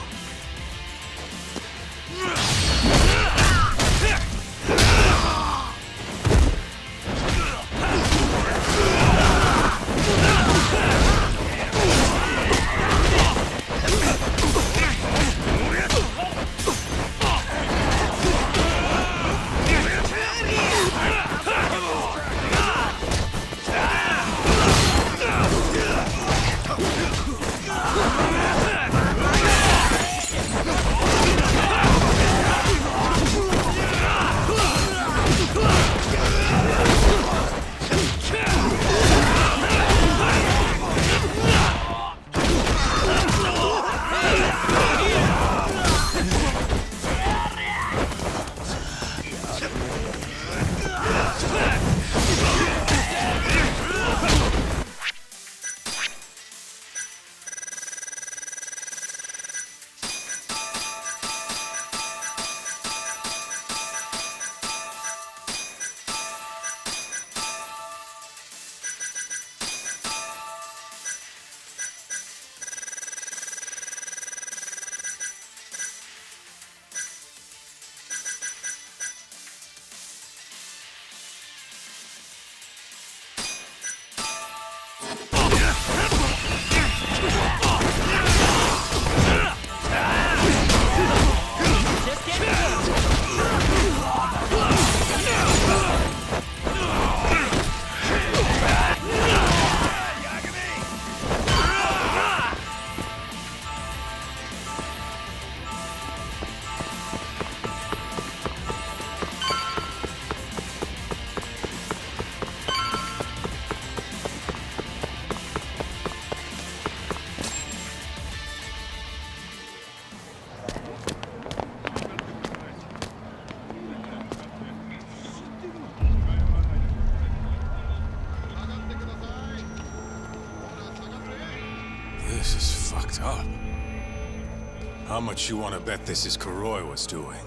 much you want to bet this is Kuroi was doing?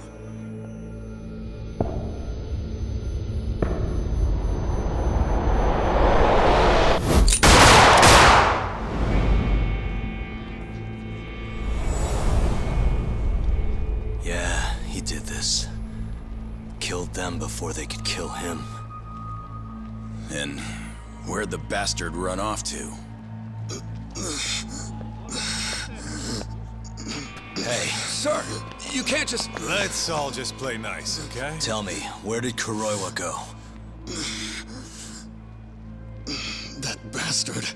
Yeah, he did this. Killed them before they could kill him. And where'd the bastard run off to? Hey. Sir, you can't just... Let's all just play nice, okay? Tell me, where did Kuroiwa go? That bastard.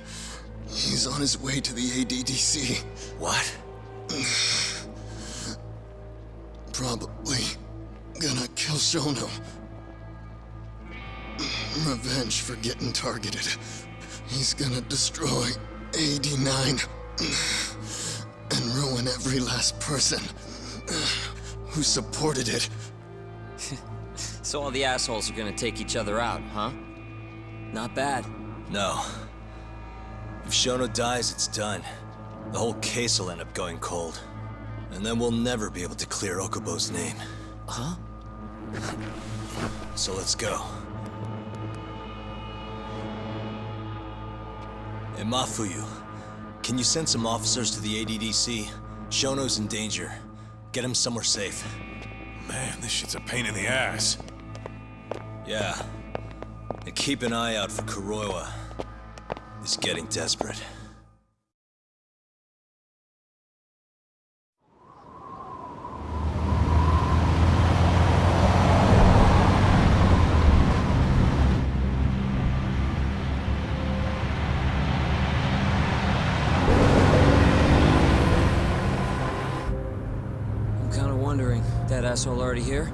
He's on his way to the ADDC. What? Probably gonna kill Shono. Revenge for getting targeted. He's gonna destroy 89 and ruin every last person who supported it. So all the assholes are gonna take each other out, huh? Not bad. No. If Shono dies, it's done. The whole case will end up going cold. And then we'll never be able to clear Okubo's name. Huh? So let's go. Hey, Mafuyu, can you send some officers to the ADDC? Shono's in danger. Get him somewhere safe. Man, this shit's a pain in the ass. Yeah. And keep an eye out for Kuroiwa. He's getting desperate. I'm kinda wondering, that asshole already here?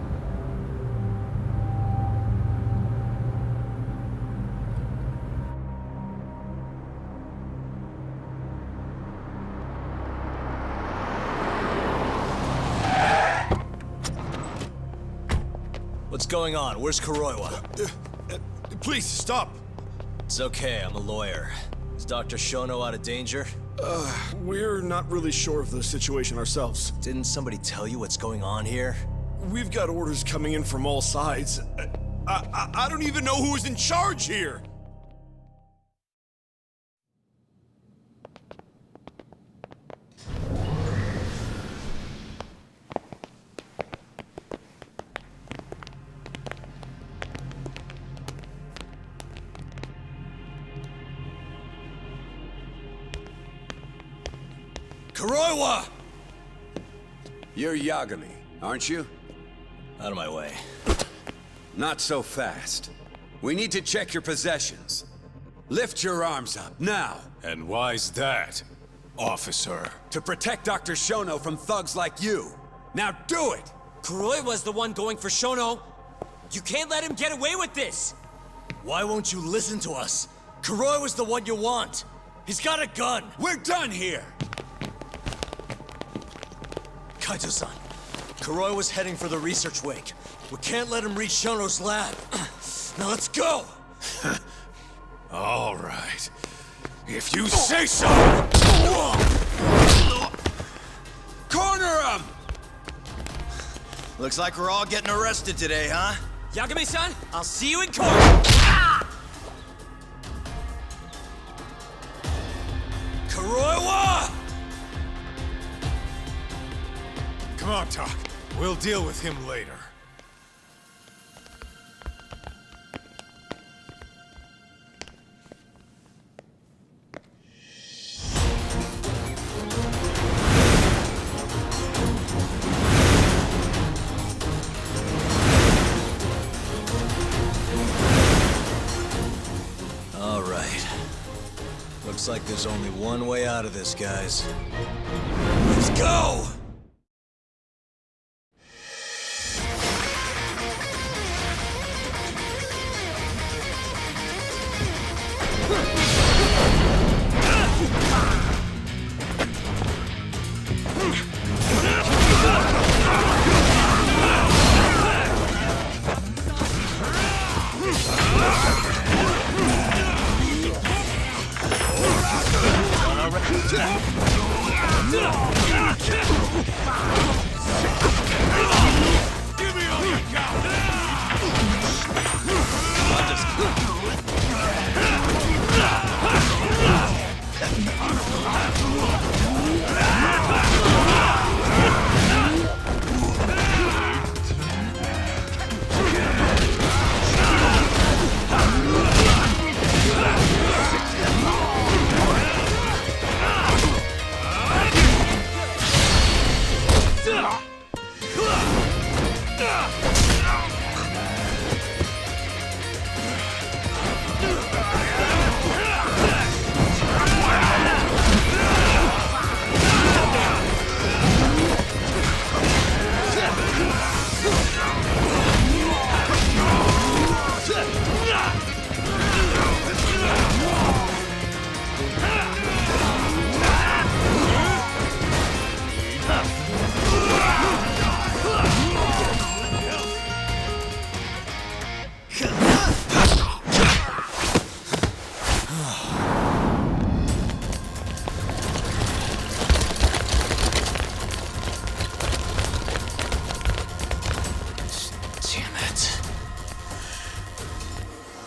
What's going on? Where's Kuroiwa? Please, stop! It's okay, I'm a lawyer. Is Dr. Shono out of danger? We're not really sure of the situation ourselves. Didn't somebody tell you what's going on here? We've got orders coming in from all sides. I don't even know who's in charge here! Kuroiwa! You're Yagami, aren't you? Out of my way. Not so fast. We need to check your possessions. Lift your arms up, now! And why's that, officer? To protect Dr. Shono from thugs like you. Now do it! Kuroiwa's the one going for Shono! You can't let him get away with this! Why won't you listen to us? Kuroiwa's the one you want! He's got a gun! We're done here! Kaito-san, Kuroiwa's heading for the research wake. We can't let him reach Shono's lab. Now let's go! All right. If you say so! Corner him! Looks like we're all getting arrested today, huh? Yagami-san, I'll see you in court! Kuroiwa! Come on, Tak. We'll deal with him later. All right. Looks like there's only one way out of this, guys. Let's go!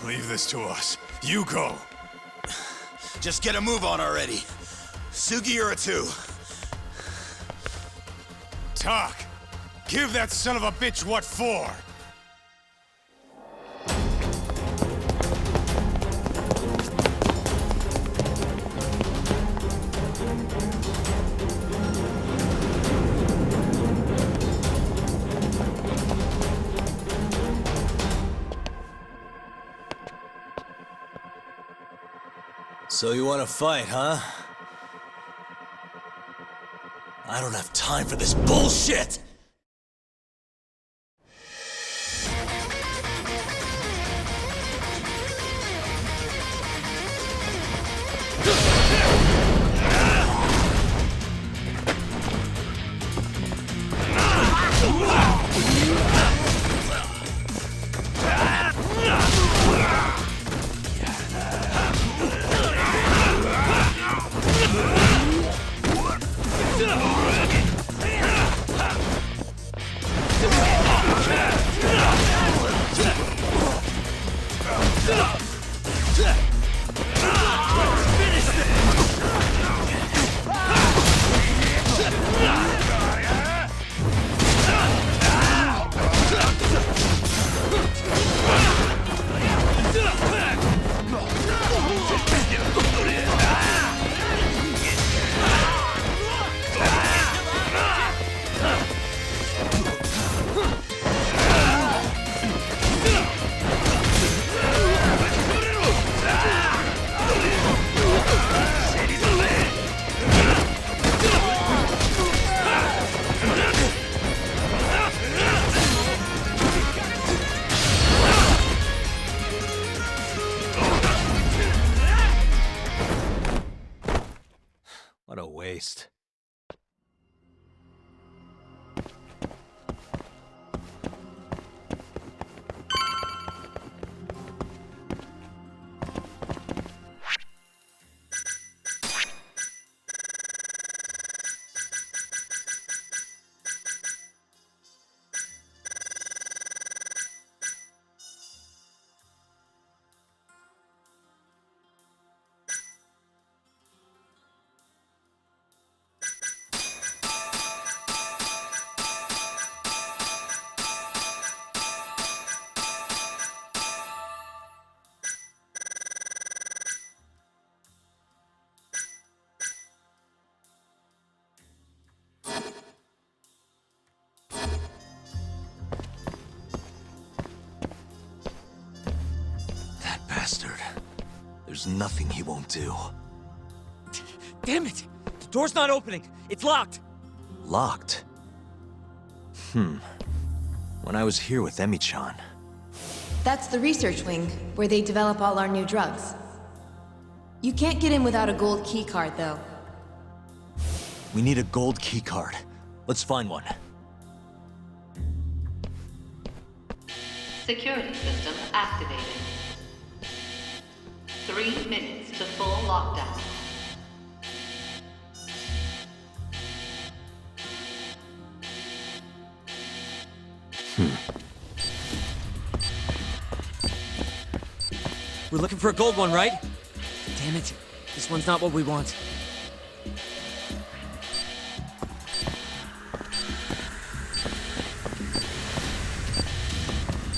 Leave this to us. You go. Just get a move on already. Sugi or a two. Tak! Give that son of a bitch what for! So you want to fight, huh? I don't have time for this bullshit! What a waste. Bastard. There's nothing he won't do. Damn it! The door's not opening. It's locked. Locked? When I was here with Emi-chan. That's the research wing, where they develop all our new drugs. You can't get in without a gold keycard, though. We need a gold keycard. Let's find one. Security system activated. 3 minutes to full lockdown. We're looking for a gold one, right? Damn it. This one's not what we want.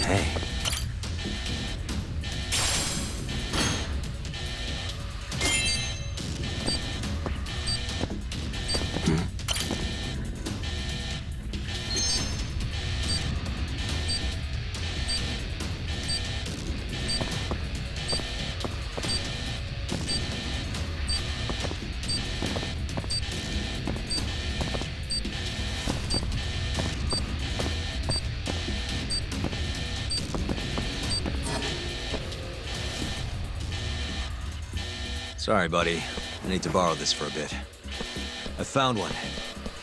Hey. Sorry, buddy. I need to borrow this for a bit. I found one.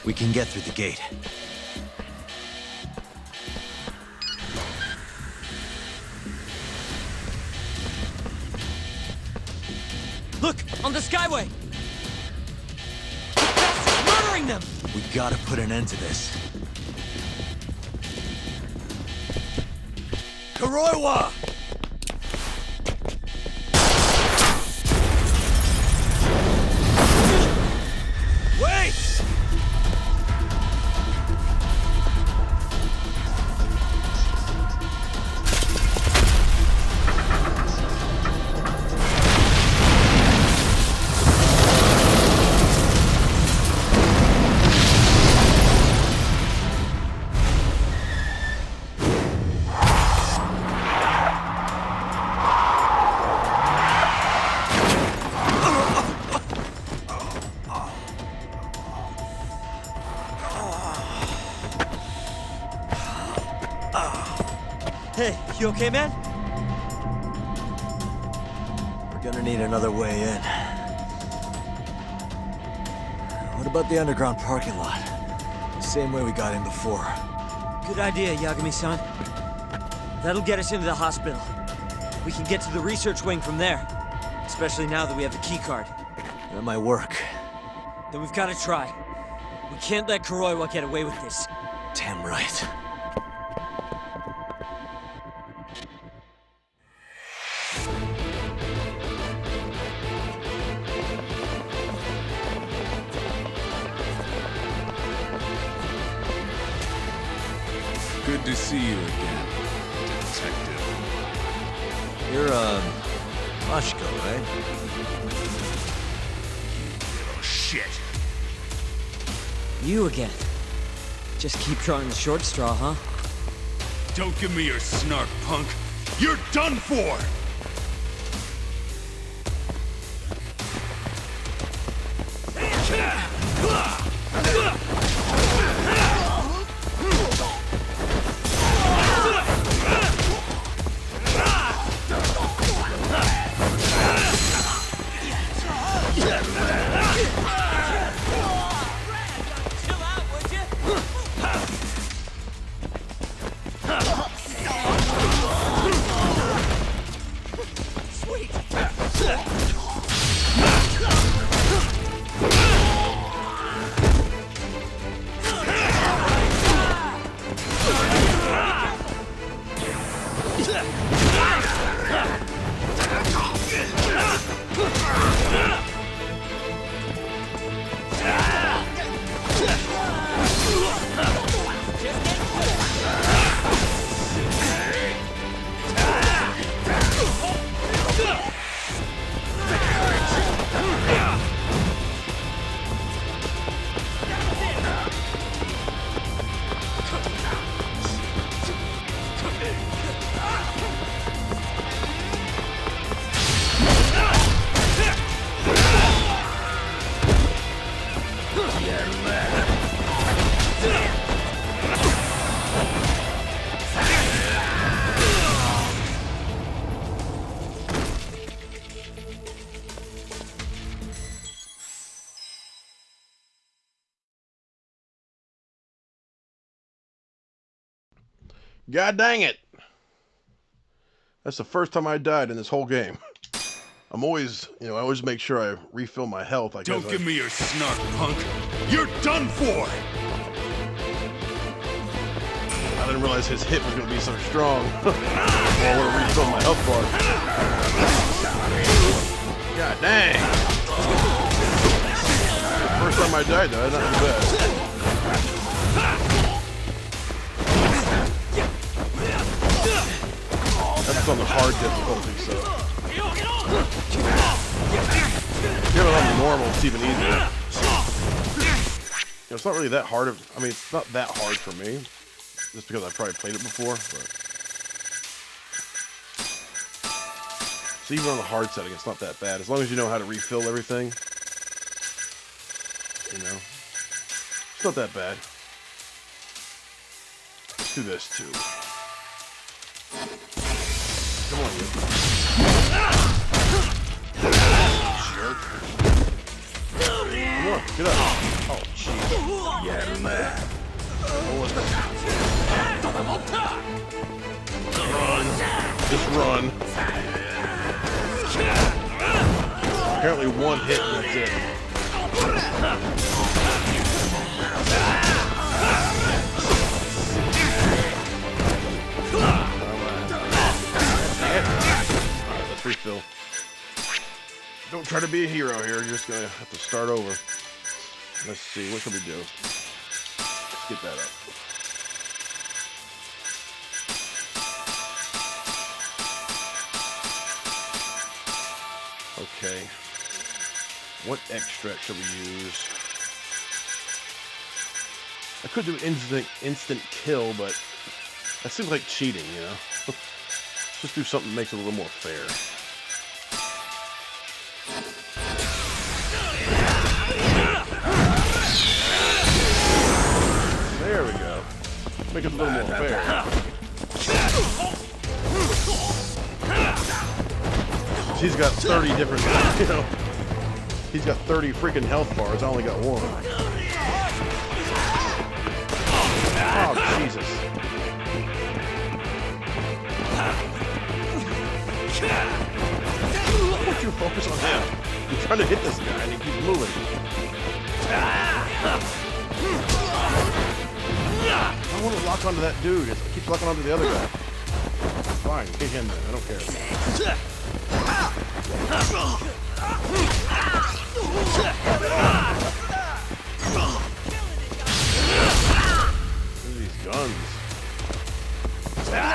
We can get through the gate. Look! On the Skyway! The bastard's murdering them! We gotta put an end to this. Kuroiwa! Wait! Hey, you okay, man? We're gonna need another way in. What about the underground parking lot? The same way we got in before. Good idea, Yagami-san. That'll get us into the hospital. We can get to the research wing from there. Especially now that we have the key card. That might work. Then we've got to try. We can't let Kuroiwa get away with this. Damn right. Good to see you again, Detective. You're, Mashiko, right? Oh, shit. You again. Just keep drawing the short straw, huh? Don't give me your snark, punk. You're done for! God dang it! That's the first time I died in this whole game. I'm always, I always make sure I refill my health. Don't give me your snark, punk. You're done for! I didn't realize his hit was going to be so strong. Well, I would have refilled my health bar. God dang! First time I died, though. Not too bad. That's on the hard difficulty, so. Give it on the normal, it's even easier. It's not really that hard I mean, it's not that hard for me. Just because I've probably played it before, but. So even on the hard setting, it's not that bad. As long as you know how to refill everything. It's not that bad. Let's do this, too. Come on, you. Jerk. Come on, get up. Oh, jeez. Run. Just run. Apparently one hit and that's it. Alright, let's refill. Don't try to be a hero here, you're just gonna have to start over. Let's see, what can we do? Let's get that up. Okay. What extract should we use? I could do instant kill, but that seems like cheating, you know? Let's just do something that makes it a little more fair. There we go. Make it a little more fair. He's got 30 different, you know, he's got 30 freaking health bars. I only got one. Oh, Jesus. Why don't you focus on him? You're trying to hit this guy and he keeps moving. I want to lock onto that dude. It keeps locking onto the other guy. Fine, kick him then. I don't care. Look at these guns. There.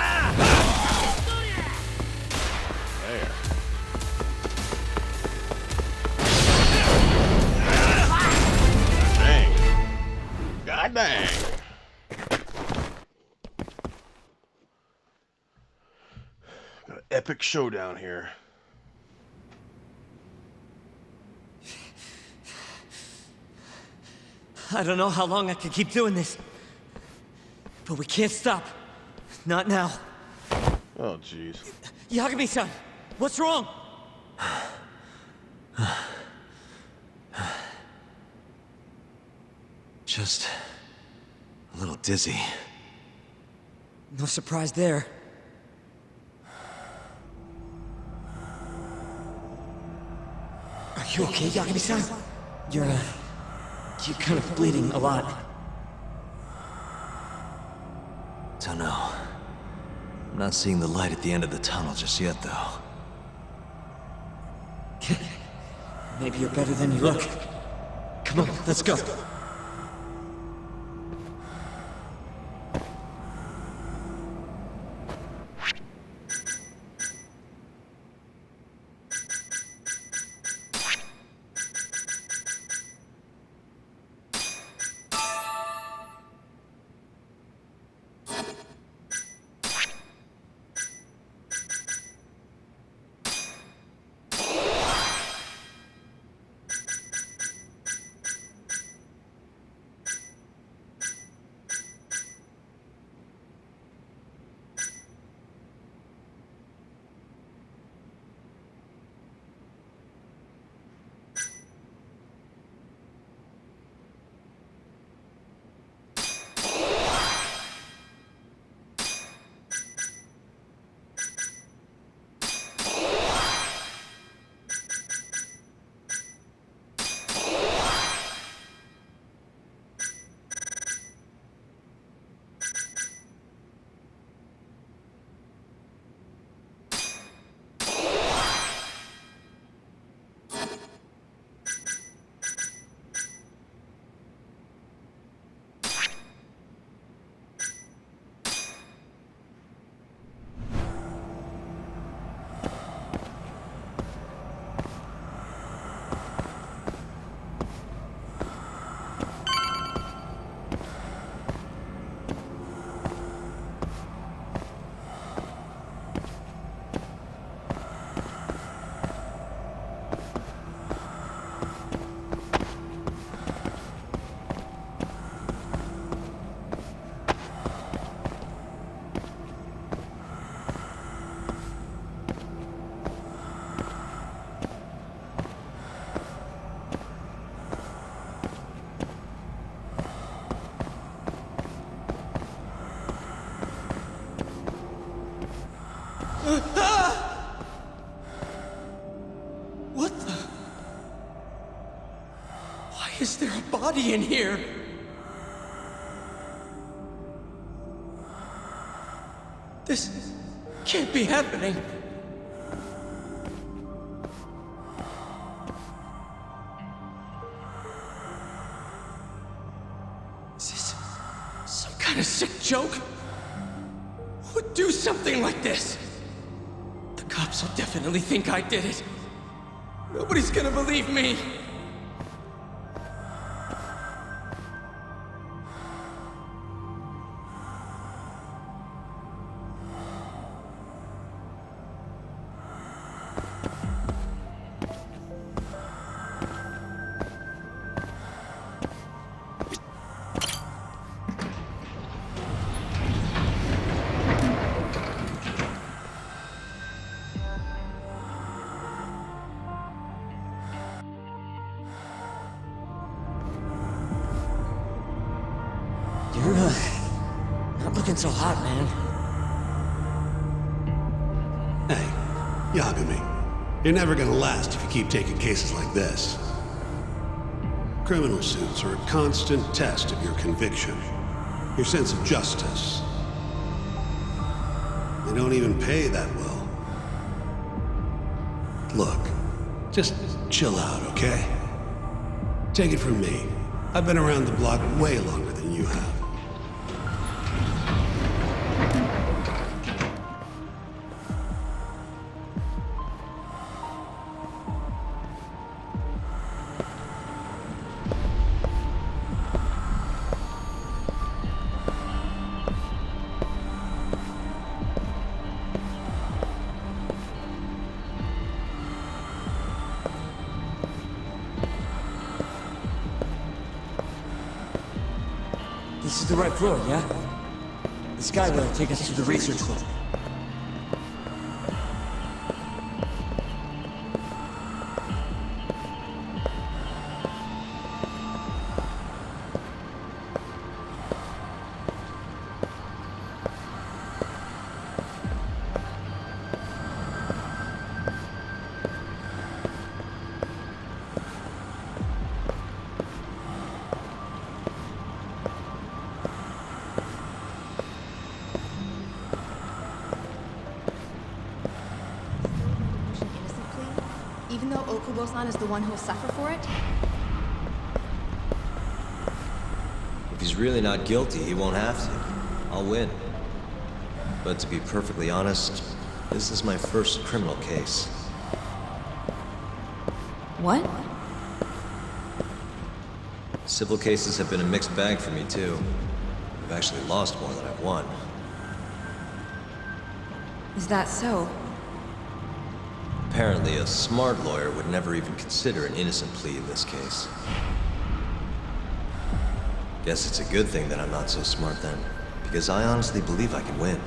Dang. God dang. Got an epic showdown here. I don't know how long I can keep doing this. But we can't stop. Not now. Oh, jeez. Yagami-san, what's wrong? Just a little dizzy. No surprise there. Are you okay, Yagami-san? You're kind of bleeding a lot. Don't know. I'm not seeing the light at the end of the tunnel just yet, though. Maybe you're better than you look. Come on, let's go. What the? Why is there a body in here? This can't be happening. Is this some kind of sick joke? Who would do something like this? The cops will definitely think I did it. Nobody's gonna believe me. You're, not looking so hot, man. Hey, Yagami, you're never gonna last if you keep taking cases like this. Criminal suits are a constant test of your conviction, your sense of justice. They don't even pay that well. Look, just chill out, okay? Take it from me. I've been around the block way longer than you have. This is the right floor, yeah? The skyway will take us to the research room. Even though Okubo-san is the one who'll suffer for it? If he's really not guilty, he won't have to. I'll win. But to be perfectly honest, this is my first criminal case. What? Civil cases have been a mixed bag for me, too. I've actually lost more than I've won. Is that so? Apparently, a smart lawyer would never even consider an innocent plea in this case. Guess it's a good thing that I'm not so smart then, because I honestly believe I can win.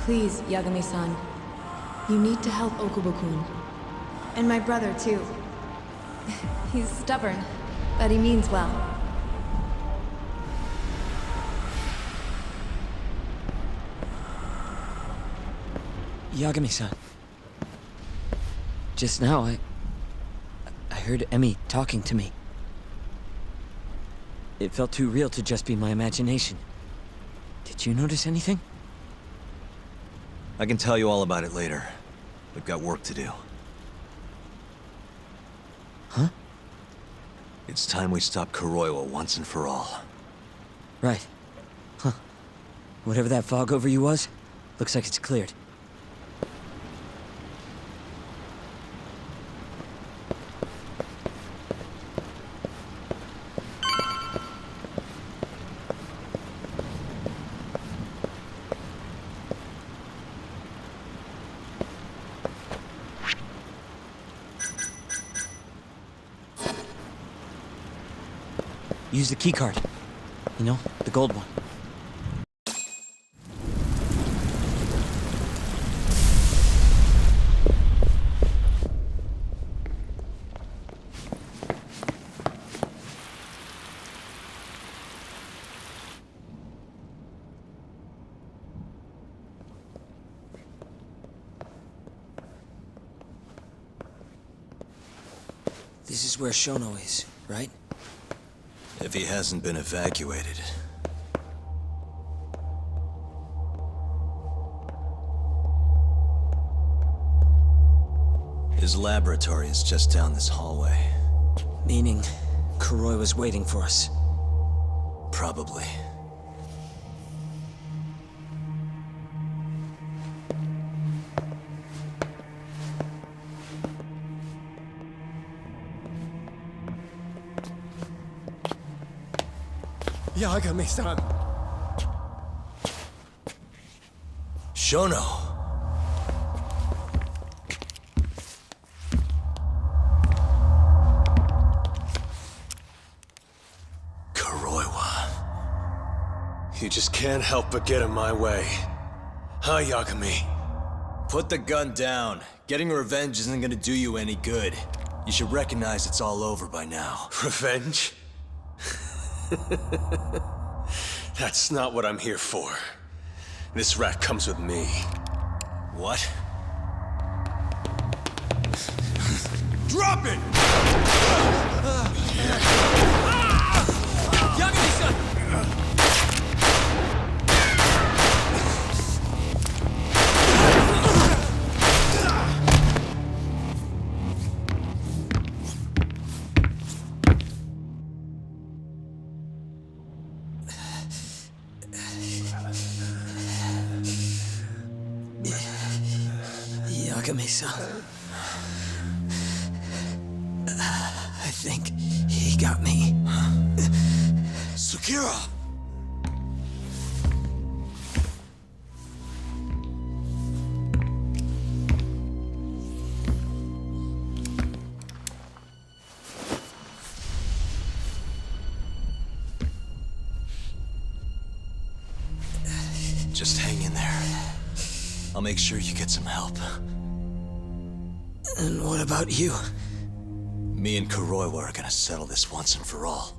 Please, Yagami-san. You need to help Okubo-kun. And my brother, too. He's stubborn, but he means well. Yagami-san. Just now, I heard Emmy talking to me. It felt too real to just be my imagination. Did you notice anything? I can tell you all about it later. We've got work to do. Huh? It's time we stop Kuroiwa once and for all. Right. Huh. Whatever that fog over you was, looks like it's cleared. Use the keycard. You know, the gold one. This is where Shono is, right? If he hasn't been evacuated. His laboratory is just down this hallway. Meaning, Kuroi was waiting for us. Probably. Yagami-san. Shono. You just can't help but get in my way. Huh, Yagami? Put the gun down. Getting revenge isn't gonna do you any good. You should recognize it's all over by now. Revenge? That's not what I'm here for. This rat comes with me. What? Drop it! Yagami-san! Yagami-san. I think he got me. Sukira! Just hang in there. I'll make sure you get some help. And what about you? Me and Kuroiwa are gonna settle this once and for all.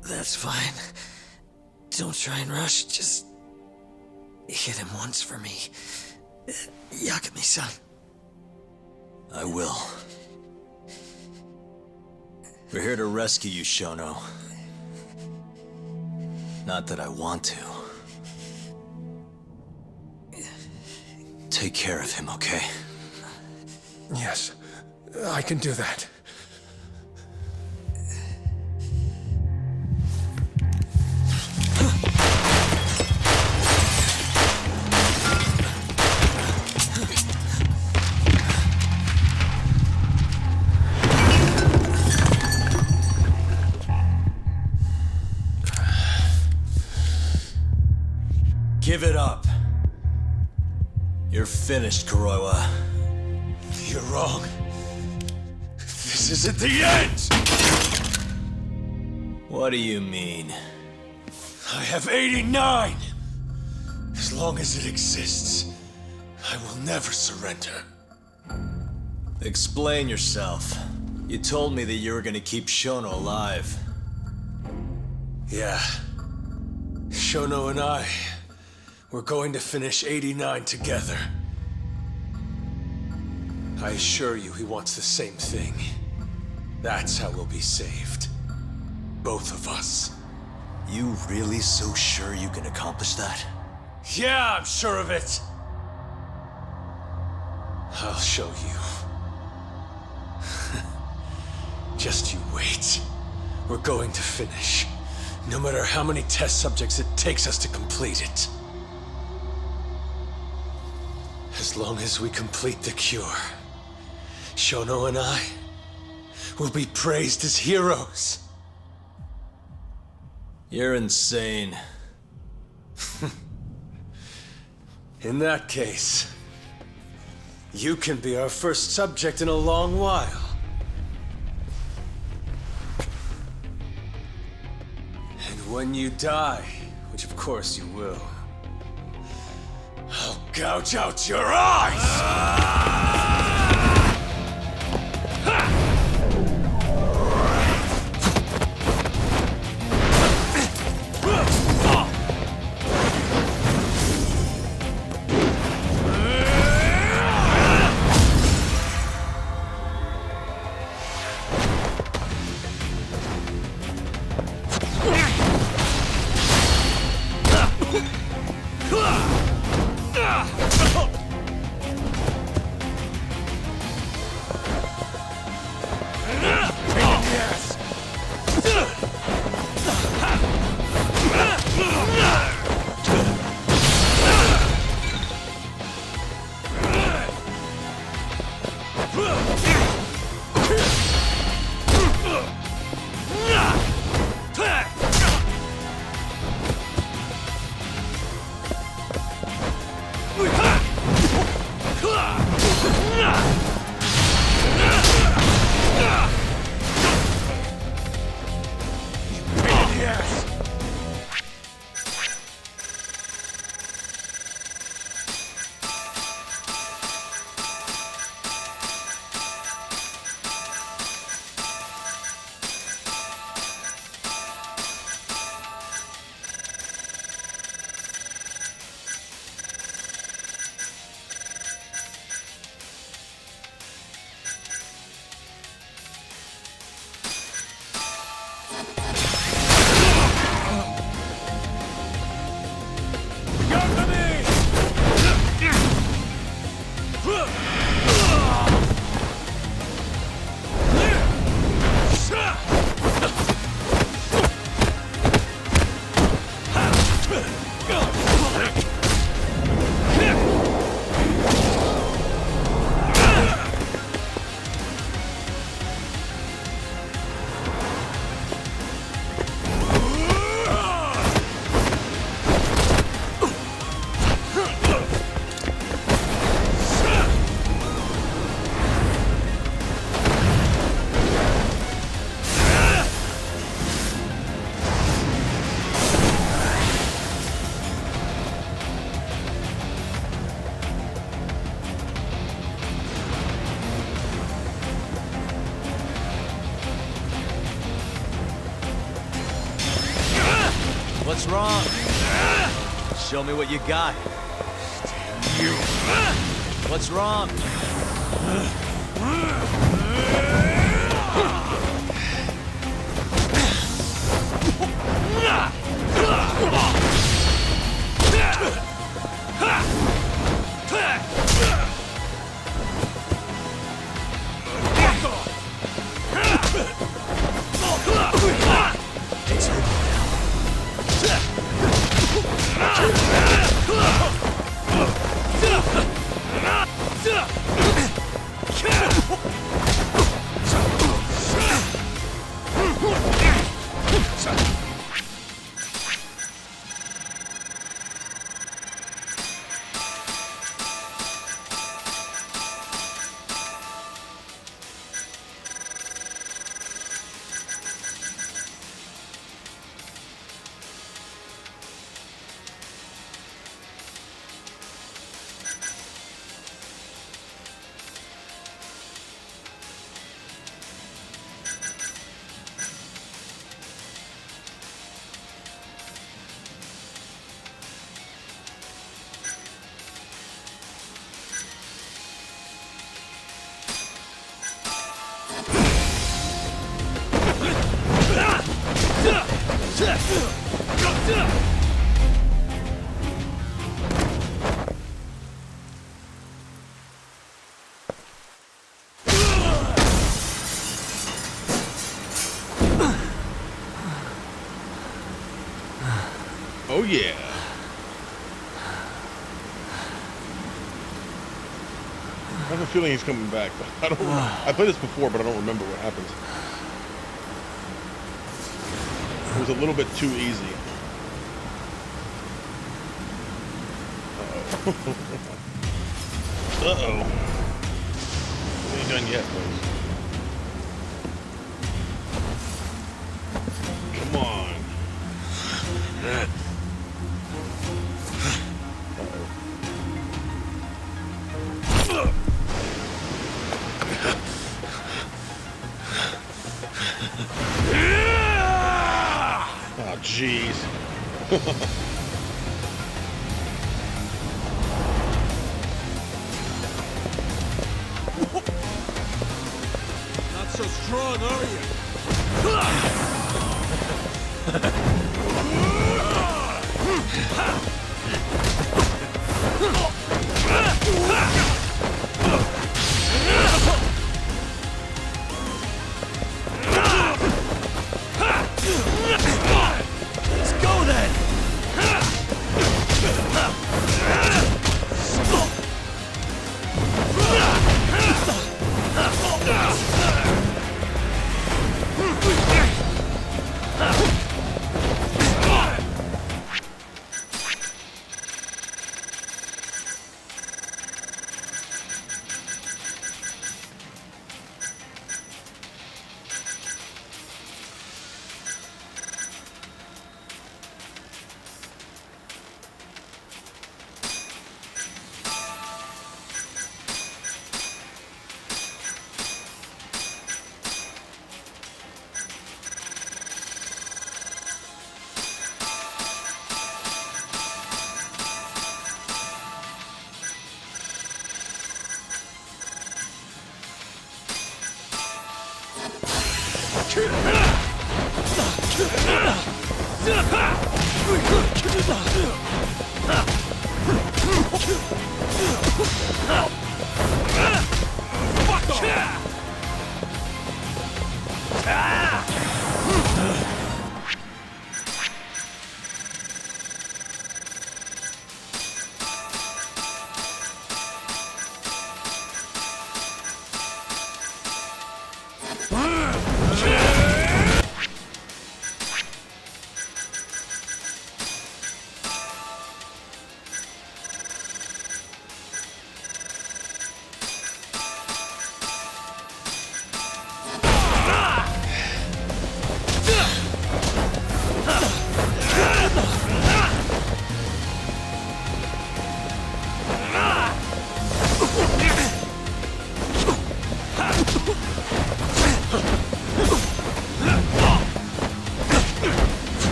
That's fine. Don't try and rush, just hit him once for me. Yagami-san. I will. We're here to rescue you, Shono. Not that I want to. Take care of him, okay? Yes, I can do that. Give it up. You're finished, Kuroiwa. You're wrong. This isn't the end! What do you mean? I have 89! As long as it exists, I will never surrender. Explain yourself. You told me that you were gonna keep Shono alive. Yeah. Shono and I, we're going to finish 89 together. I assure you he wants the same thing. That's how we'll be saved. Both of us. You really so sure you can accomplish that? Yeah, I'm sure of it. I'll show you. Just you wait. We're going to finish. No matter how many test subjects it takes us to complete it. As long as we complete the cure, Shono and I will be praised as heroes. You're insane. In that case, you can be our first subject in a long while. And when you die, which of course you will, I'll gouge out your eyes! What's wrong? Show me what you got. You. What's wrong? It's over Oh yeah. I have a feeling he's coming back, but I don't. I played this before, but I don't remember what happens. It was a little bit too easy. Uh-oh. Uh-oh. We ain't done yet, folks. Come on. Oh, jeez. Not so strong, are you? Let's go then!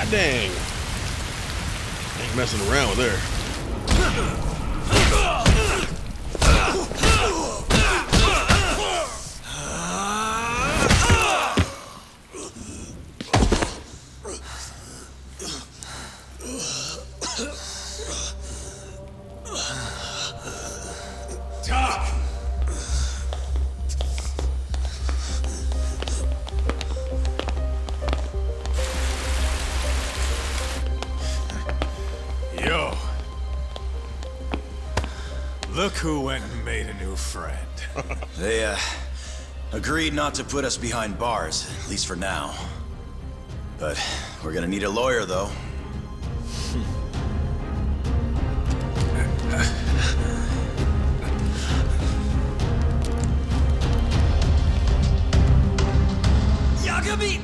God dang. Ain't messing around with her. Talk! Yo. Look who went and made a new friend. They, agreed not to put us behind bars, at least for now. But we're gonna need a lawyer, though.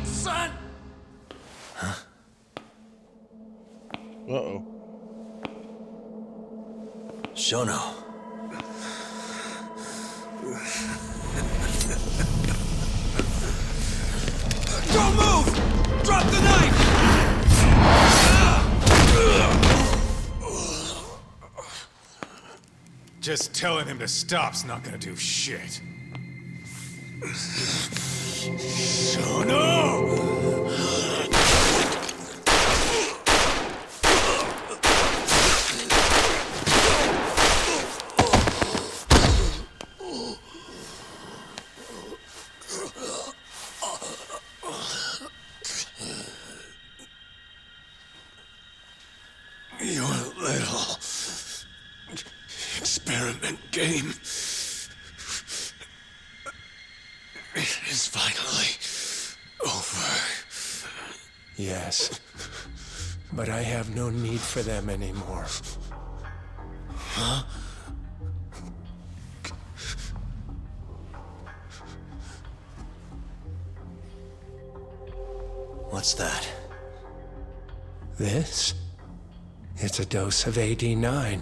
Son! Huh? Uh-oh. Shono. Don't move! Drop the knife! Just telling him to stop's not gonna do shit. Your little experiment game is finally over. Yes, but I have no need for them anymore. Huh? What's that? This? It's a dose of AD9.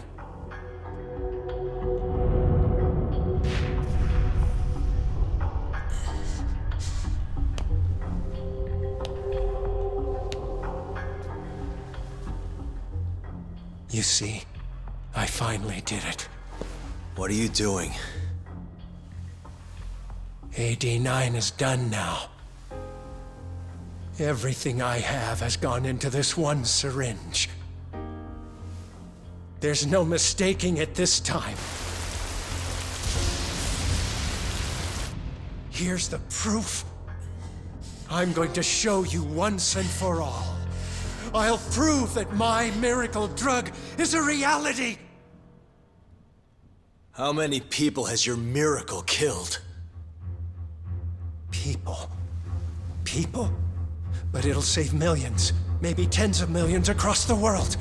You see, I finally did it. What are you doing? AD9 is done now. Everything I have has gone into this one syringe. There's no mistaking it this time. Here's the proof. I'm going to show you once and for all. I'll prove that my miracle drug is a reality! How many people has your miracle killed? People. People? But it'll save millions, maybe tens of millions across the world.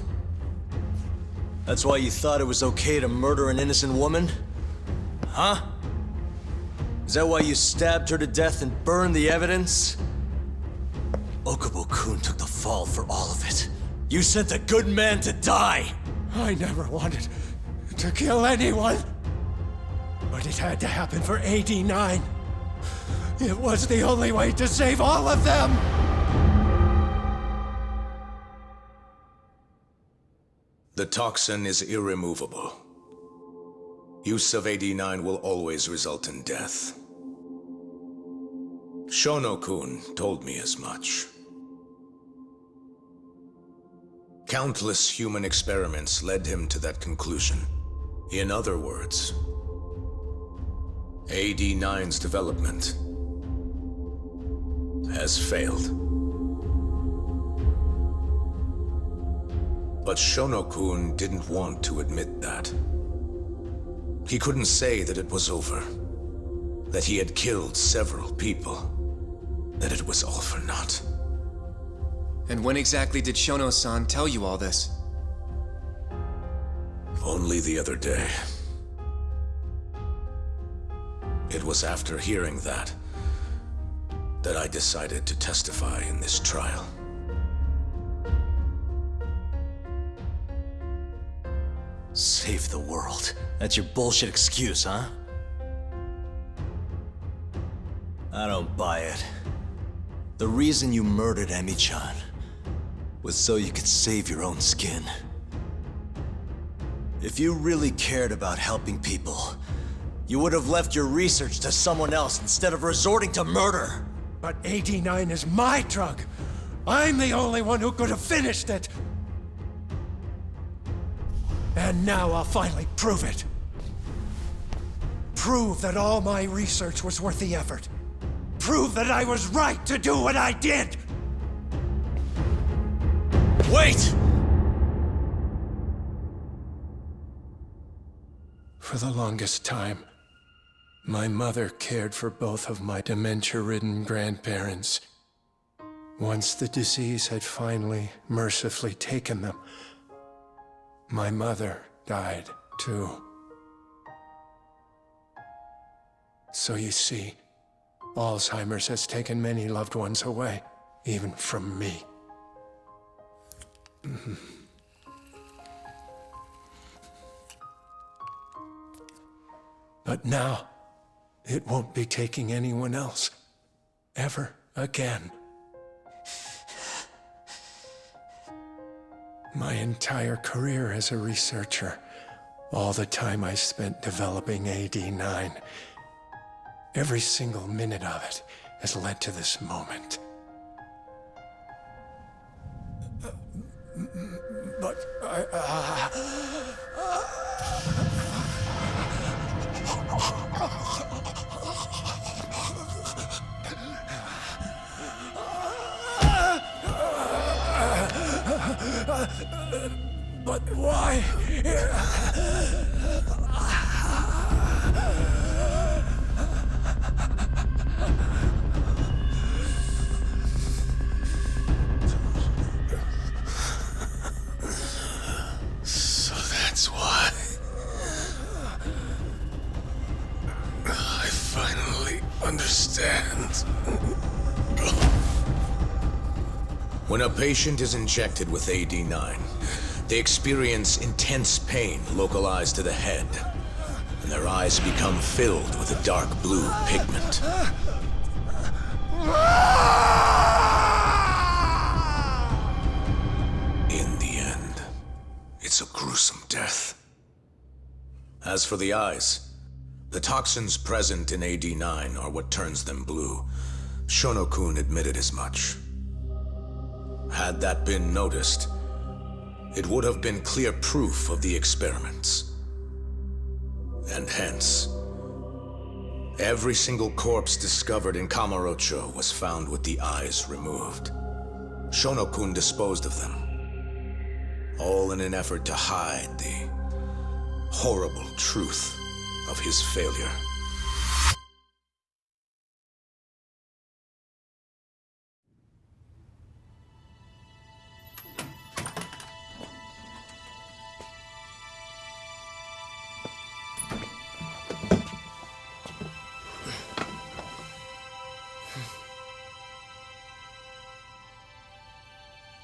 That's why you thought it was okay to murder an innocent woman? Huh? Is that why you stabbed her to death and burned the evidence? Okubo-kun took the fall for all of it. You sent a good man to die! I never wanted to kill anyone. But it had to happen for AD9. It was the only way to save all of them! The toxin is irremovable. Use of AD9 will always result in death. Shono-kun told me as much. Countless human experiments led him to that conclusion. In other words, AD9's development has failed. But Shono-kun didn't want to admit that. He couldn't say that it was over, that he had killed several people, that it was all for naught. And when exactly did Shono-san tell you all this? Only the other day. It was after hearing that I decided to testify in this trial. Save the world. That's your bullshit excuse, huh? I don't buy it. The reason you murdered Emi-chan was so you could save your own skin. If you really cared about helping people, you would have left your research to someone else instead of resorting to murder. But AD9 is my drug. I'm the only one who could have finished it. And now I'll finally prove it. Prove that all my research was worth the effort. Prove that I was right to do what I did. Wait! For the longest time, my mother cared for both of my dementia-ridden grandparents. Once the disease had finally, mercifully taken them, my mother died too. So you see, Alzheimer's has taken many loved ones away, even from me. But now, it won't be taking anyone else, ever again. My entire career as a researcher, all the time I spent developing AD9, every single minute of it has led to this moment. But but why? So that's why. I finally understand. When a patient is injected with AD9, they experience intense pain localized to the head, and their eyes become filled with a dark blue pigment. In the end, it's a gruesome death. As for the eyes, the toxins present in AD9 are what turns them blue. Shono-kun admitted as much. Had that been noticed, it would have been clear proof of the experiments. And hence, every single corpse discovered in Kamurocho was found with the eyes removed. Shono-kun disposed of them, all in an effort to hide the horrible truth of his failure.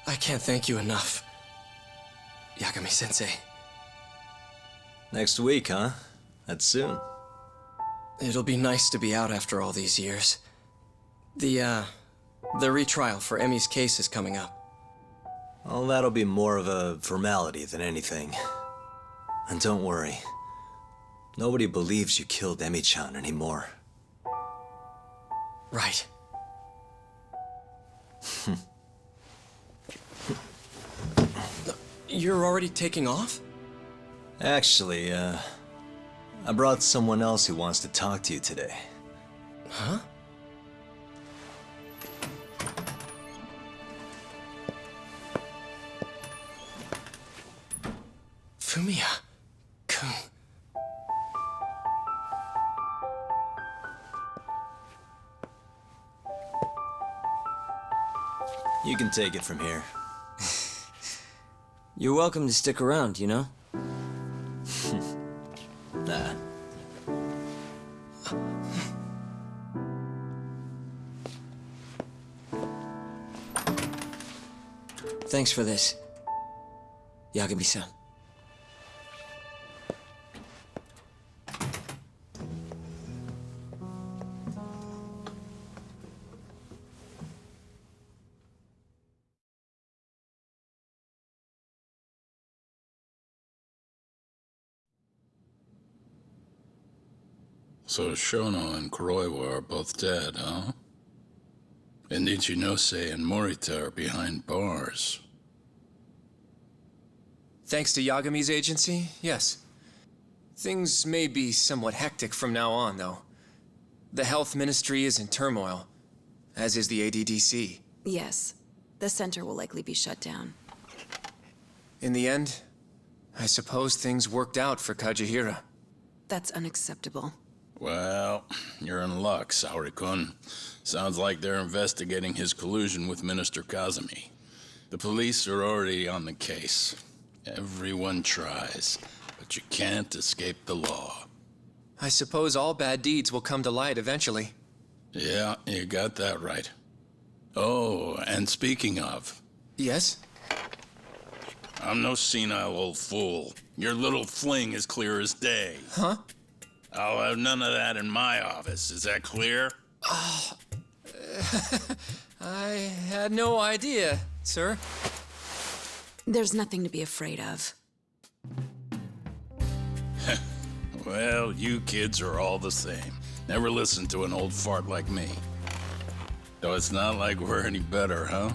I can't thank you enough, Yagami-sensei. Next week, huh? That's soon. It'll be nice to be out after all these years. The retrial for Emmy's case is coming up. Well, that'll be more of a formality than anything. And don't worry. Nobody believes you killed Emmy-chan anymore. Right. You're already taking off? Actually, I brought someone else who wants to talk to you today. Huh? Fumiya-kun. You can take it from here. You're welcome to stick around, you know? Nah. Thanks for this, Yagami-san. So Shono and Kuroiwa are both dead, huh? And Ichinose and Morita are behind bars. Thanks to Yagami's agency, yes. Things may be somewhat hectic from now on, though. The health ministry is in turmoil, as is the ADDC. Yes. The center will likely be shut down. In the end, I suppose things worked out for Kajihira. That's unacceptable. Well, you're in luck, Saori-kun. Sounds like they're investigating his collusion with Minister Kazumi. The police are already on the case. Everyone tries, but you can't escape the law. I suppose all bad deeds will come to light eventually. Yeah, you got that right. Oh, and speaking of... Yes? I'm no senile old fool. Your little fling is clear as day. Huh? I'll have none of that in my office. Is that clear? I had no idea, sir. There's nothing to be afraid of. Well, you kids are all the same. Never listen to an old fart like me. Though it's not like we're any better, huh?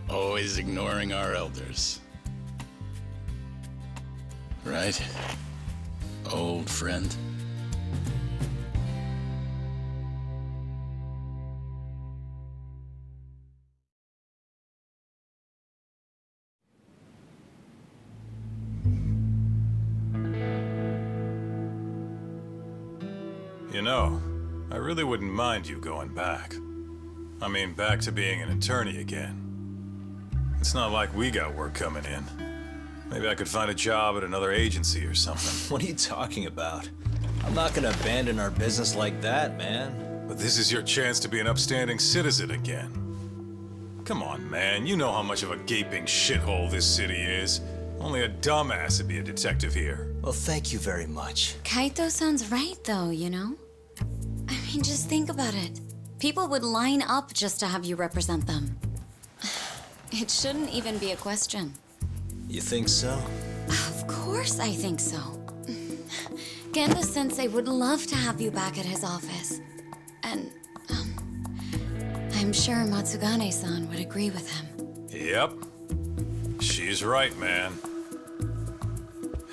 Always ignoring our elders. Right? Old friend? You know, I really wouldn't mind you going back. I mean, back to being an attorney again. It's not like we got work coming in. Maybe I could find a job at another agency or something. What are you talking about? I'm not gonna abandon our business like that, man. But this is your chance to be an upstanding citizen again. Come on, man. You know how much of a gaping shithole this city is. Only a dumbass would be a detective here. Well, thank you very much. Kaito sounds right, though, you know? I mean, just think about it. People would line up just to have you represent them. It shouldn't even be a question. You think so? Of course I think so. Genda-sensei would love to have you back at his office. And, I'm sure Matsugane-san would agree with him. Yep. She's right, man.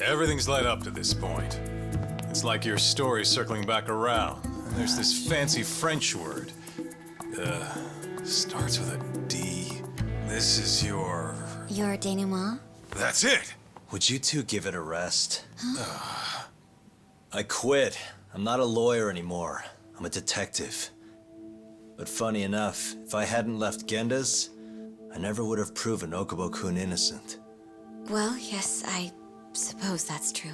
Everything's led up to this point. It's like your story's circling back around. And there's this fancy French word. Starts with a D. This is your... Your denouement? That's it! Would you two give it a rest? I quit. I'm not a lawyer anymore. I'm a detective. But funny enough, if I hadn't left Genda's, I never would have proven Okubo-kun innocent. Well, yes, I suppose that's true.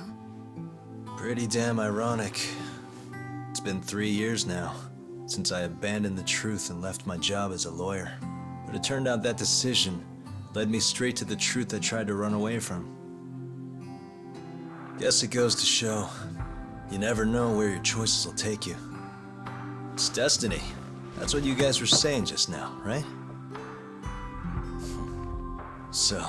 Pretty damn ironic. It's been 3 years now, since I abandoned the truth and left my job as a lawyer. But it turned out that decision led me straight to the truth I tried to run away from. Guess it goes to show, you never know where your choices will take you. It's destiny. That's what you guys were saying just now, right? So,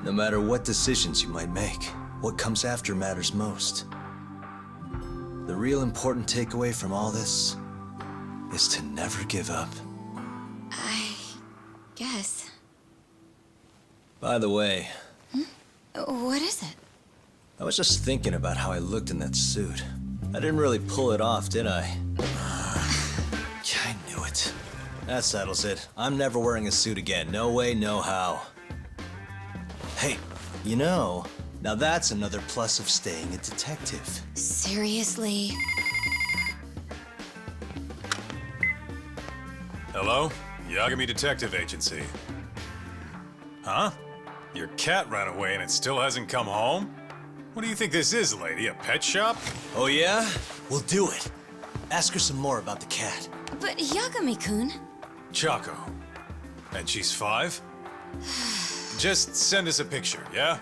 no matter what decisions you might make, what comes after matters most. The real important takeaway from all this is to never give up. I guess. By the way... What is it? I was just thinking about how I looked in that suit. I didn't really pull it off, did I? I knew it. That settles it. I'm never wearing a suit again. No way, no how. Hey, you know, now that's another plus of staying a detective. Seriously? Hello? Yagami Detective Agency. Huh? Your cat ran away and it still hasn't come home? What do you think this is, lady? A pet shop? Oh yeah? We'll do it. Ask her some more about the cat. But Yagami-kun... Chaco. And she's 5? Just send us a picture, yeah?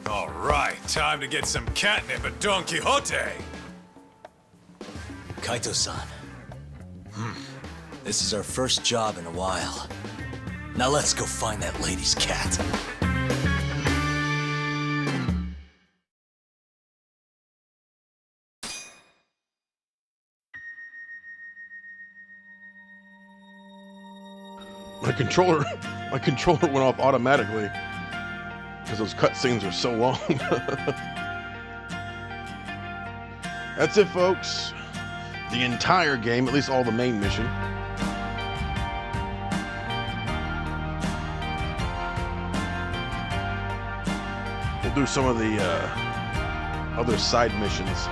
All right, time to get some catnip at Don Quixote! Kaito-san. This is our first job in a while. Now let's go find that lady's cat. My controller went off automatically because those cutscenes are so long. That's it, folks. The entire game, at least all the main mission. We'll do some of the other side missions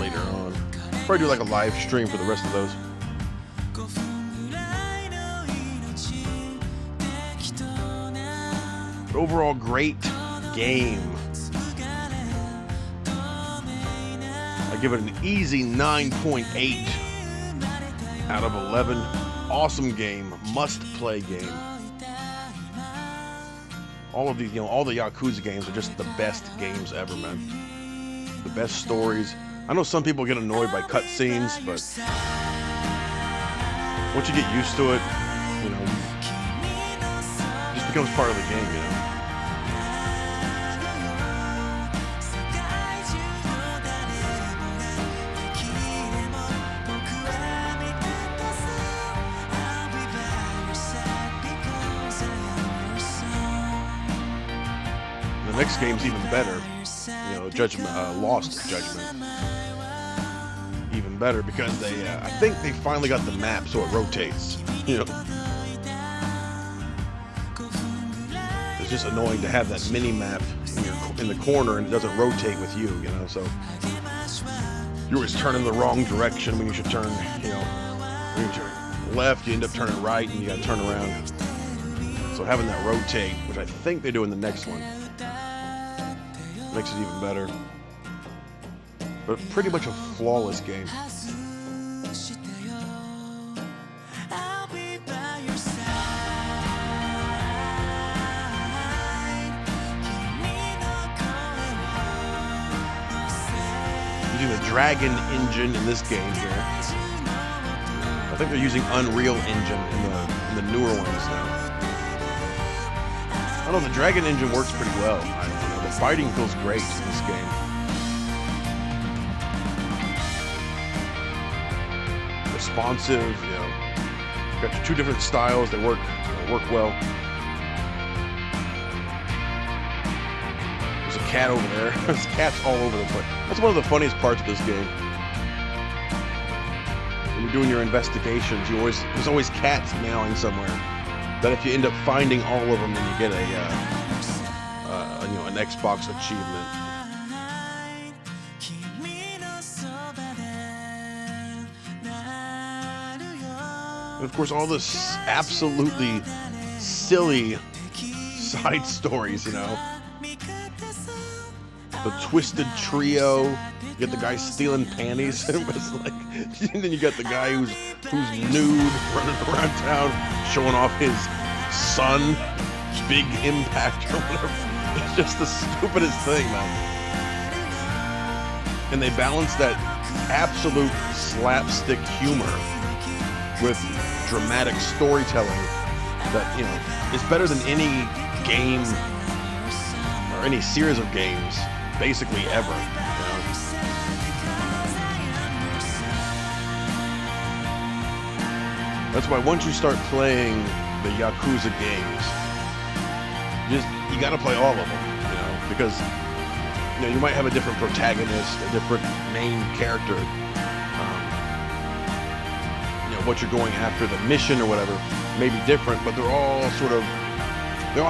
later on. Probably do like a live stream for the rest of those. But overall, great game. I give it an easy 9.8 out of 11. Awesome game, must-play game. All of these, all the Yakuza games are just the best games ever, man. The best stories. I know some people get annoyed by cutscenes, but once you get used to it, it just becomes part of the game, The next game's even better. Lost Judgment. Even better because they, I think they finally got the map so it rotates. It's just annoying to have that mini map in the corner and it doesn't rotate with you, so you're always turning the wrong direction when you should turn, when you turn left, you end up turning right and you gotta turn around. So having that rotate, which I think they do in the next one, makes it even better. But pretty much a flawless game. Using the Dragon engine in this game here. I think they're using Unreal Engine in the newer ones now. I don't know, the Dragon engine works pretty well. The fighting feels great in this game. Responsive, got your two different styles. They work well. There's a cat over there. There's cats all over the place. That's one of the funniest parts of this game. When you're doing your investigations, there's always cats meowing somewhere. That if you end up finding all of them, then you get an Xbox achievement. And of course, all this absolutely silly side stories, The Twisted Trio. You get the guy stealing panties. And then you got the guy who's nude running around town showing off his son, Big Impact or whatever. It's just the stupidest thing, man. And they balance that absolute slapstick humor with dramatic storytelling that, is better than any game or any series of games basically ever. That's why once you start playing the Yakuza games, you gotta play all of them, because you might have a different protagonist, a different main character. What you're going after, the mission or whatever, may be different, but they all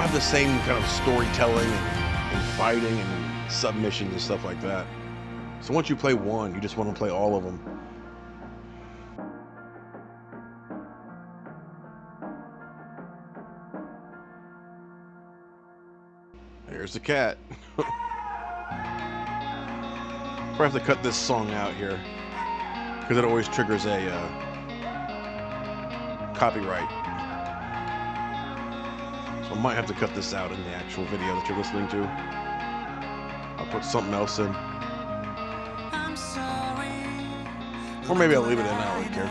have the same kind of storytelling and fighting and submissions and stuff like that. So once you play one, you just want to play all of them. There's the cat. Probably have to cut this song out here because it always triggers a copyright. So I might have to cut this out in the actual video that you're listening to. I'll put something else in. Or maybe I'll leave it in, I don't care.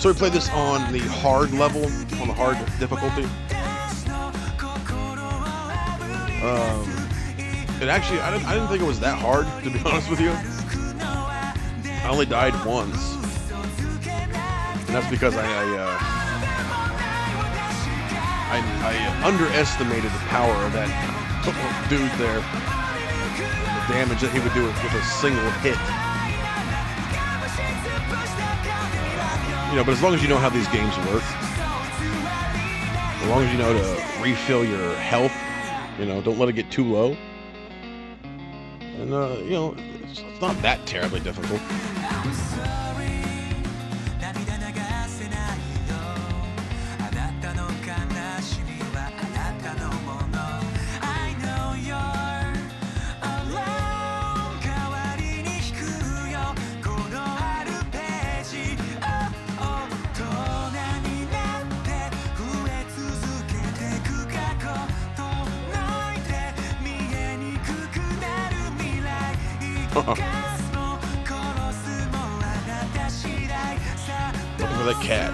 So we played this on the hard level, on the hard difficulty. It actually, I didn't think it was that hard, to be honest with you. I only died once, and that's because I underestimated the power of that dude there. The damage that he would do with a single hit. You know, but as long as you know how these games work, as long as you know to refill your health, you know, don't let it get too low. And, you know, it's not that terribly difficult. Looking for that cat.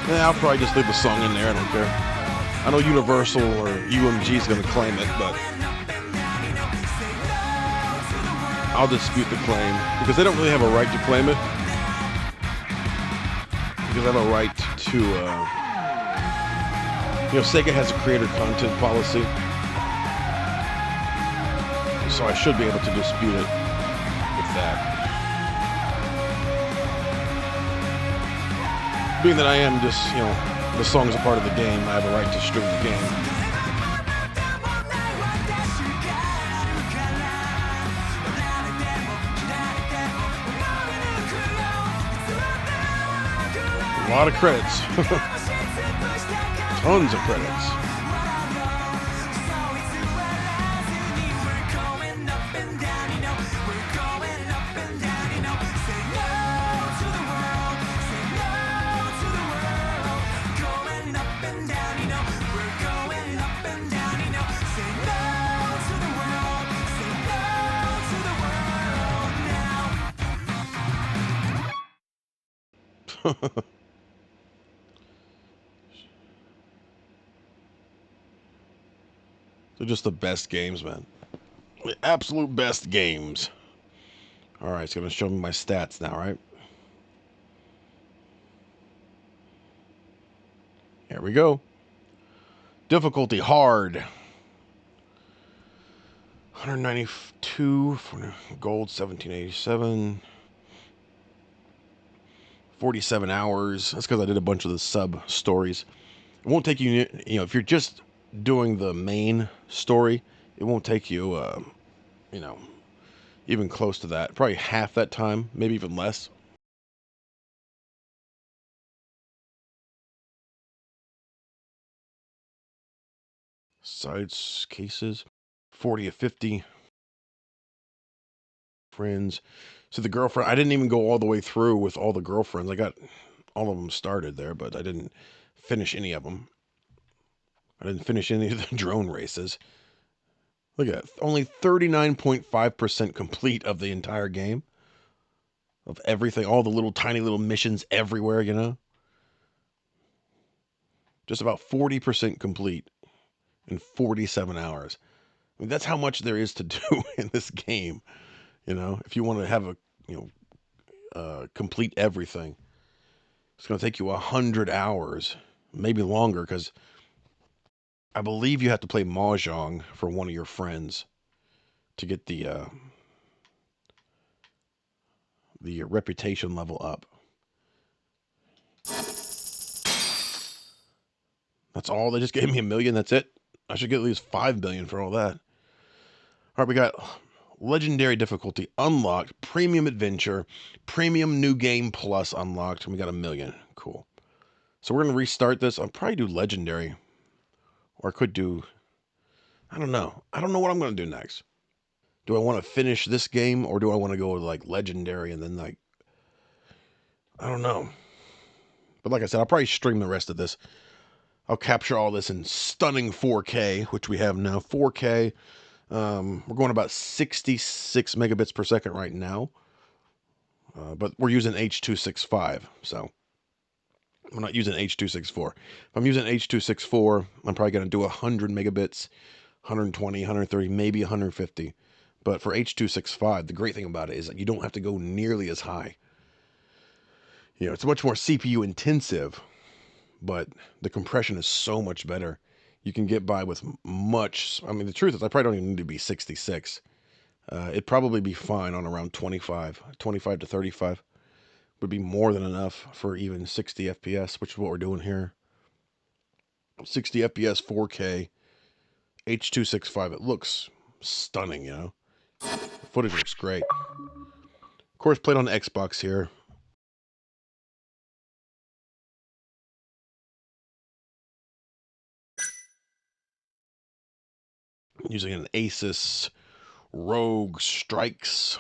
Yeah, I'll probably just leave the song in there. I don't care. I know Universal or UMG is going to claim it, but I'll dispute the claim because they don't really have a right to claim it. Because I have a right to, you know, Sega has a creator content policy, so I should be able to dispute it with that. Being that I am just, you know, the song's a part of the game, I have a right to stream the game. A lot of credits. Tons of credits. They're just the best games, man. The absolute best games. Alright, it's going to show me my stats now, right? Here we go. Difficulty hard. 192 for gold, 1787. 47 hours. That's because I did a bunch of the sub stories. It won't take you, you know, if you're just doing the main story, it won't take you, you know, even close to that. Probably half that time, maybe even less. Sides cases, 40 of 50. Friends. So the girlfriend, I didn't even go all the way through with all the girlfriends. I got all of them started there, but I didn't finish any of them. I didn't finish any of the drone races. Look at that. Only 39.5% complete of the entire game. Of everything. All the little tiny little missions everywhere, you know. Just about 40% complete in 47 hours. I mean, that's how much there is to do in this game. You know, if you want to have a, you know, complete everything. It's going to take you 100 hours. Maybe longer, because I believe you have to play Mahjong for one of your friends to get the reputation level up. That's all? They just gave me $1 million, that's it? I should get at least $5 million for all that. All right, we got Legendary difficulty unlocked, Premium Adventure, Premium New Game Plus unlocked, and we got $1 million. Cool. So we're going to restart this. I'll probably do Legendary Or I could do... I don't know. I don't know what I'm going to do next. Do I want to finish this game, or do I want to go with, like, Legendary and then, like... I don't know. But like I said, I'll probably stream the rest of this. I'll capture all this in stunning 4K, which we have now. 4K. We're going about 66 megabits per second right now. But we're using H.265, so we're not using H.264. If I'm using H.264, I'm probably going to do 100 megabits, 120, 130, maybe 150. But for H.265, the great thing about it is that you don't have to go nearly as high. You know, it's much more CPU intensive, but the compression is so much better. You can get by with much... I mean, the truth is, I probably don't even need to be 66. It'd probably be fine on around 25 to 35. Would be more than enough for even 60 FPS, which is what we're doing here. 60 FPS, 4K, H.265. It looks stunning, you know. Footage looks great. Of course, played on the Xbox here. Using an Asus ROG Strix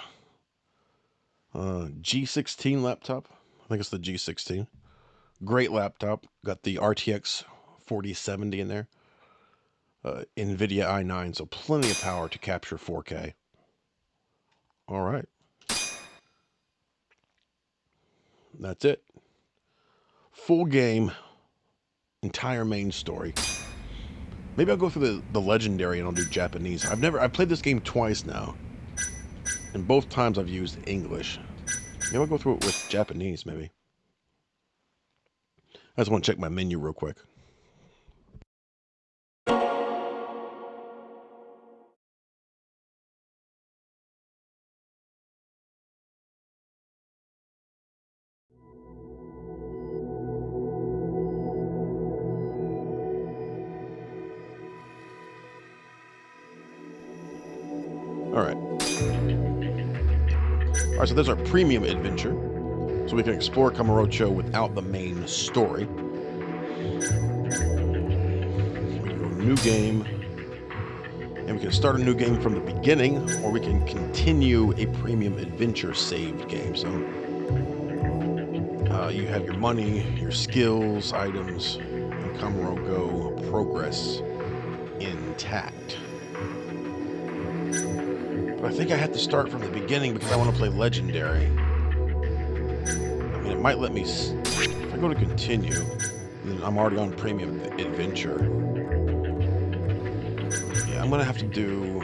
G16 laptop. I think it's the G16. Great laptop. Got the RTX 4070 in there. NVIDIA i9, so plenty of power to capture 4K. All right. That's it. Full game. Entire main story. Maybe I'll go through the Legendary and I'll do Japanese. I've played this game twice now. And both times I've used English. Maybe I'll go through it with Japanese, maybe. I just want to check my menu real quick. Alright, so there's our premium adventure. So we can explore Kamurocho without the main story. We can go new game. And we can start a new game from the beginning, or we can continue a premium adventure saved game. So you have your money, your skills, items, and Kamurocho progress intact. But I think I have to start from the beginning because I want to play Legendary. I mean, it might let me... If I go to continue, then I'm already on Premium Adventure. Yeah, I'm going to have to do...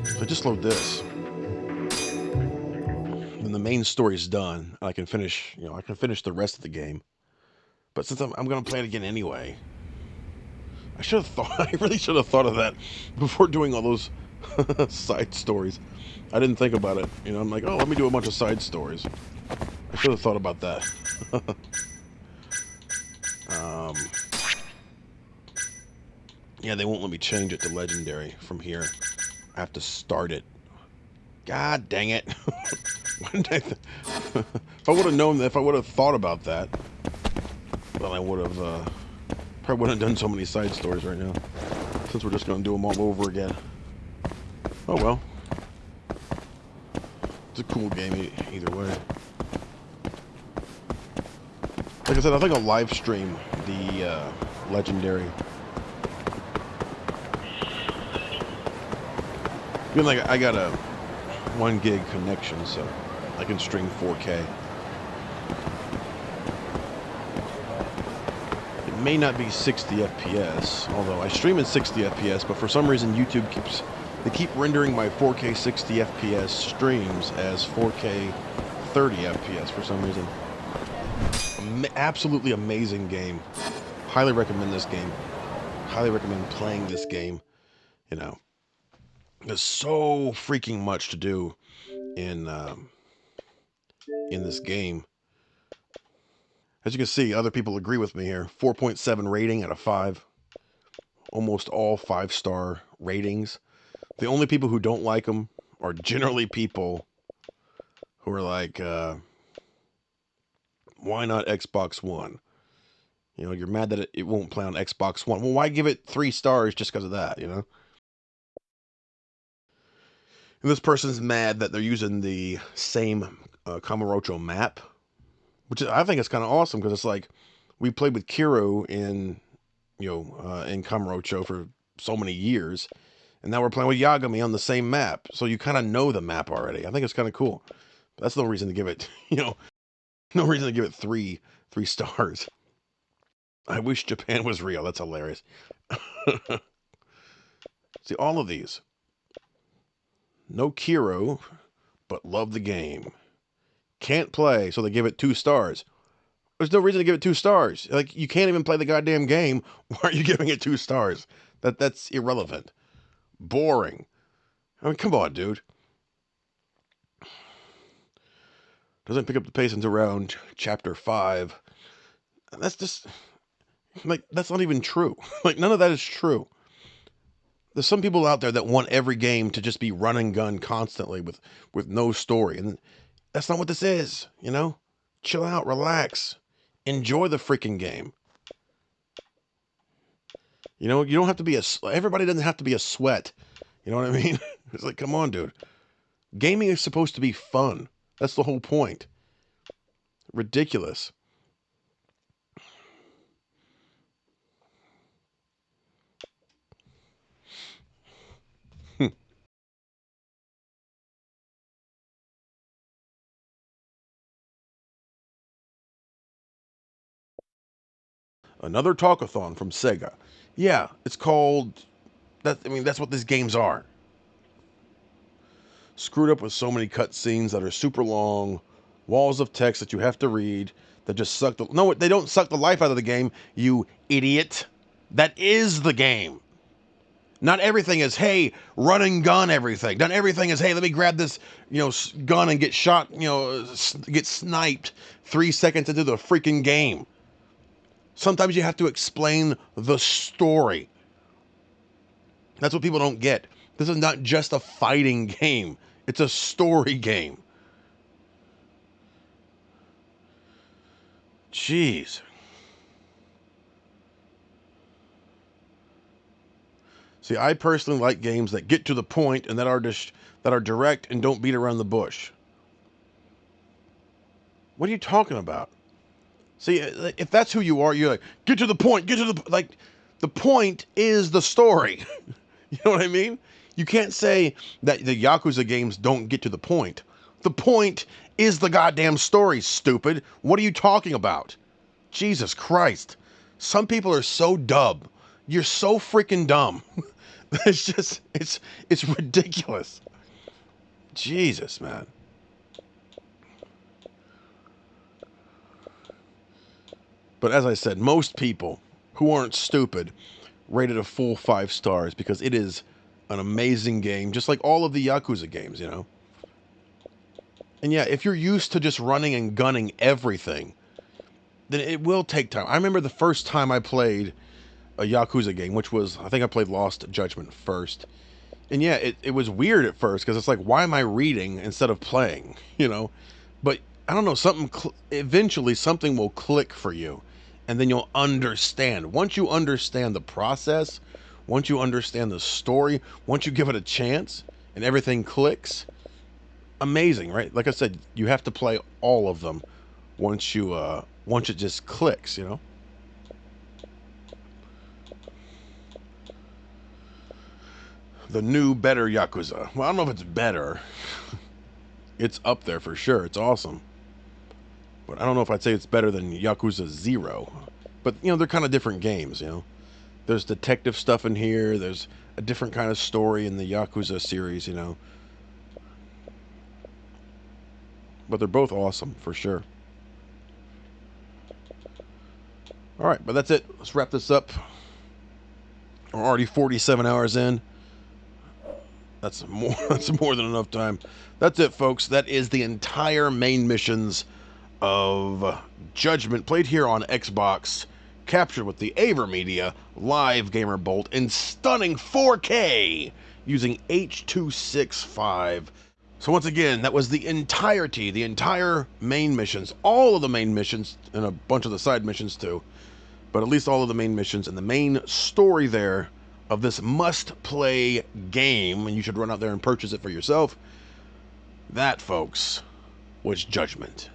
If I just load this, then the main story's done. I can finish, I can finish the rest of the game. But since I'm going to play it again anyway... I really should have thought of that before doing all those side stories. I didn't think about it. I'm like, oh, let me do a bunch of side stories. I should have thought about that. Yeah, they won't let me change it to Legendary from here. I have to start it. God dang it. If I would have known that, if I would have thought about that, then I would have... Probably wouldn't have done so many side stories right now, since we're just going to do them all over again. Oh well. It's a cool game either way. Like I said, I think I'll live stream the Legendary. Like I got a 1 gig connection, so I can stream 4K. May not be 60 FPS, although I stream in 60 FPS, but for some reason YouTube keep rendering my 4K 60 FPS streams as 4K 30 FPS for some reason. Absolutely amazing game. Highly recommend this game. Highly recommend playing this game. There's so freaking much to do in this game. As you can see, other people agree with me here. 4.7 rating out of 5. Almost all 5-star ratings. The only people who don't like them are generally people who are like, why not Xbox One? You know, you're mad that it won't play on Xbox One. Well, why give it 3 stars just because of that, you know? And this person's mad that they're using the same Kamurocho map, which I think is kind of awesome because it's like we played with Kiro in Kamurocho for so many years, and now we're playing with Yagami on the same map, so you kind of know the map already. I think it's kind of cool. But that's no reason to give it, no reason to give it three stars. I wish Japan was real. That's hilarious. See, all of these. No Kiro, but love the game. Can't play, so they give it 2 stars. There's no reason to give it 2 stars. Like, you can't even play the goddamn game. Why are you giving it 2 stars? That's irrelevant. Boring. I mean, come on, dude. Doesn't pick up the pace until around chapter 5. That's just, like, that's not even true. Like, none of that is true. There's some people out there that want every game to just be run and gun constantly with no story. And that's not what this is, you know? Chill out, relax. Enjoy the freaking game. You know, you don't have to be everybody doesn't have to be a sweat. You know what I mean? It's like, come on, dude. Gaming is supposed to be fun. That's the whole point. Ridiculous. Another talkathon from Sega. Yeah, it's called that. I mean, that's what these games are. Screwed up with so many cutscenes that are super long, walls of text that you have to read that just suck the. No, they don't suck the life out of the game. You idiot. That is the game. Not everything is, hey, run and gun everything. Not everything is, hey, let me grab this, gun and get shot, get sniped 3 seconds into the freaking game. Sometimes you have to explain the story. That's what people don't get. This is not just a fighting game. It's a story game. Jeez. See, I personally like games that get to the point and that are direct and don't beat around the bush. What are you talking about? See, if that's who you are, you're like, get to the point, the point is the story. You know what I mean? You can't say that the Yakuza games don't get to the point. The point is the goddamn story, stupid. What are you talking about? Jesus Christ. Some people are so dumb. You're so freaking dumb. It's just, it's ridiculous. Jesus, man. But as I said, most people who aren't stupid rate it a full 5 stars because it is an amazing game, just like all of the Yakuza games, And yeah, if you're used to just running and gunning everything, then it will take time. I remember the first time I played a Yakuza game, which was, I think I played Lost Judgment first. And yeah, it was weird at first because it's like, why am I reading instead of playing, But I don't know, eventually something will click for you. And then you'll understand. Once you understand the process, once you understand the story, once you give it a chance and everything clicks, amazing, right? Like I said, you have to play all of them once it just clicks, The new, better Yakuza. Well, I don't know if it's better. It's up there for sure. It's awesome. But I don't know if I'd say it's better than Yakuza 0. But, they're kind of different games, There's detective stuff in here. There's a different kind of story in the Yakuza series, But they're both awesome, for sure. Alright, but that's it. Let's wrap this up. We're already 47 hours in. That's more than enough time. That's it, folks. That is the entire main missions of Judgment, played here on Xbox, captured with the AVerMedia Live Gamer Bolt in stunning 4K using H.265. So once again, that was the entire main missions, all of the main missions, and a bunch of the side missions too, But at least all of the main missions and the main story there of this must-play game, and you should run out there and purchase it for yourself, that, folks, was Judgment.